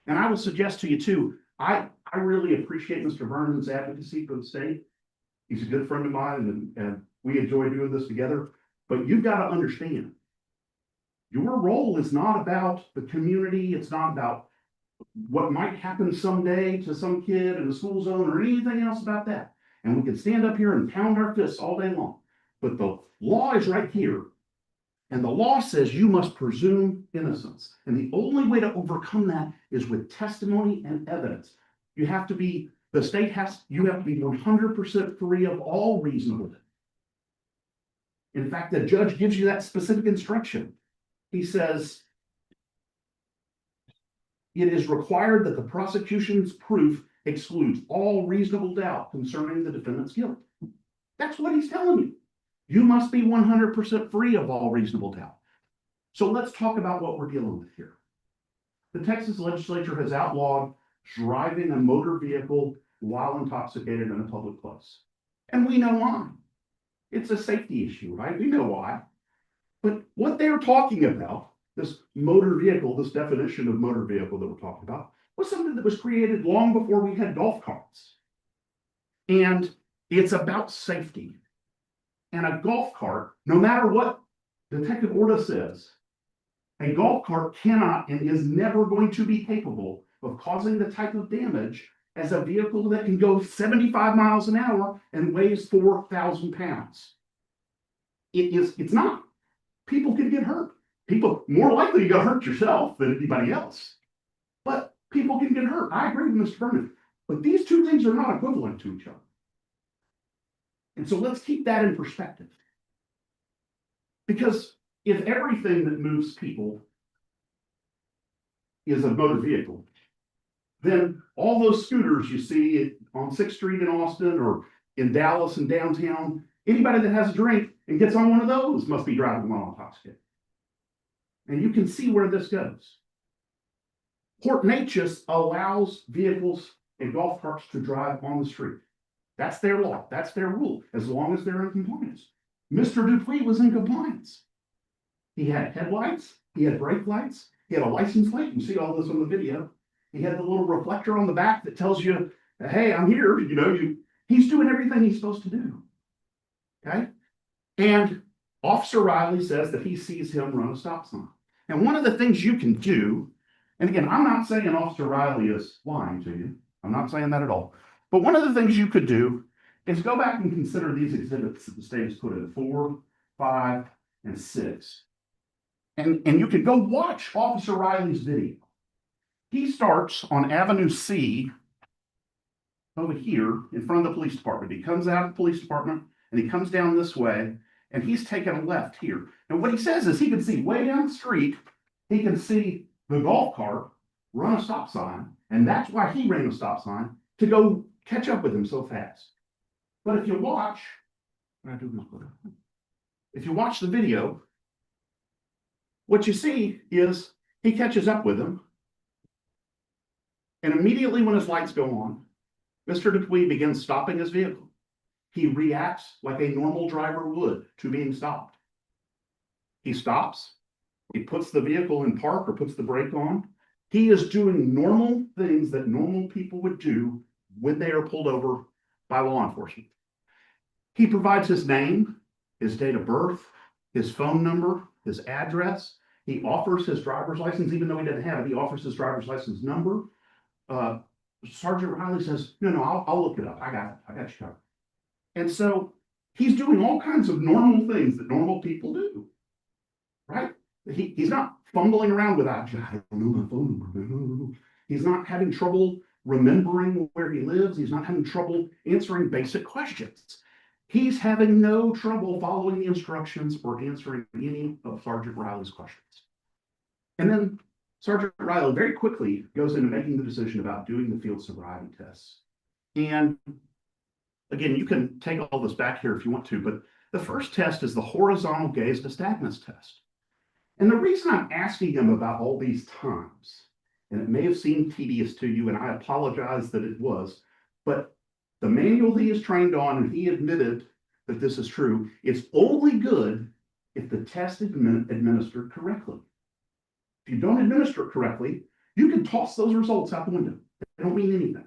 And I will suggest to you too, I really appreciate Mr. Vernon's advocacy for the state. He's a good friend of mine, and we enjoy doing this together. But you've got to understand, your role is not about the community. It's not about what might happen someday to some kid in the school zone or anything else about that. And we can stand up here and pound our fists all day long. But the law is right here. And the law says you must presume innocence. And the only way to overcome that is with testimony and evidence. You have to be 100% free of all reasonableness. In fact, the judge gives you that specific instruction. He says, it is required that the prosecution's proof excludes all reasonable doubt concerning the defendant's guilt. That's what he's telling you. You must be 100% free of all reasonable doubt. So let's talk about what we're dealing with here. The Texas legislature has outlawed driving a motor vehicle while intoxicated in a public place. And we know why. It's a safety issue, right? We know why. But what they're talking about, this motor vehicle, this definition of motor vehicle that we're talking about, was something that was created long before we had golf carts. And it's about safety. And a golf cart, no matter what Detective Orta says, a golf cart cannot and is never going to be capable of causing the type of damage as a vehicle that can go 75 miles an hour and weighs 4,000 pounds. It's not. People can get hurt. People more likely to get hurt yourself than anybody else. But people can get hurt. I agree with Mr. Vernon. But these two things are not equivalent to each other. And so let's keep that in perspective. Because if everything that moves people is a motor vehicle, then all those scooters you see on 6th Street in Austin or in Dallas and downtown, anybody that has a drink and gets on one of those must be driving while intoxicated. And you can see where this goes. Port Neches allows vehicles and golf carts to drive on the street. That's their law. That's their rule, as long as they're in compliance. Mr. Dupuis was in compliance. He had headlights. He had brake lights. He had a license plate. You see all this on the video. He had the little reflector on the back that tells you, hey, I'm here. You know, he's doing everything he's supposed to do. Okay? And Officer Riley says that he sees him run a stop sign. And one of the things you can do, and again, I'm not saying Officer Riley is lying to you. I'm not saying that at all. But one of the things you could do is go back and consider these exhibits that the state has put in 4, 5, and 6. And you can go watch Officer Riley's video. He starts on Avenue C over here in front of the police department. He comes out of the police department and he comes down this way and he's taking a left here. And what he says is he can see way down the street, he can see the golf cart run a stop sign. And that's why he ran a stop sign to go catch up with him so fast. But if you watch, if you watch the video, what you see is he catches up with him. And immediately when his lights go on, Mr. Dupuy begins stopping his vehicle. He reacts like a normal driver would to being stopped. He stops, he puts the vehicle in park or puts the brake on. He is doing normal things that normal people would do when they are pulled over by law enforcement. He provides his name, his date of birth, his phone number, his address. He offers his driver's license, even though he doesn't have it. He offers his driver's license number. Sergeant Riley says, no, I'll look it up. I got you covered. And so he's doing all kinds of normal things that normal people do, right? He's not fumbling around with, I don't know my phone number. He's not having trouble remembering where he lives. He's not having trouble answering basic questions. He's having no trouble following the instructions or answering any of Sergeant Riley's questions. And then Sergeant Riley very quickly goes into making the decision about doing the field sobriety tests. And again, you can take all this back here if you want to, but the first test is the horizontal gaze nystagmus test. And the reason I'm asking him about all these times, and it may have seemed tedious to you, and I apologize that it was, but the manual he is trained on, and he admitted that this is true, it's only good if the test is administered correctly. If you don't administer it correctly, you can toss those results out the window. They don't mean anything.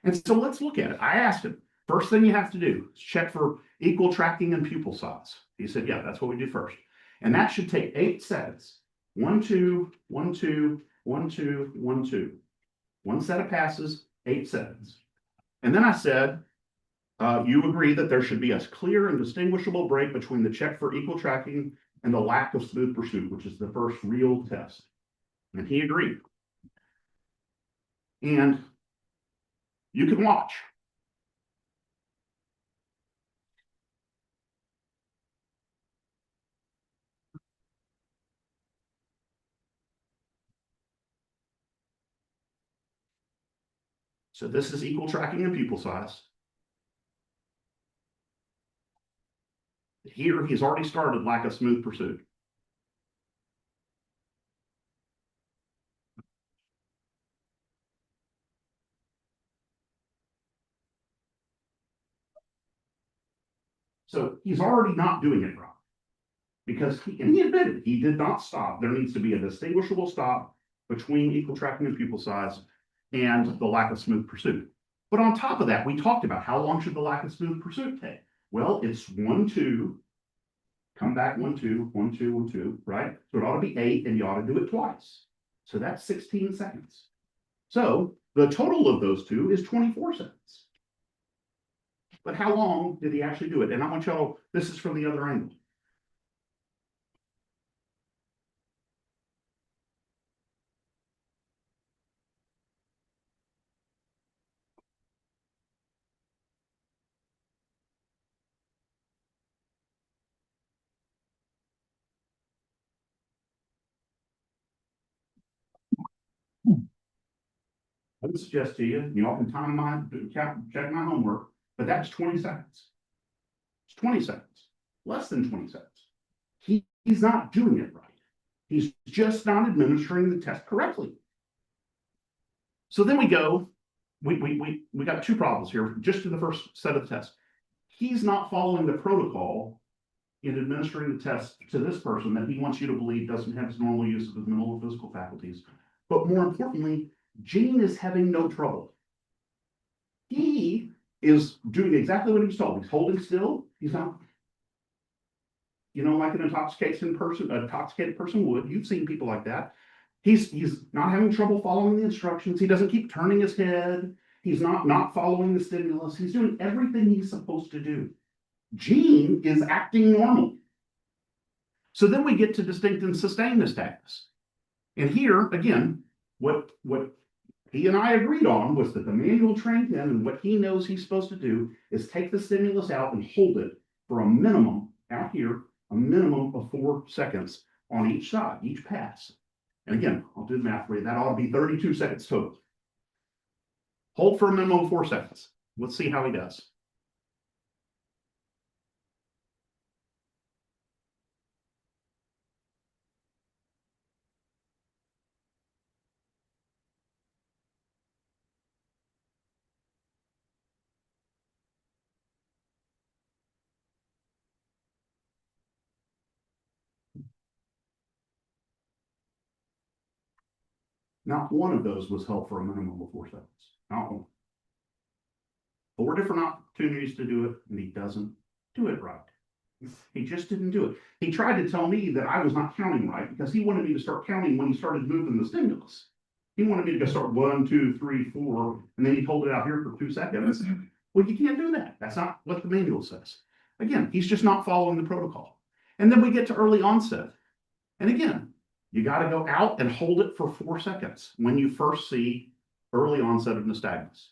And so let's look at it. I asked him, first thing you have to do is check for equal tracking and pupil size. He said, yeah, that's what we do first. And that should take 8 seconds. 1, 2, 1, 2, 1, 2, 1, 2. One set of passes, 8 seconds. And then I said, you agree that there should be a clear and distinguishable break between the check for equal tracking and the lack of smooth pursuit, which is the first real test. And he agreed. And you can watch. So this is equal tracking and pupil size. Here, he's already started lack of smooth pursuit. So he's already not doing it right. Because he admitted he did not stop. There needs to be a distinguishable stop between equal tracking and pupil size and the lack of smooth pursuit. But on top of that, we talked about how long should the lack of smooth pursuit take? Well, it's 1, 2, come back 1, 2, 1, 2, 1, 2, right? So it ought to be 8, and you ought to do it twice. So that's 16 seconds. So the total of those two is 24 seconds. But how long did he actually do it? And I want y'all, this is from the other angle. I would suggest to you, y'all can time my, check my homework, but that's 20 seconds. It's 20 seconds, less than 20 seconds. He's not doing it right. He's just not administering the test correctly. So then we go, we got 2 problems here, just in the first set of tests. He's not following the protocol in administering the test to this person that he wants you to believe doesn't have his normal use of his mental or physical faculties. But more importantly, Gene is having no trouble. He is doing exactly what he was told. He's holding still. He's not, like an intoxicated person would. You've seen people like that. He's not having trouble following the instructions. He doesn't keep turning his head. He's not following the stimulus. He's doing everything he's supposed to do. Gene is acting normal. So then we get to distinct and sustained nystagmus. And here, again, what he and I agreed on was that the manual trained him, and what he knows he's supposed to do is take the stimulus out and hold it for a minimum out here, a minimum of 4 seconds on each side, each pass. And again, I'll do the math for you. That ought to be 32 seconds total. Hold for a minimum of 4 seconds. Let's see how he does. Not one of those was held for a minimum of 4 seconds. Not one. 4 different opportunities to do it, and he doesn't do it right. He just didn't do it. He tried to tell me that I was not counting right because he wanted me to start counting when he started moving the stimulus. He wanted me to go start 1, 2, 3, 4, and then he hold it out here for 2 seconds. Well, you can't do that. That's not what the manual says. Again, he's just not following the protocol. And then we get to early onset. And again, you got to go out and hold it for 4 seconds when you first see early onset of nystagmus.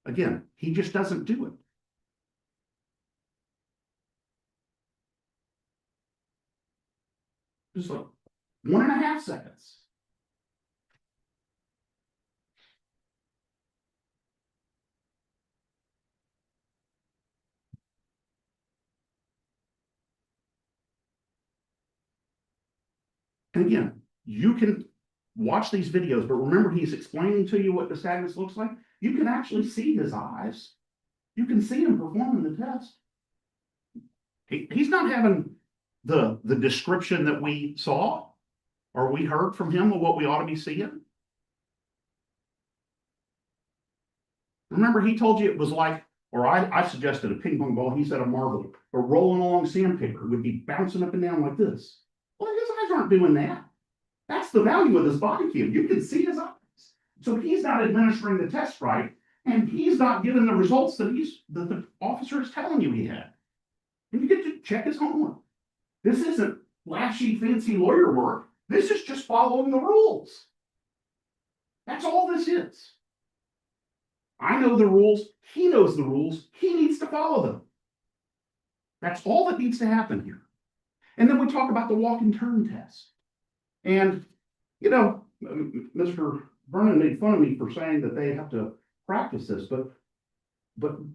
Again, he just doesn't do it. Just like 1.5 seconds. And again, you can watch these videos, but remember he's explaining to you what nystagmus looks like. You can actually see his eyes. You can see him performing the test. He's not having the description that we saw or we heard from him of what we ought to be seeing. Remember, he told you it was like, or I suggested a ping pong ball, he said a marble, or rolling along sandpaper. It would be bouncing up and down like this. Well, his eyes aren't doing that. That's the value of this body cam. You can see his eyes. So he's not administering the test right, and he's not giving the results that the officer is telling you he had. And you get to check his homework. This isn't flashy, fancy lawyer work. This is just following the rules. That's all this is. I know the rules. He knows the rules. He needs to follow them. That's all that needs to happen here. And then we talk about the walk and turn test. And, you know, Mr. Vernon made fun of me for saying that they have to practice this, but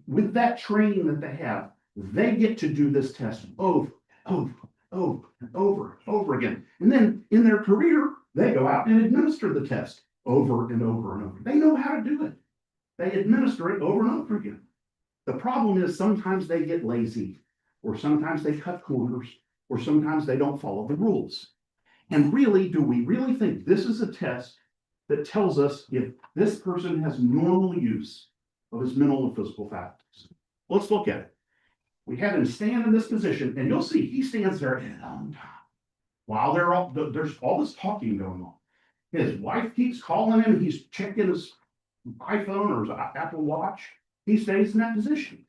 with that training that they have, they get to do this test over, over, over, and over, and over again. And then in their career, they go out and administer the test over and over and over. They know how to do it. They administer it over and over again. The problem is sometimes they get lazy, or sometimes they cut corners, or sometimes they don't follow the rules. And really, do we really think this is a test that tells us if this person has normal use of his mental and physical faculties? Let's look at it. We have him stand in this position, and you'll see he stands there a long time while there's all this talking going on. His wife keeps calling him. He's checking his iPhone or his Apple Watch. He stays in that position.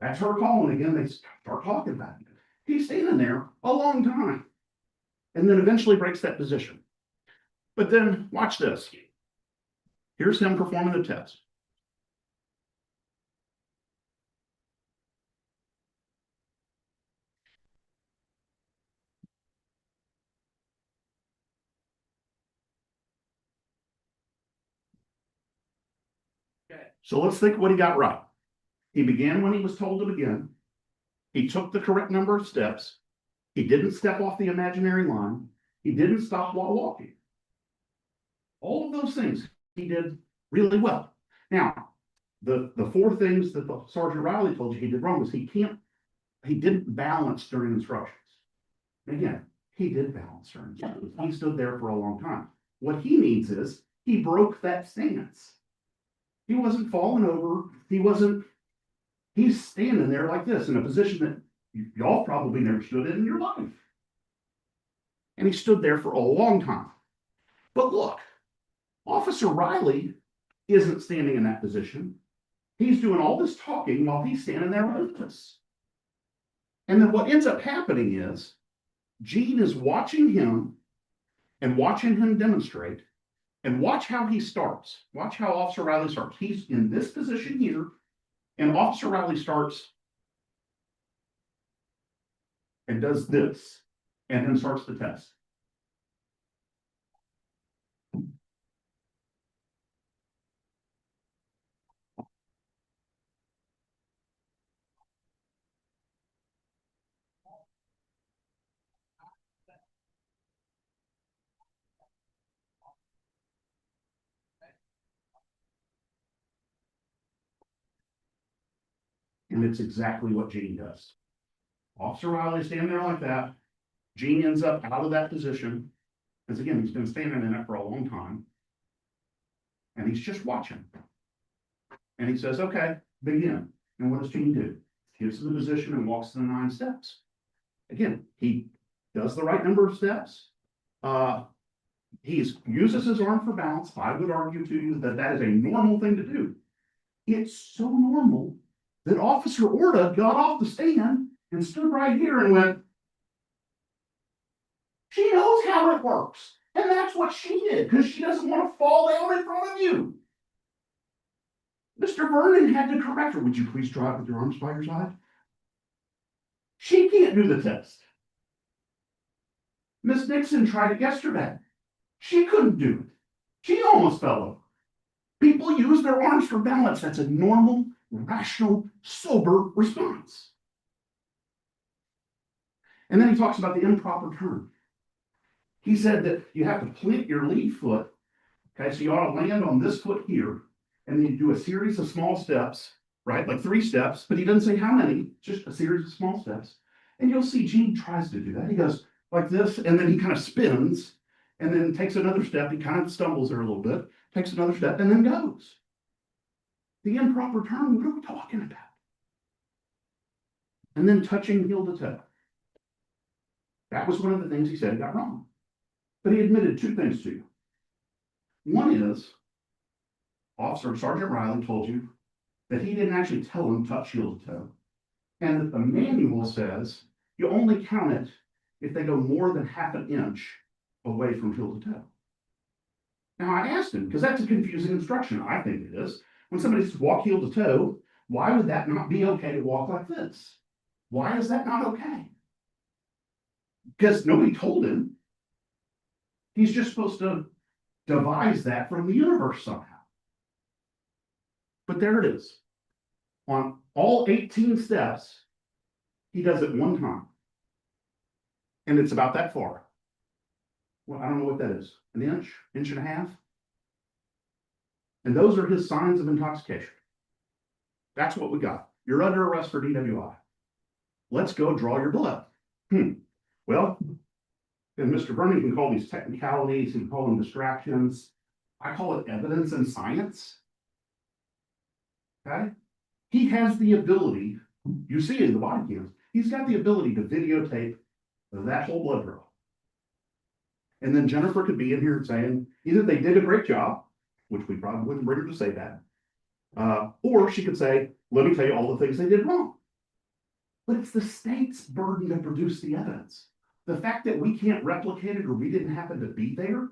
That's her calling again. They start talking about it. He's standing there a long time, and then eventually breaks that position. But then watch this. Here's him performing the test. So let's think what he got right. He began when he was told to begin. He took the correct number of steps. He didn't step off the imaginary line. He didn't stop while walking. All of those things he did really well. Now, the 4 things that the Sergeant Riley told you he did wrong was he didn't balance during instructions. Again, he did balance during instructions. He stood there for a long time. What he needs is he broke that stance. He wasn't falling over. He's standing there like this in a position that y'all probably never stood in your life. And he stood there for a long time. But look, Officer Riley isn't standing in that position. He's doing all this talking while he's standing there like this. And then what ends up happening is Gene is watching him and watching him demonstrate. And watch how he starts. Watch how Officer Riley starts. He's in this position here, and Officer Riley starts and does this, and then starts the test. And it's exactly what Gene does. Officer Riley standing there like that. Gene ends up out of that position. Because again, he's been standing in it for a long time. And he's just watching. And he says, okay, begin. And what does Gene do? Gives him the position and walks the 9 steps. Again, he does the right number of steps. He uses his arm for balance. I would argue to you that that is a normal thing to do. It's so normal that Officer Orta got off the stand and stood right here and went, she knows how it works. And that's what she did, because she doesn't want to fall down in front of you. Mr. Vernon had to correct her. Would you please drive with your arms by your side? She can't do the test. Miss Nixon tried it yesterday. She couldn't do it. She almost fell over. People use their arms for balance. That's a normal, rational, sober response. And then he talks about the improper turn. He said that you have to plant your lead foot. Okay, so you ought to land on this foot here, and then you do a series of small steps, right? Like 3 steps, but he doesn't say how many, just a series of small steps. And you'll see Gene tries to do that. He goes like this, and then he kind of spins, and then takes another step. He kind of stumbles there a little bit, takes another step, and then goes. The improper turn, what are we talking about? And then touching heel to toe. That was one of the things he said he got wrong. But he admitted 2 things to you. One is, Officer Sergeant Riley told you that he didn't actually tell him touch heel to toe. And that the manual says you only count it if they go more than half an inch away from heel to toe. Now I asked him, because that's a confusing instruction, I think it is. When somebody says walk heel to toe, why would that not be okay to walk like this? Why is that not okay? Because nobody told him. He's just supposed to devise that from the universe somehow. But there it is. On all 18 steps, he does it 1 time. And it's about that far. Well, I don't know what that is. An inch, inch and a half. And those are his signs of intoxication. That's what we got. You're under arrest for DWI. Let's go draw your blood. Well, and Mr. Vernon can call these technicalities, he can call them distractions. I call it evidence and science. Okay? He has the ability, you see in the body cams, he's got the ability to videotape that whole blood draw. And then Jennifer could be in here saying, either they did a great job, which we probably wouldn't bring her to say that, or she could say, let me tell you all the things they did wrong. But it's the state's burden to produce the evidence. The fact that we can't replicate it or we didn't happen to be there,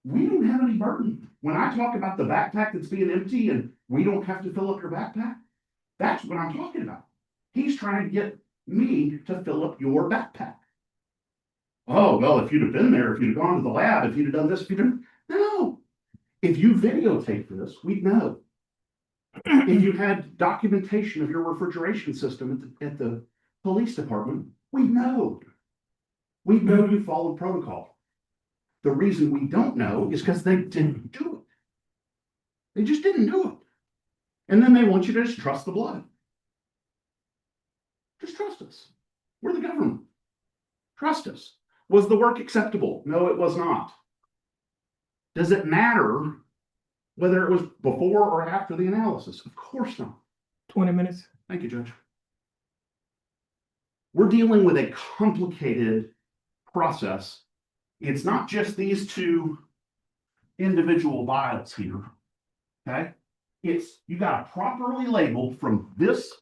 we don't have any burden. When I talk about the backpack that's being empty and we don't have to fill up your backpack, that's what I'm talking about. He's trying to get me to fill up your backpack. Oh, well, if you'd have been there, if you'd have gone to the lab, if you'd have done this, if you'd have, no. If you videotape this, we'd know. If you had documentation of your refrigeration system at the police department, we'd know. We'd know you followed protocol. The reason we don't know is because they didn't do it. They just didn't do it. And then they want you to just trust the blood. Just trust us. We're the government. Trust us. Was the work acceptable? No, it was not. Does it matter whether it was before or after the analysis? Of course not. 20 minutes. Thank you, Judge. We're dealing with a complicated process. It's not just these 2 individual vials here. Okay? It's you got to properly label from this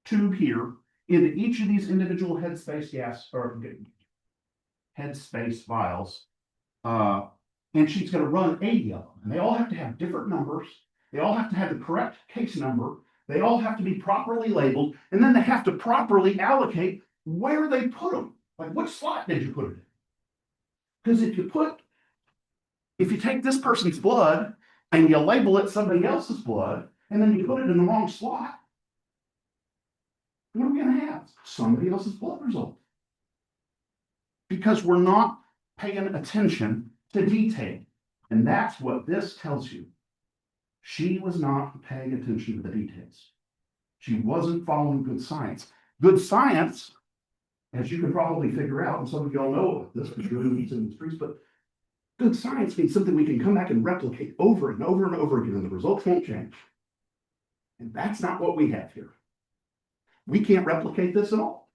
tube here into each of these individual headspace gas or headspace vials. and she's gonna run a yellow, and they all have to have different numbers. They all have to have the correct case number. They all have to be properly labeled, and then they have to properly allocate where they put them. Like, which slot did you put it in? Because if you take this person's blood and you label it somebody else's blood, and then you put it in the wrong slot, what are we gonna have? Somebody else's blood result. Because we're not paying attention to detail. And that's what this tells you. She was not paying attention to the details. She wasn't following good science. Good science, as you can probably figure out, and some of y'all know about this because you're in these industries, but good science means something we can come back and replicate over and over and over again, and the results won't change. And that's not what we have here. We can't replicate this at all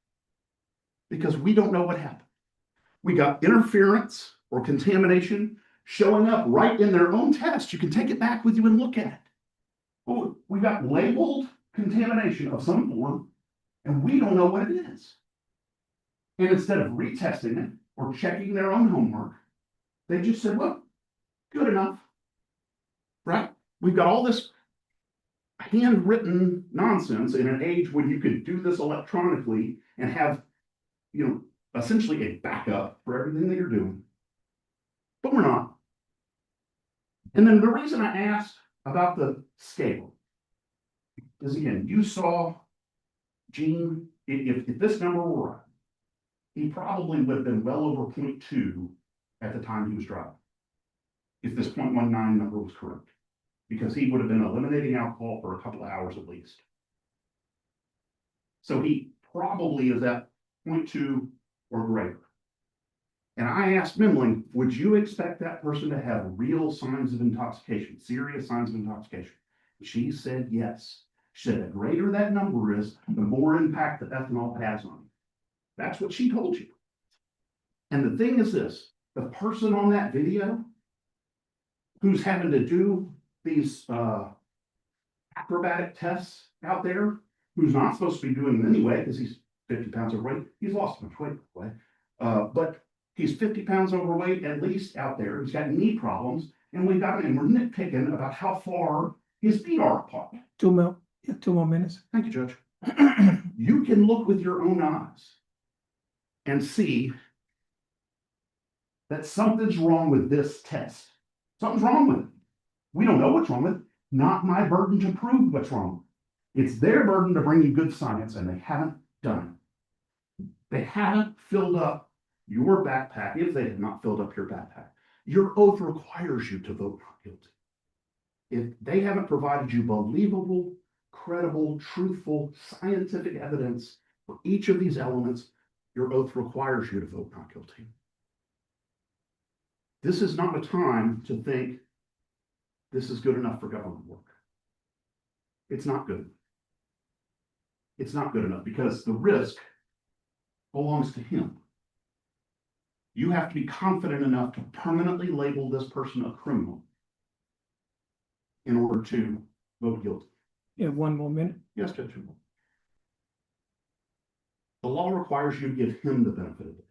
because we don't know what happened. We got interference or contamination showing up right in their own test. You can take it back with you and look at it. Oh, we got labeled contamination of some form, and we don't know what it is. And instead of retesting it or checking their own homework, they just said, well, good enough, right? We've got all this handwritten nonsense in an age when you could do this electronically and have, essentially a backup for everything that you're doing. But we're not. And then the reason I asked about the scale is, again, you saw Gene, if this number were right, he probably would have been well over 0.2 at the time he was driving. If this 0.19 number was correct, because he would have been eliminating alcohol for a couple of hours at least. So he probably is at 0.2 or greater. And I asked Memling, would you expect that person to have real signs of intoxication, serious signs of intoxication? She said yes. She said the greater that number is, the more impact that ethanol has on you. That's what she told you. And the thing is this, the person on that video who's having to do these acrobatic tests out there, who's not supposed to be doing them anyway, because he's 50 pounds overweight. He's lost much weight, by the way. But he's 50 pounds overweight, at least out there. He's got knee problems, and we're nitpicking about how far his feet are apart. 2 more minutes. Thank you, Judge. You can look with your own eyes and see that something's wrong with this test. Something's wrong with it. We don't know what's wrong with it. Not my burden to prove what's wrong. It's their burden to bring you good science, and they haven't done it. They haven't filled up your backpack. If they have not filled up your backpack, your oath requires you to vote not guilty. If they haven't provided you believable, credible, truthful, scientific evidence for each of these elements, your oath requires you to vote not guilty. This is not a time to think this is good enough for government work. It's not good. It's not good enough because the risk belongs to him. You have to be confident enough to permanently label this person a criminal in order to vote guilty. You have 1 more minute. Yes, Judge. The law requires you to give him the benefit of the doubt.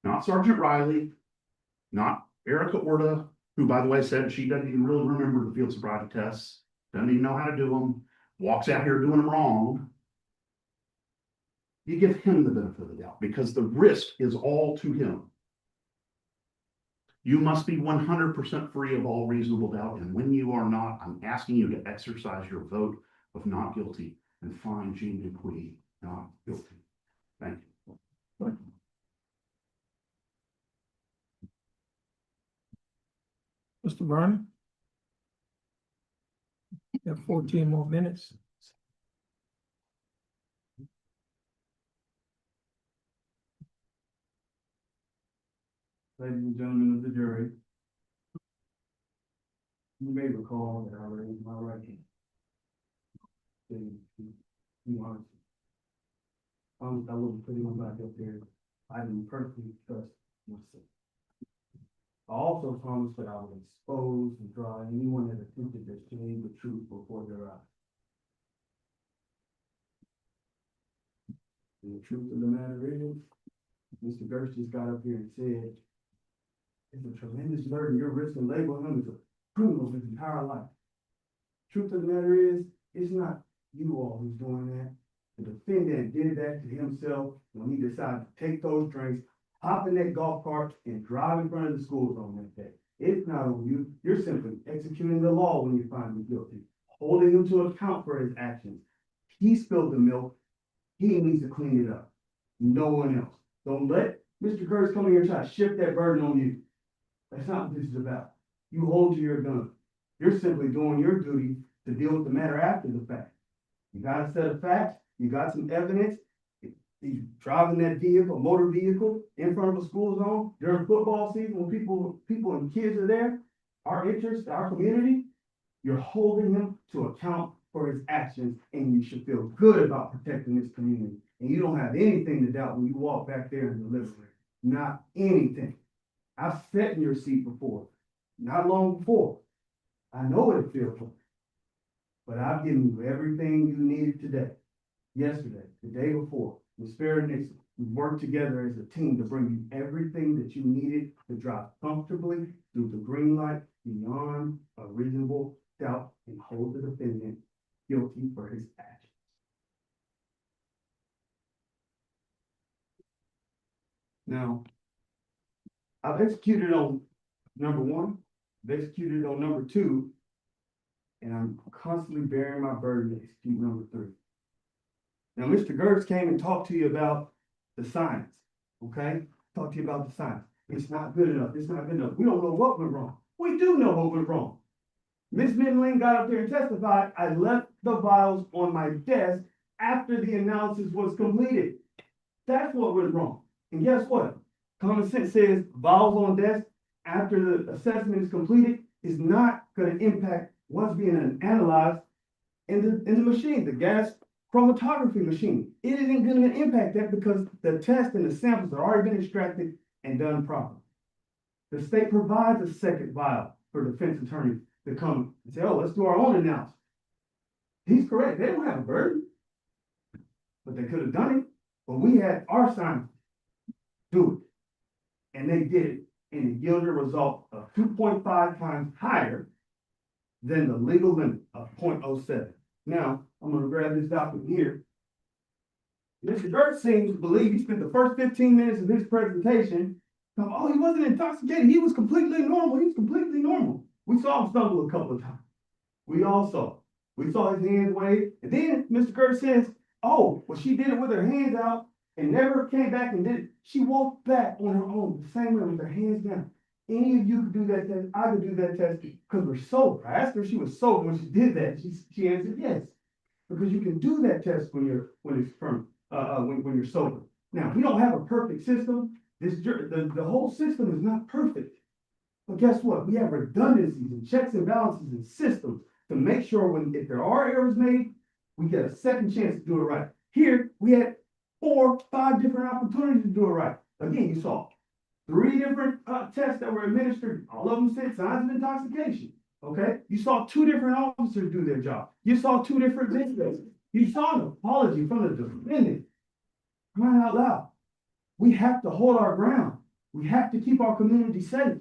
Not Sergeant Riley, not Erica Orta, who, by the way, said she doesn't even really remember the field sobriety tests, doesn't even know how to do them, walks out here doing them wrong. You give him the benefit of the doubt because the risk is all to him. You must be 100% free of all reasonable doubt. And when you are not, I'm asking you to exercise your vote of not guilty and find Gene Dupuis not guilty. Thank you. Mr. Vernon? You have 14 more minutes. Ladies and gentlemen of the jury, you may recall that I raised my right hand. I wouldn't put him back up there. I didn't personally trust myself. I also promised that I would expose and try anyone that attempted to shade the truth before their eyes. And the truth of the matter is, Mr. Gerst just got up here and said It's a tremendous burden. You're risking labeling him as a criminal his entire life. Truth of the matter is, it's not you all who's doing that. The defendant did that to himself when he decided to take those drinks, hop in that golf cart, and drive in front of the school zone that day. It's not on you. You're simply executing the law when you find him guilty, holding him to account for his actions. He spilled the milk. He needs to clean it up. No one else. Don't let Mr. Kurtz come in here and try to shift that burden on you. That's not what this is about. You hold to your gun. You're simply doing your duty to deal with the matter after the fact. You got a set of facts. You got some evidence. He's driving that vehicle, motor vehicle, in front of a school zone during football season when people and kids are there. Our interest, our community, you're holding him to account for his actions, and you should feel good about protecting this community. And you don't have anything to doubt when you walk back there and deliver it. Not anything. I've sat in your seat before, not long before. I know what it feels like. But I've given you everything you needed today, yesterday, the day before. With Spirit Nixon, we worked together as a team to bring you everything that you needed to drive comfortably through the green light beyond a reasonable doubt and hold the defendant guilty for his actions. Now, I've executed on number one, I've executed on number two, and I'm constantly bearing my burden to execute number three. Now, Mr. Gertz came and talked to you about the science, okay? Talked to you about the science. It's not good enough. It's not good enough. We don't know what went wrong. We do know what went wrong. Ms. Midling got up there and testified, I left the vials on my desk after the analysis was completed. That's what went wrong. And guess what? Common sense says vials on desk after the assessment is completed is not going to impact what's being analyzed in the machine, the gas chromatography machine. It isn't going to impact that because the test and the samples have already been extracted and done properly. The state provides a second vial for defense attorneys to come and say, oh, let's do our own analysis. He's correct. They don't have a burden, but they could have done it. But we had our scientists do it, and they did it, and it yielded a result of 2.5 times higher than the legal limit of 0.07. Now, I'm going to grab this document here. Mr. Gertz seems to believe he spent the first 15 minutes of his presentation talking, oh, he wasn't intoxicated. He was completely normal. He was completely normal. We saw him stumble a couple of times. We all saw. We saw his hands wave. And then Mr. Gertz says, oh, well, she did it with her hands out and never came back and did it. She walked back on her own, the same way with her hands down. Any of you could do that test. I could do that test because we're sober. I asked her if she was sober when she did that. She answered yes, because you can do that test when you're sober. Now, we don't have a perfect system. The whole system is not perfect. But guess what? We have redundancies and checks and balances and systems to make sure if there are errors made, we get a second chance to do it right. Here, we had 4, 5 different opportunities to do it right. Again, you saw 3 different tests that were administered. All of them said signs of intoxication. Okay? You saw 2 different officers do their job. You saw 2 different videos. You saw an apology from the defendant. Crying out loud. We have to hold our ground. We have to keep our community safe.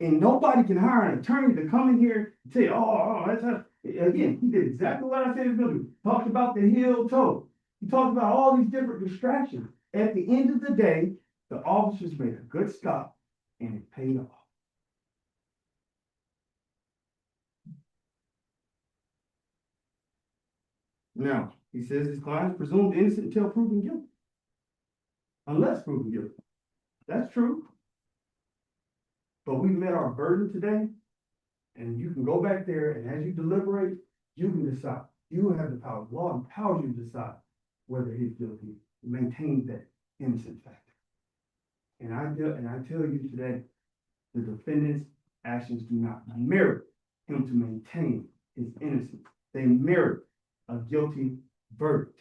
And nobody can hire an attorney to come in here and say, that's again, he did exactly what I said he was going to do. Talked about the heel toe. He talked about all these different distractions. At the end of the day, the officers made a good stop and it paid off. Now, he says his client is presumed innocent until proven guilty. Unless proven guilty. That's true. But we met our burden today, and you can go back there, and as you deliberate, you can decide. You have the power. Law empowers you to decide whether he's guilty. Maintain that innocent factor. And I tell you today, the defendant's actions do not merit him to maintain his innocence. They merit a guilty verdict.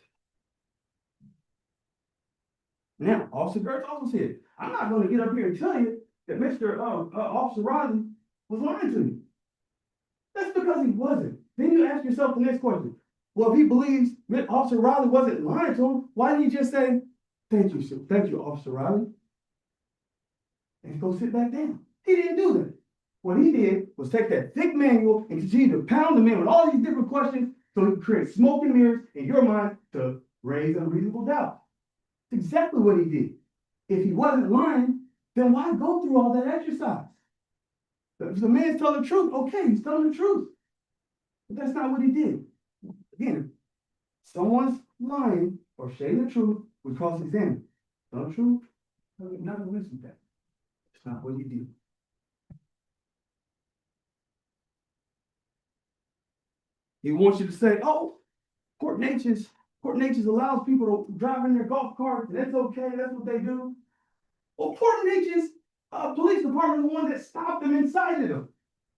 Now, Officer Gertz also said, I'm not going to get up here and tell you that Mr. Officer Riley was lying to you. That's because he wasn't. Then you ask yourself the next question. Well, if he believes Officer Riley wasn't lying to him, why didn't he just say, thank you, sir. Thank you, Officer Riley. And go sit back down. He didn't do that. What he did was take that thick manual and continue to pound him in with all these different questions so he could create smoke and mirrors in your mind to raise unreasonable doubt. That's exactly what he did. If he wasn't lying, then why go through all that exercise? If the man's telling the truth, okay, he's telling the truth. But that's not what he did. Again, if someone's lying or shading the truth, we cross-examine. Tell the truth, not gonna listen to that. It's not what he did. He wants you to say, oh, Port Neches allows people to drive in their golf carts, and that's okay, that's what they do. Well, Port Neches, police department is the one that stopped them and cited them.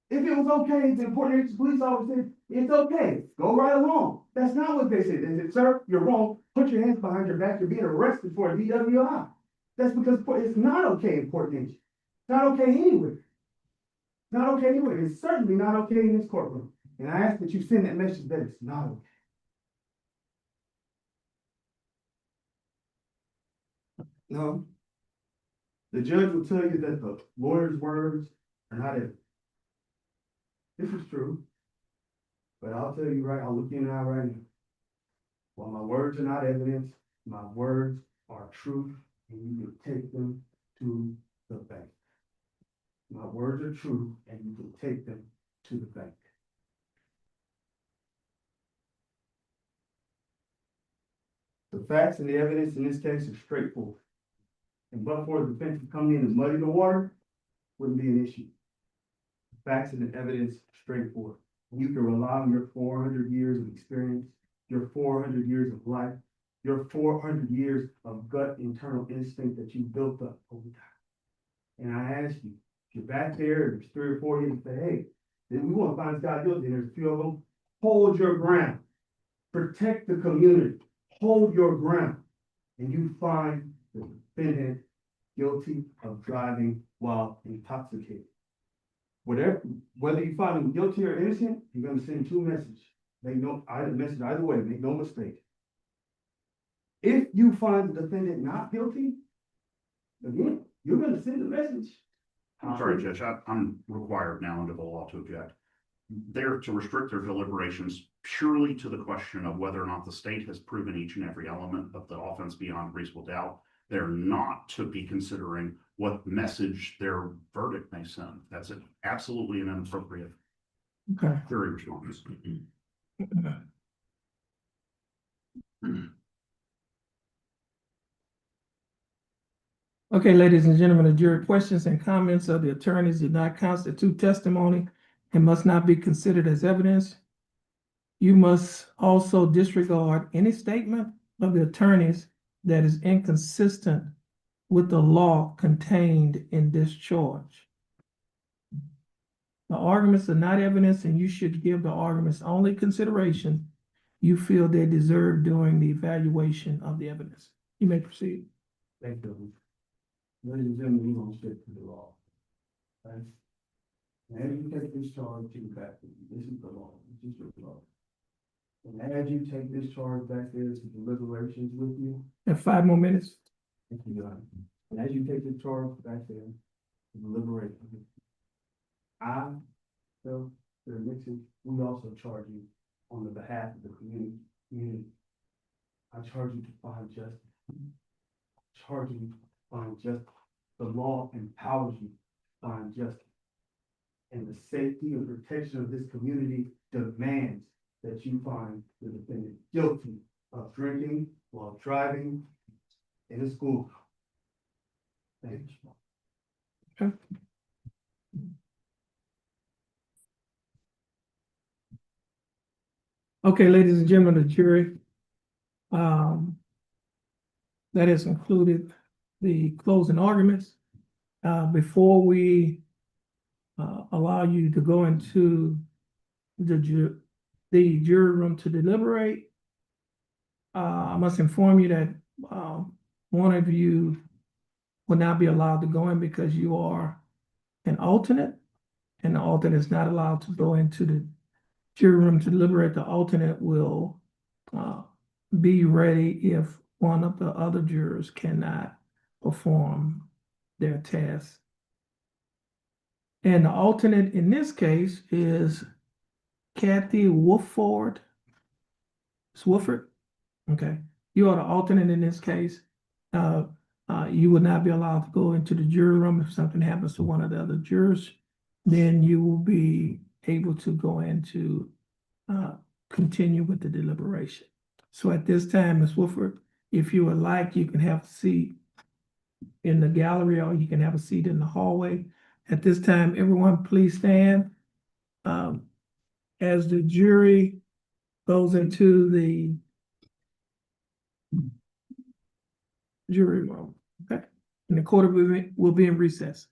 If it was okay, then Port Neches police officer said, it's okay, go right along. That's not what they said. They said, sir, you're wrong. Put your hands behind your back. You're being arrested for a DWI. That's because it's not okay in Port Neches. It's not okay anywhere. It's not okay anywhere. It's certainly not okay in this courtroom. And I ask that you send that message that it's not okay. No. The judge will tell you that the lawyer's words are not evidence. This is true. But I'll tell you right, I'll look you in the eye right now. While my words are not evidence, my words are truth, and you can take them to the bank. My words are true, and you can take them to the bank. The facts and the evidence in this case are straightforward. And but for the defense coming in and muddy the water, wouldn't be an issue. The facts and the evidence are straightforward. You can rely on your 400 years of experience, your 400 years of life, your 400 years of gut internal instinct that you built up over time. And I ask you, if you're back there, and there's 3 or 4 years, and say, hey, then we want to find this guy guilty, and there's a few of them, hold your ground. Protect the community. Hold your ground. And you find the defendant guilty of driving while intoxicated. Whether you find him guilty or innocent, you're going to send 2 messages. Make no message either way. Make no mistake. If you find the defendant not guilty, again, you're going to send a message. I'm sorry, Judge, I'm required now under the law to object. They're to restrict their deliberations purely to the question of whether or not the state has proven each and every element of the offense beyond reasonable doubt. They're not to be considering what message their verdict may send. That's absolutely an inappropriate Okay. jury response. Okay, ladies and gentlemen, the jury questions and comments of the attorneys did not constitute testimony and must not be considered as evidence. You must also disregard any statement of the attorneys that is inconsistent with the law contained in this charge. The arguments are not evidence, and you should give the arguments only consideration you feel they deserve during the evaluation of the evidence. You may proceed. Thank you. Ladies and gentlemen, we're going to stick to the law. Right? And as you take this charge to the back, this is the law. This is your law. And as you take this charge back there to deliberations with you, And 5 more minutes. thank you, God. And as you take this charge back there to deliberate, I, Phil, Nixon, we also charge you on the behalf of the community. I charge you to find justice. I charge you to find justice. The law empowers you to find justice. And the safety and protection of this community demands that you find the defendant guilty of drinking while driving in a school. Thank you. Okay. Okay, ladies and gentlemen, the jury. That has concluded the closing arguments. Before we allow you to go into the jury room to deliberate, I must inform you that one of you will not be allowed to go in because you are an alternate, and the alternate is not allowed to go into the jury room to deliberate. The alternate will be ready if one of the other jurors cannot perform their task. And the alternate in this case is Kathy Swifford. Okay, you are the alternate in this case. You would not be allowed to go into the jury room if something happens to one of the other jurors. Then you will be able to go into, continue with the deliberation. So at this time, Ms. Woodford, if you would like, you can have a seat in the gallery or you can have a seat in the hallway. At this time, everyone, please stand. As the jury goes into the jury room, okay? And the court will be in recess.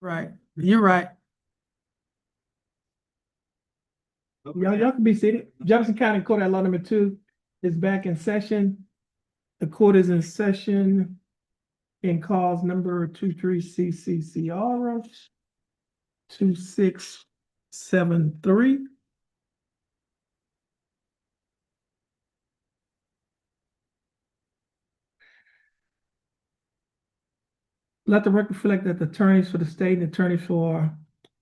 Right, you're right. Y'all can be seated. Jefferson County Court at Law number 2 is back in session. The court is in session in cause number 23 CCCR 2673. Let the record reflect that the attorneys for the state and attorneys for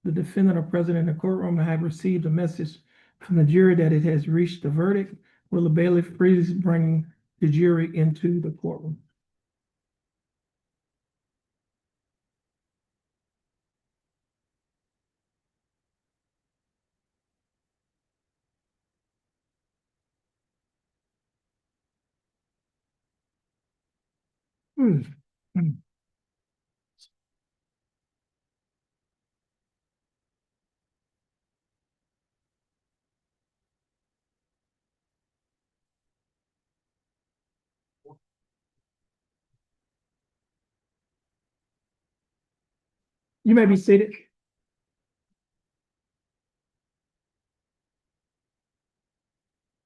the defendant are present in the courtroom and have received a message from the jury that it has reached a verdict. Will the bailiff please bring the jury into the courtroom? Hmm. Hmm. You may be seated.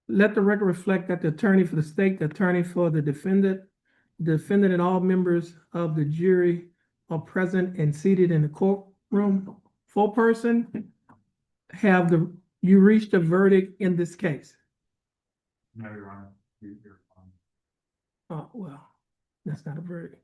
Let the record reflect that the attorney for the state, the attorney for the defendant and all members of the jury are present and seated in the courtroom. Full person, you reached a verdict in this case? No, Your Honor. You're fine. Oh, well, that's not a verdict.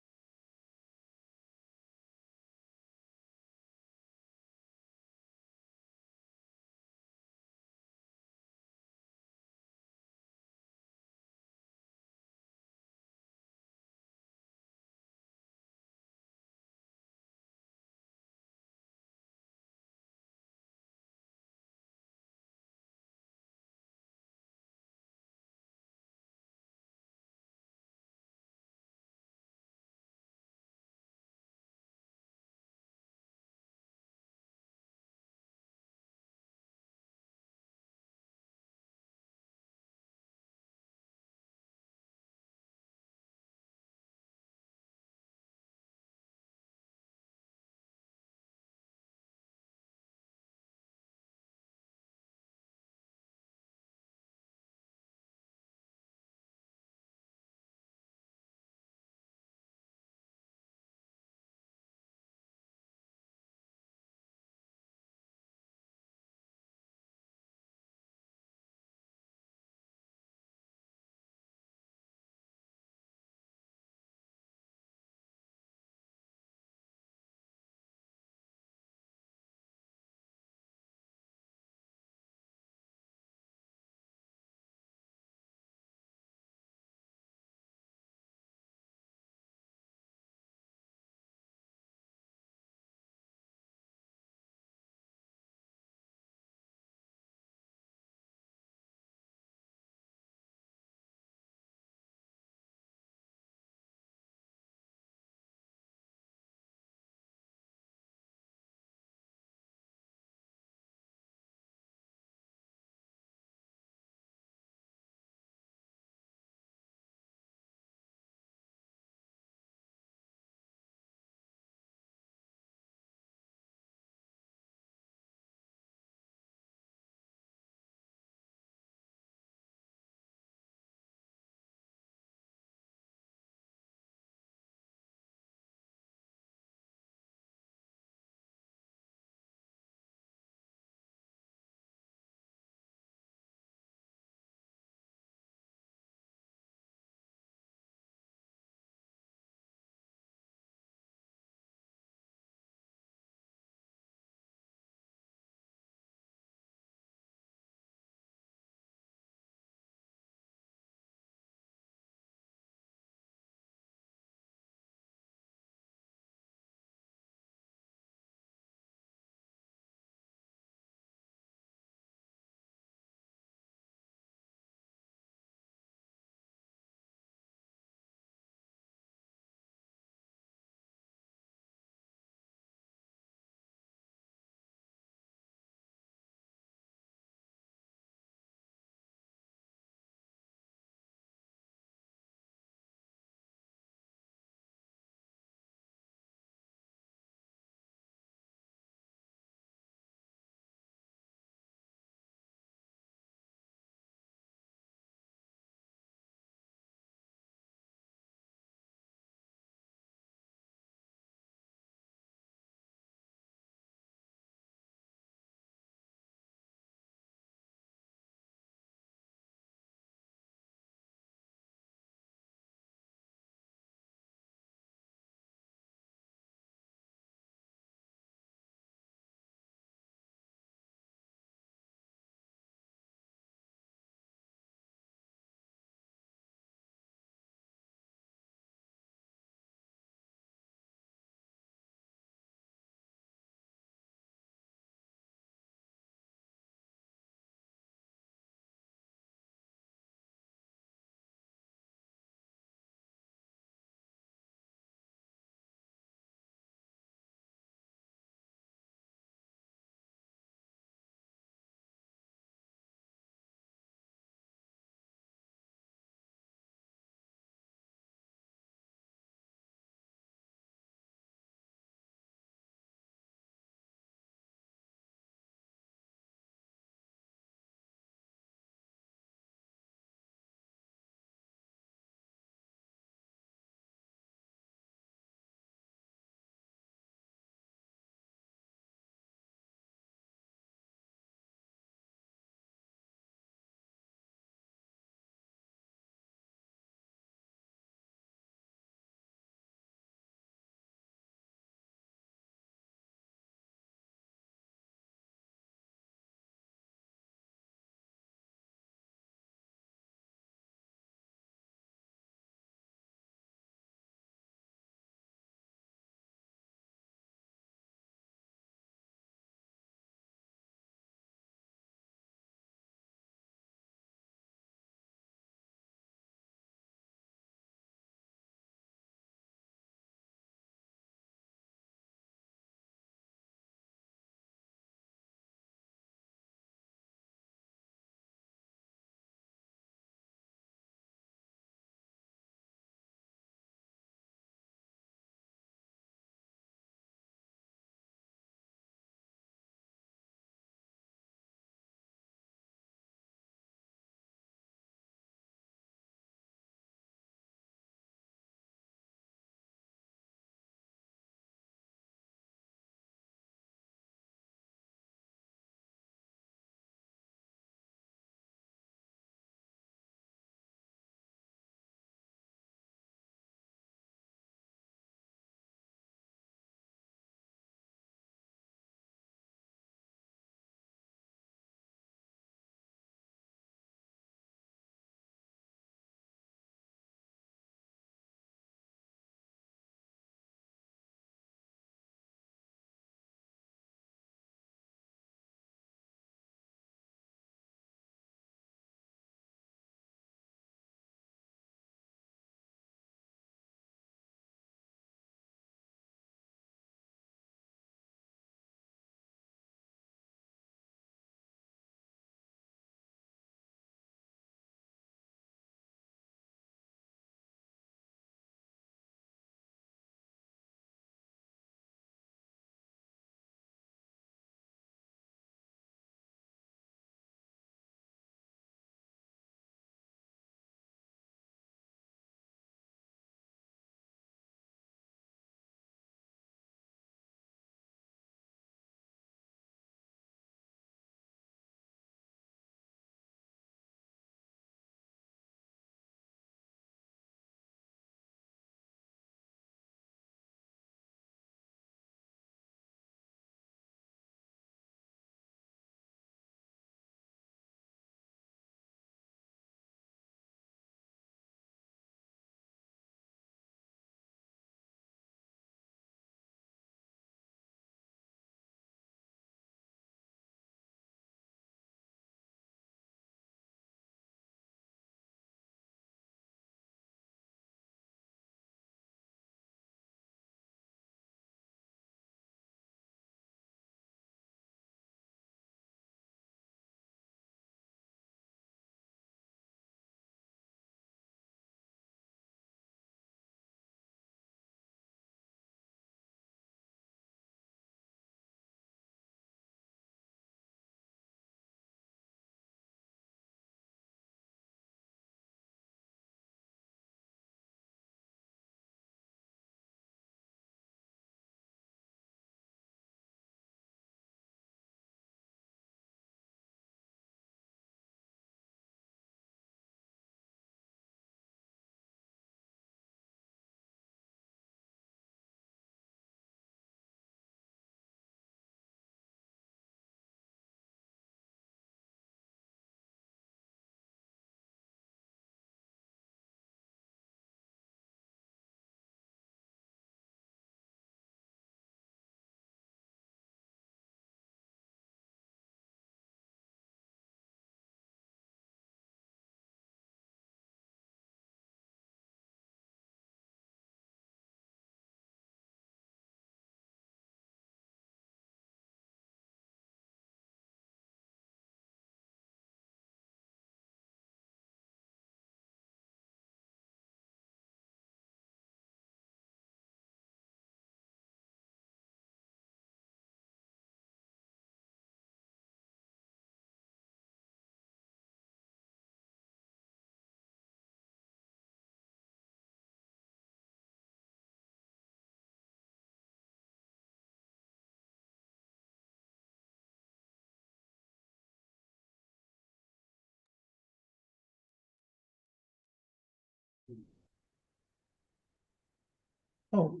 Oh,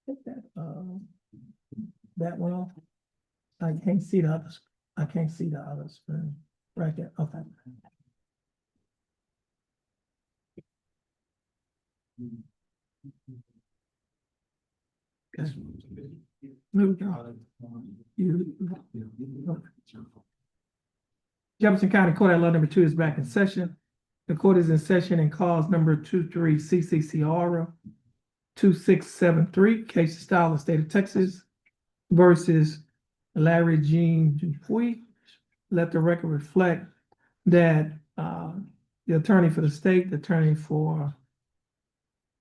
take that one off. I can't see the others. I can't see the others. Right there, okay. Okay. There we go. Jefferson County Court at law number 2 is back in session. The court is in session and calls number 23 CCCR 2673, case style of state of Texas versus Larry Jean Dupuy. Let the record reflect that the attorney for the state, the attorney for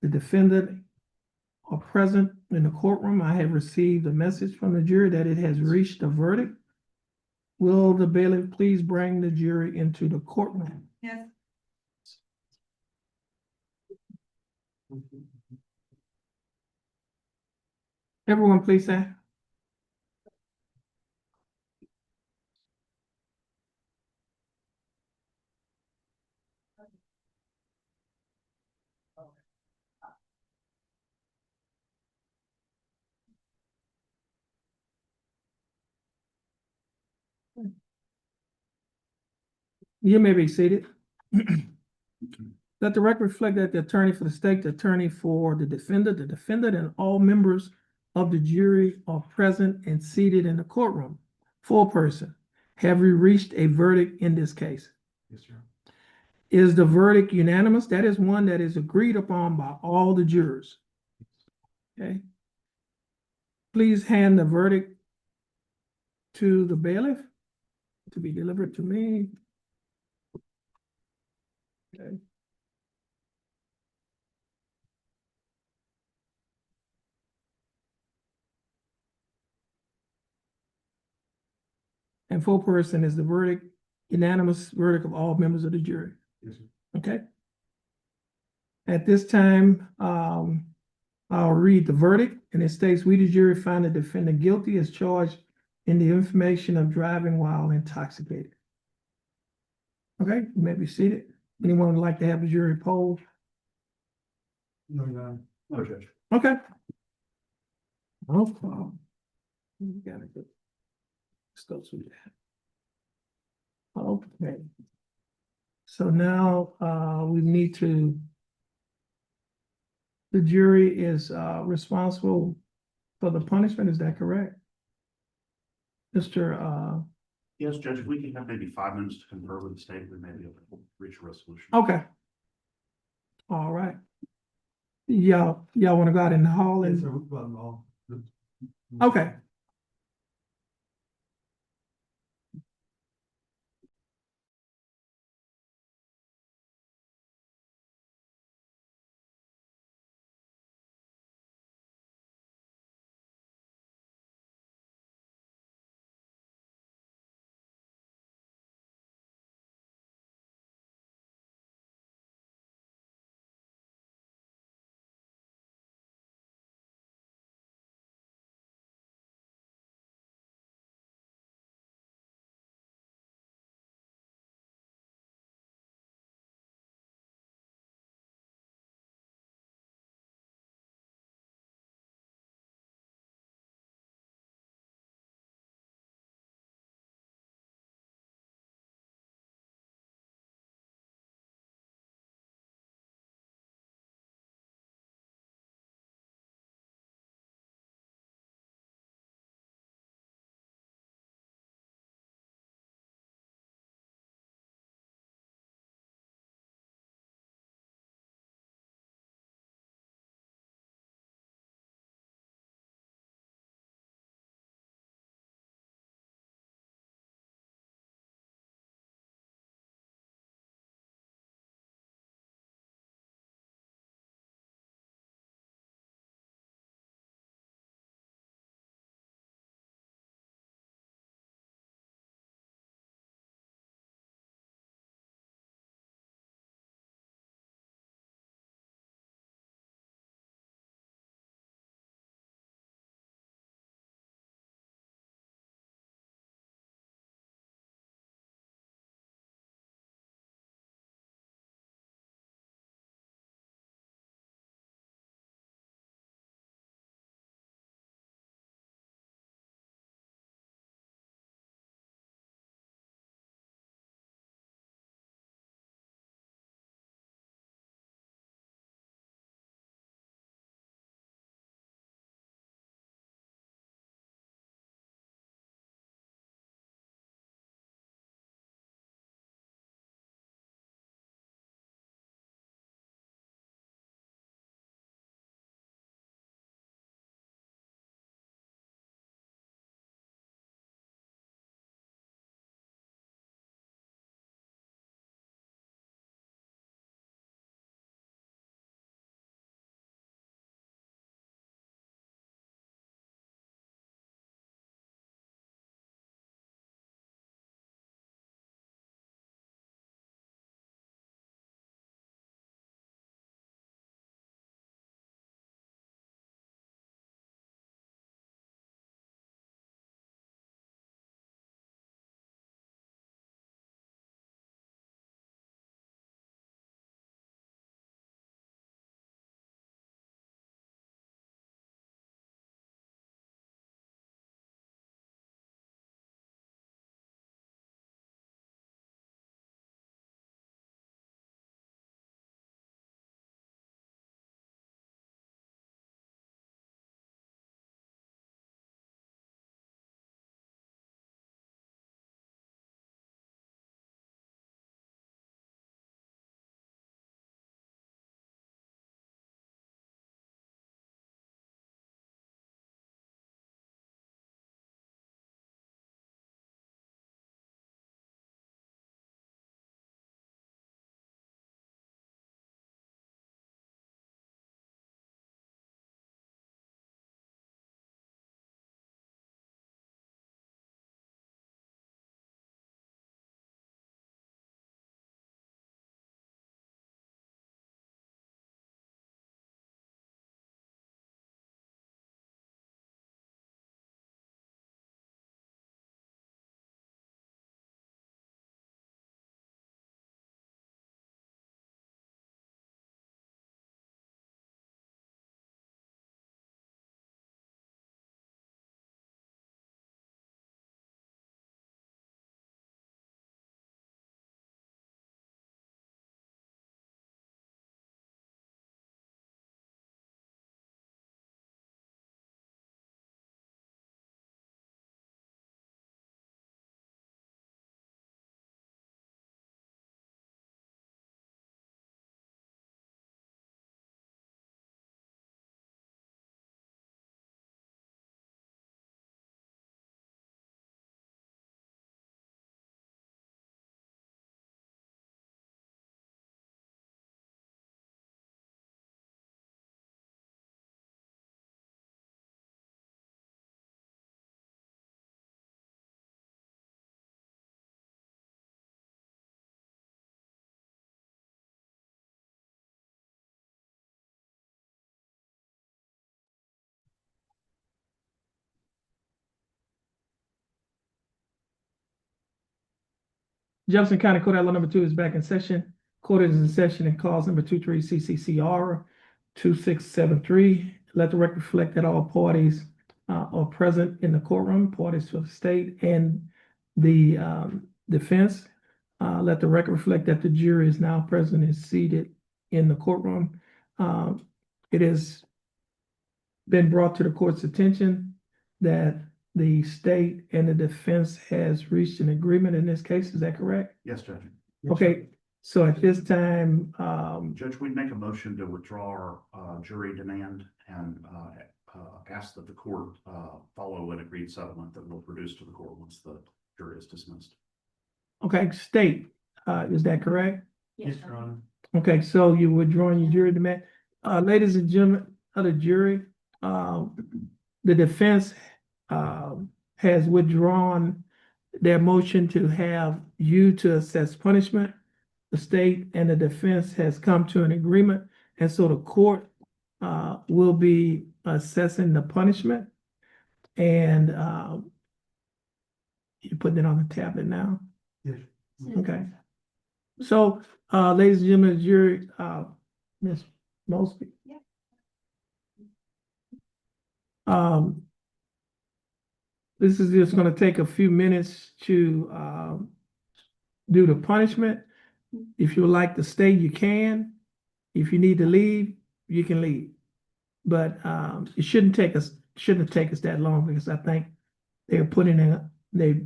the defendant are present in the courtroom. I have received a message from the jury that it has reached a verdict. Will the bailiff please bring the jury into the courtroom? Yes. Everyone, please stand. You may be seated. Let the record reflect that the attorney for the state, the attorney for the defendant, and all members of the jury are present and seated in the courtroom. Full person. Have we reached a verdict in this case? Yes, sir. Is the verdict unanimous? That is one that is agreed upon by all the jurors. Okay. Please hand the verdict to the bailiff to be delivered to me. Okay. And full person is the verdict, unanimous verdict of all members of the jury. Yes, sir. Okay. At this time, I'll read the verdict, and it states, we, the jury, find the defendant guilty as charged in the information of driving while intoxicated. Okay, you may be seated. Anyone would like to have the jury polled? No, no. No, Judge. Okay. No problem. We gotta go. Let's go through that. Okay. So now, we need to, the jury is, responsible for the punishment, is that correct? Mr. Yes, Judge, if we can have maybe 5 minutes to confer with the state, we may be able to reach a resolution. Okay. All right. Y'all want to go out in the hall Yes, and, sir, we brought them all. okay. Jefferson County Court Alert number 2 is back in session. Court is in session and calls number 23 CCCR 2673. Let the record reflect that all parties are present in the courtroom, parties to the state and the defense. Let the record reflect that the jury is now present and seated in the courtroom. It has been brought to the court's attention that the state and the defense has reached an agreement in this case. Is that correct? Yes, Judge. Okay, so at this time, Judge, we'd make a motion to withdraw our jury demand and ask that the court follow an agreed settlement that we'll produce to the court once the jury is dismissed. okay, state, is that correct? Yes, Your Honor. Okay, so you're withdrawing your jury demand. Ladies and gentlemen of the jury, the defense has withdrawn their motion to have you to assess punishment. The state and the defense has come to an agreement, and so the court will be assessing the punishment. And you're putting it on the tablet now? Yes. Okay. So, ladies and gentlemen of the jury, Ms. Mosby. Yeah. This is just gonna take a few minutes to do the punishment. If you would like to stay, you can. If you need to leave, you can leave. But it shouldn't have taken us that long because I think they're putting the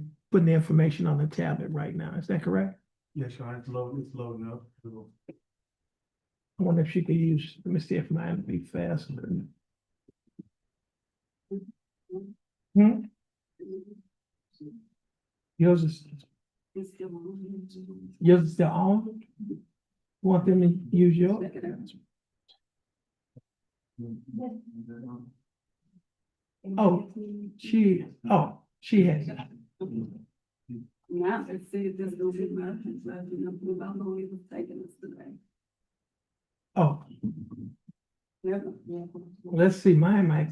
information on the tablet right now. Is that correct? Yes, Your Honor, it's loading up. I wonder if she could use, let me see if mine will be faster. Hmm? Yours is still on? Want them to use yours? Oh, she has it. Now, they see this will be my, about the way it's taking us today. Oh, Never, let's see, mine might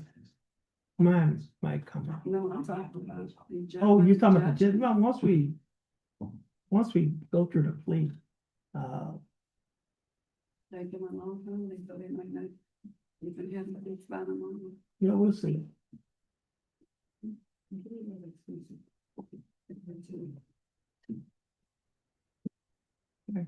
come up. no, I'm talking about. the judge. Oh, you're talking about the judge, well, once we go through the plea, They give a long time, they so they might not even have to expand on. you know, we'll see. Yeah.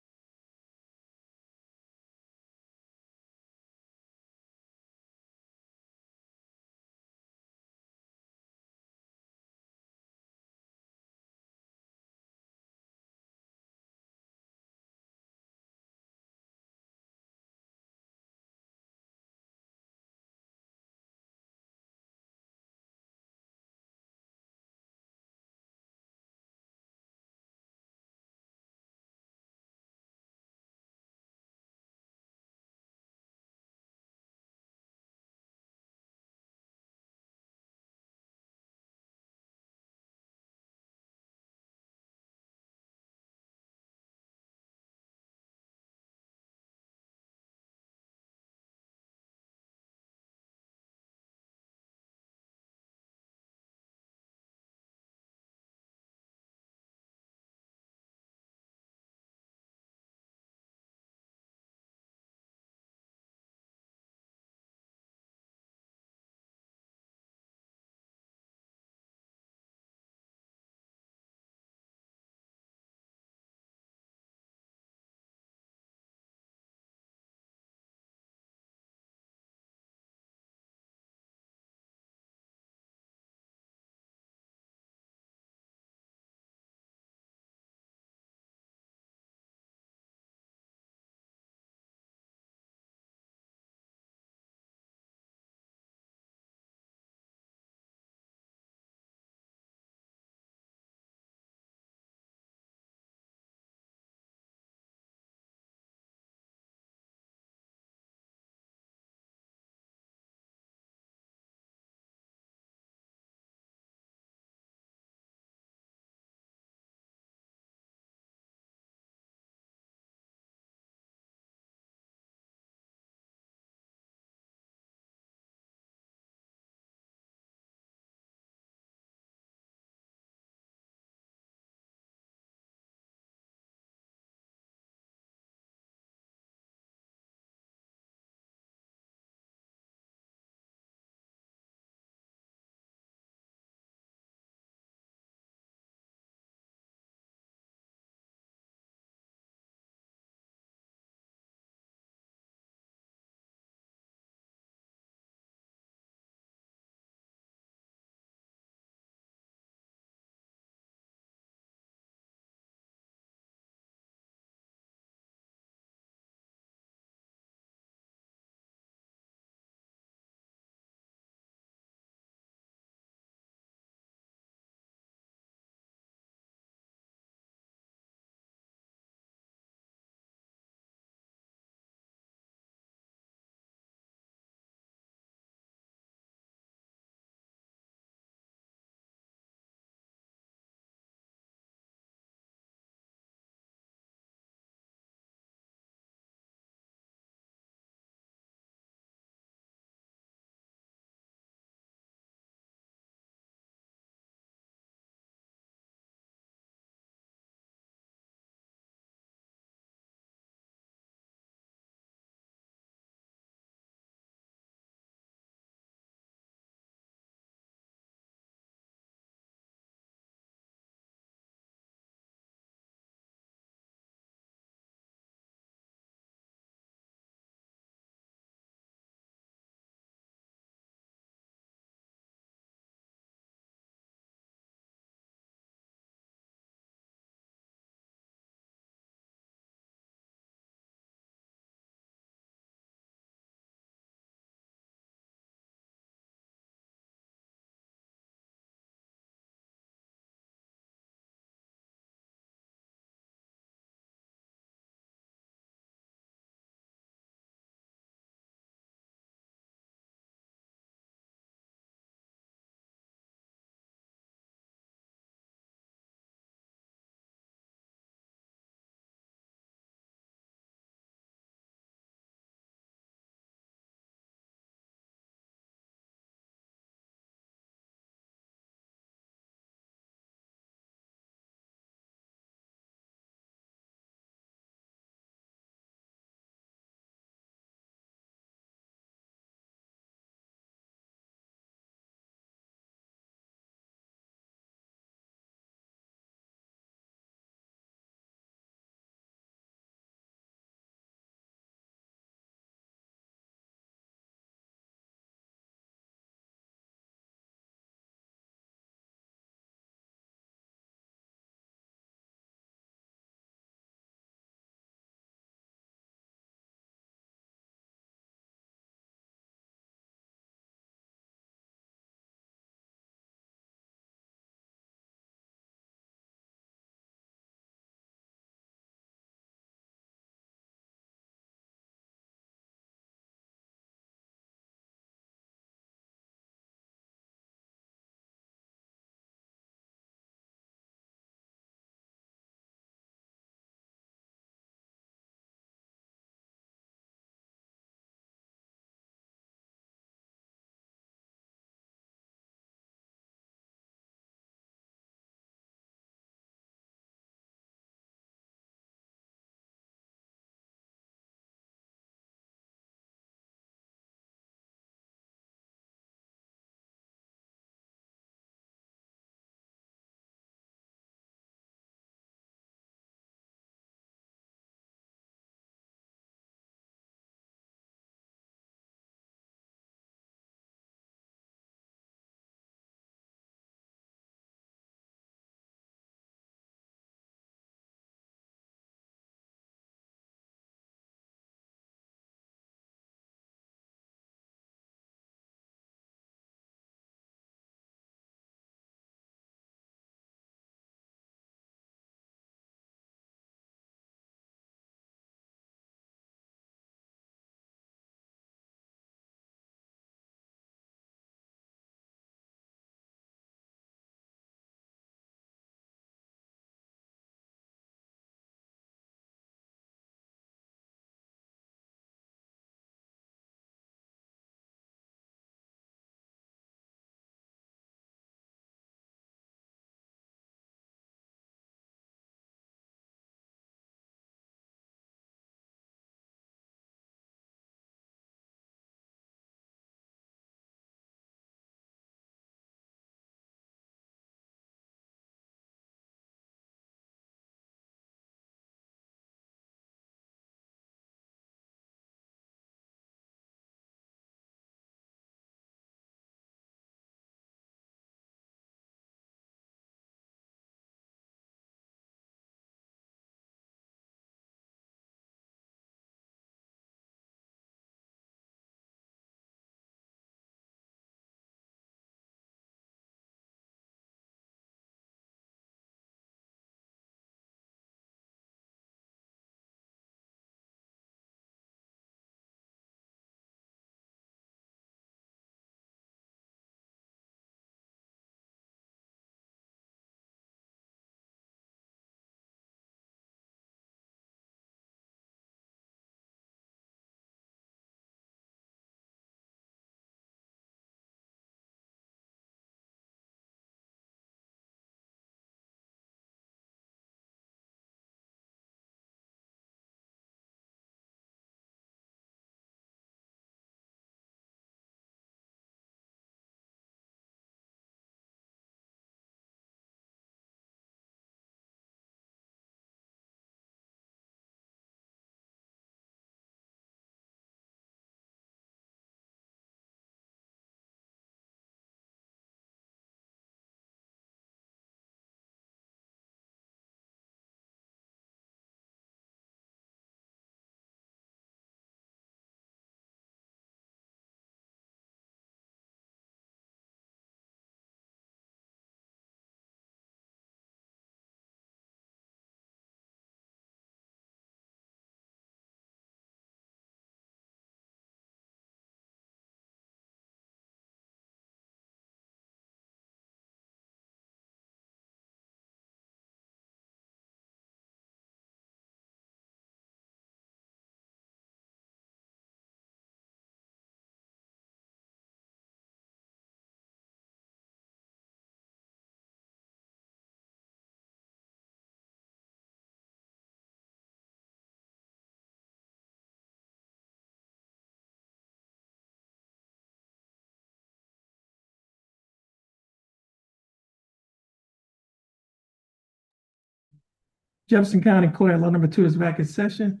Jefferson County Court at law number 2 is back in session.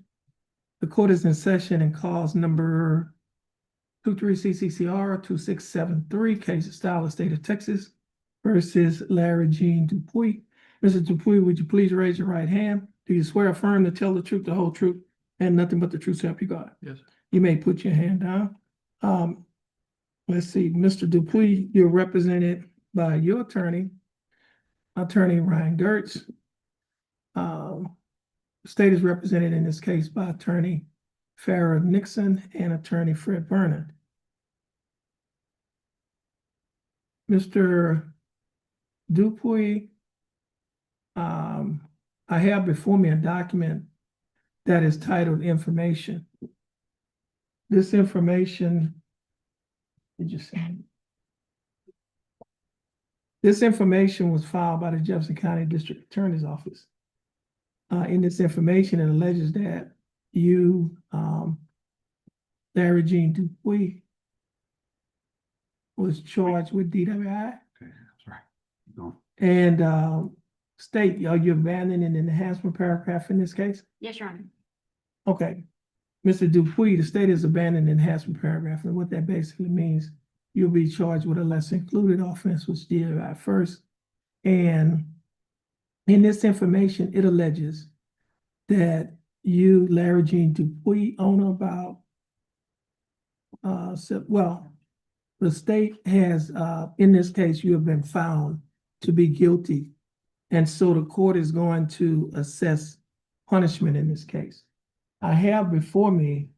The court is in session and calls number 23 CCCR 2673, case of style of state of Texas versus Larry Jean Dupuy. Mr. Dupuy, would you please raise your right hand? Do you swear or affirm to tell the truth, the whole truth, and nothing but the truth, so help you God? Yes. You may put your hand down. Let's see, Mr. Dupuy, you're represented by your attorney, Attorney Ryan Gertz. State is represented in this case by Attorney Farrah Nixon and Attorney Fred Burnett. Mr. Dupuy, I have before me a document that is titled Information. This information, did you say? This information was filed by the Jefferson County District Attorney's Office. In this information, it alleges that you, Larry Jean Dupuy, was charged with DWI. Okay, sorry. Keep going. And state, are you abandoning an enhancement paragraph in this case? Yes, Your Honor. Okay. Mr. Dupuy, the state is abandoning enhancement paragraph, and what that basically means, you'll be charged with a lesser included offense, which DWI first. And in this information, it alleges that you, Larry Jean Dupuy, own about, the state has, in this case, you have been found to be guilty. And so the court is going to assess punishment in this case. I have before me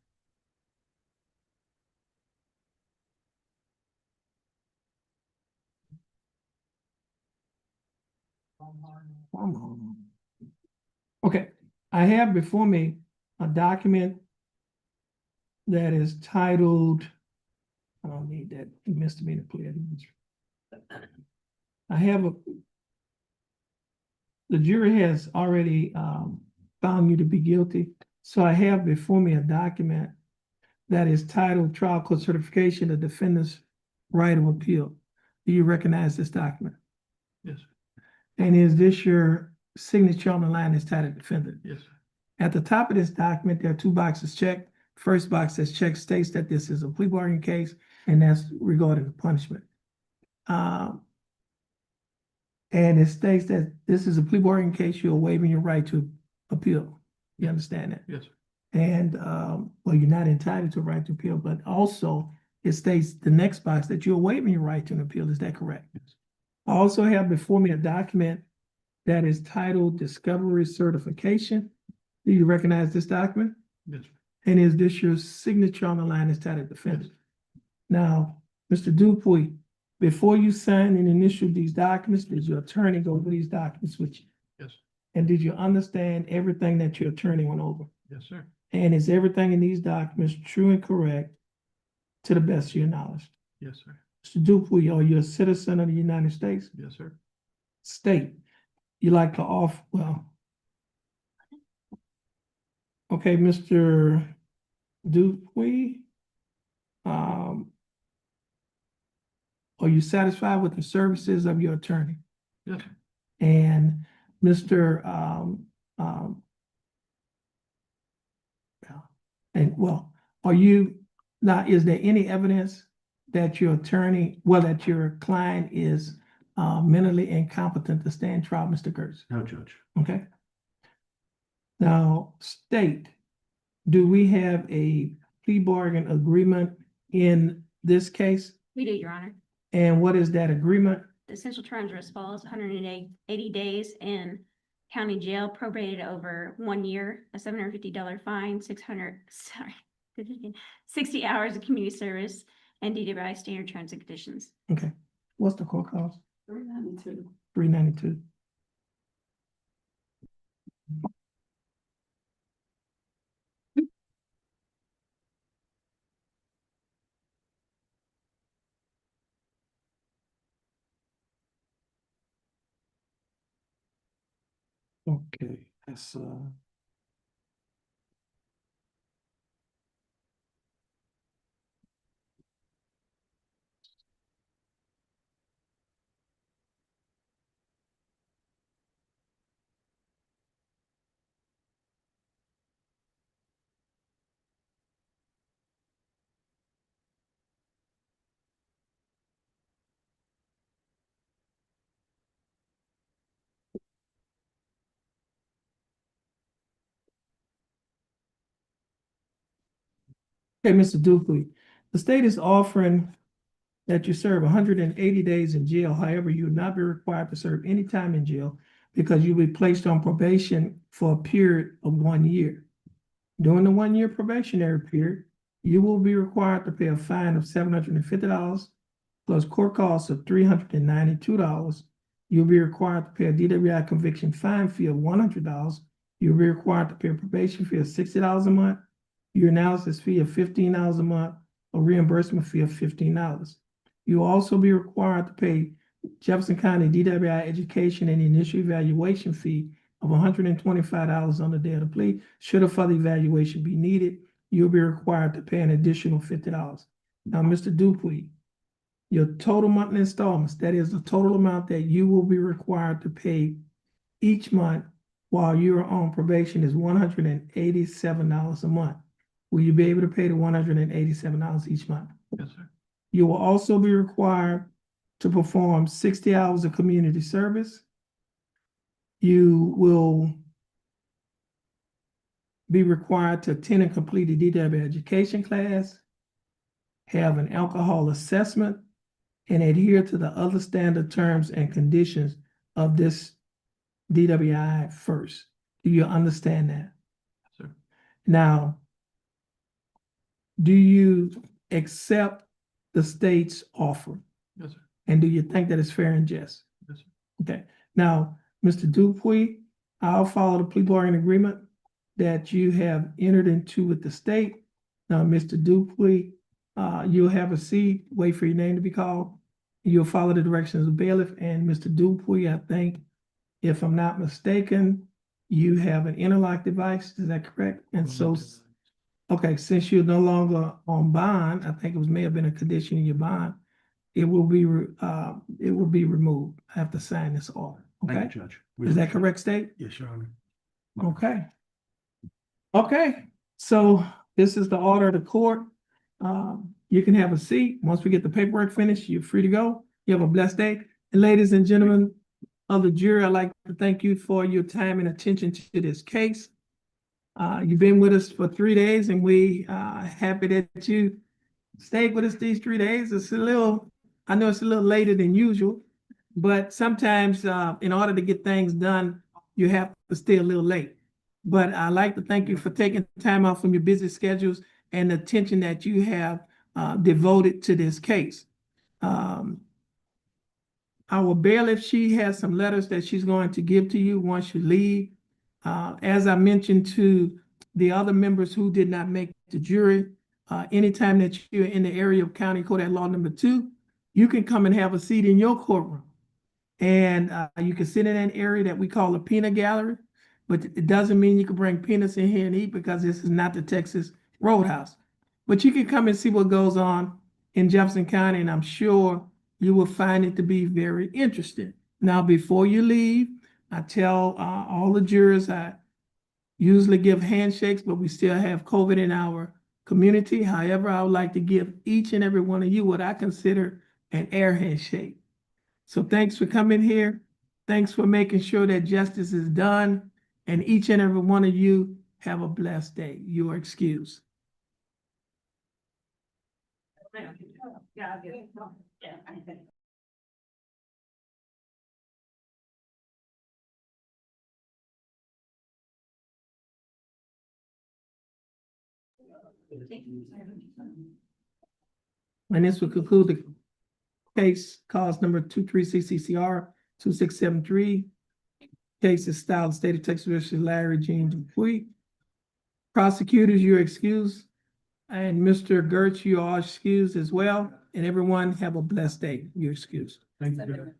okay, I have before me a document that is titled, I don't need that misdemeanor plea. I have the jury has already found you to be guilty. So I have before me a document that is titled Trial Court Certification of Defendant's Right of Appeal. Do you recognize this document? Yes. And is this your signature on the line that's titled Defendant? Yes. At the top of this document, there are two boxes checked. First box that's checked states that this is a plea bargain case, and that's regarding the punishment. And it states that this is a plea bargain case, you're waiving your right to appeal. You understand that? Yes. And, well, you're not entitled to a right to appeal, but also it states the next box that you're waiving your right to an appeal. Is that correct? Yes. I also have before me a document that is titled Discovery Certification. Do you recognize this document? Yes. And is this your signature on the line that's titled Defendant? Yes. Now, Mr. Dupuy, before you sign and initial these documents, did your attorney go over these documents with you? Yes. And did you understand everything that your attorney went over? Yes, sir. And is everything in these documents true and correct to the best of your knowledge? Yes, sir. Mr. Dupuy, are you a citizen of the United States? Yes, sir. State, you like to off, well. Okay, Mr. Dupuy, are you satisfied with the services of your attorney? Yes. And Mr. And well, are you, now, is there any evidence that your attorney, well, that your client is mentally incompetent to stand trial, Mr. Gertz? No, Judge. Okay. Now, state, do we have a plea bargain agreement in this case? We do, Your Honor. And what is that agreement? The essential terms are as follows: 180 days in county jail, probated over 1 year, a $750 fine, 60 hours of community service, and DWI standard terms and conditions. Okay. What's the court cost? 392. $392. Okay, that's Okay, Mr. Dupuy, the state is offering that you serve 180 days in jail. However, you will not be required to serve any time in jail because you'll be placed on probation for a period of 1 year. During the 1 year probationary period, you will be required to pay a fine of $750 plus court costs of $392. You'll be required to pay a DWI conviction fine fee of $100. You'll be required to pay a probation fee of $60 a month, urinalysis fee of $15 a month, a reimbursement fee of $15. You'll also be required to pay Jefferson County DWI education and initial evaluation fee of $125 on the day of the plea. Should a further evaluation be needed, you'll be required to pay an additional $50. Now, Mr. Dupuy, your total monthly installments, that is the total amount that you will be required to pay each month while you're on probation, is $187 a month. Will you be able to pay the $187 each month? Yes, sir. You will also be required to perform 60 hours of community service. You will be required to attend and complete a DW education class, have an alcohol assessment, and adhere to the other standard terms and conditions of this DWI first. Do you understand that? Yes, sir. Now, do you accept the state's offer? Yes, sir. And do you think that it's fair and just? Yes, sir. Okay, now, Mr. Dupuy, I'll follow the plea bargaining agreement that you have entered into with the state. Now, Mr. Dupuy, you'll have a seat, wait for your name to be called. You'll follow the directions of bailiff, and Mr. Dupuy, I think, if I'm not mistaken, you have an interlock device, is that correct? And so, okay, since you're no longer on bond, I think may have been a condition in your bond, it will be removed. I have to sign this order, okay? Thank you, Judge. Is that correct, State? Yes, Your Honor. Okay. Okay, so this is the order of the court. You can have a seat. Once we get the paperwork finished, you're free to go. You have a blessed day. And ladies and gentlemen of the jury, I'd like to thank you for your time and attention to this case. You've been with us for 3 days, and we are happy that you stayed with us these 3 days. I know it's a little later than usual, but sometimes in order to get things done, you have to stay a little late. But I'd like to thank you for taking time off from your busy schedules and the attention that you have devoted to this case. Our bailiff, she has some letters that she's going to give to you once you leave. As I mentioned to the other members who did not make the jury, anytime that you're in the area of County Court at Law Number 2, you can come and have a seat in your courtroom. And you can sit in an area that we call a peanut gallery, but it doesn't mean you can bring peanuts in here and eat, because this is not the Texas Roadhouse. But you can come and see what goes on in Jefferson County, and I'm sure you will find it to be very interesting. Now, before you leave, I tell all the jurors, I usually give handshakes, but we still have COVID in our community. However, I would like to give each and every one of you what I consider an air handshake. So thanks for coming here. Thanks for making sure that justice is done. And each and every one of you have a blessed day. You are excused. And this will conclude the case, cause number 23CCCR 2673. Case is styled State of Texas versus Larry Jean Dupuy. Prosecutors, you're excused. And Mr. Gertz, you are excused as well. And everyone have a blessed day. You're excused. Thank you, Judge.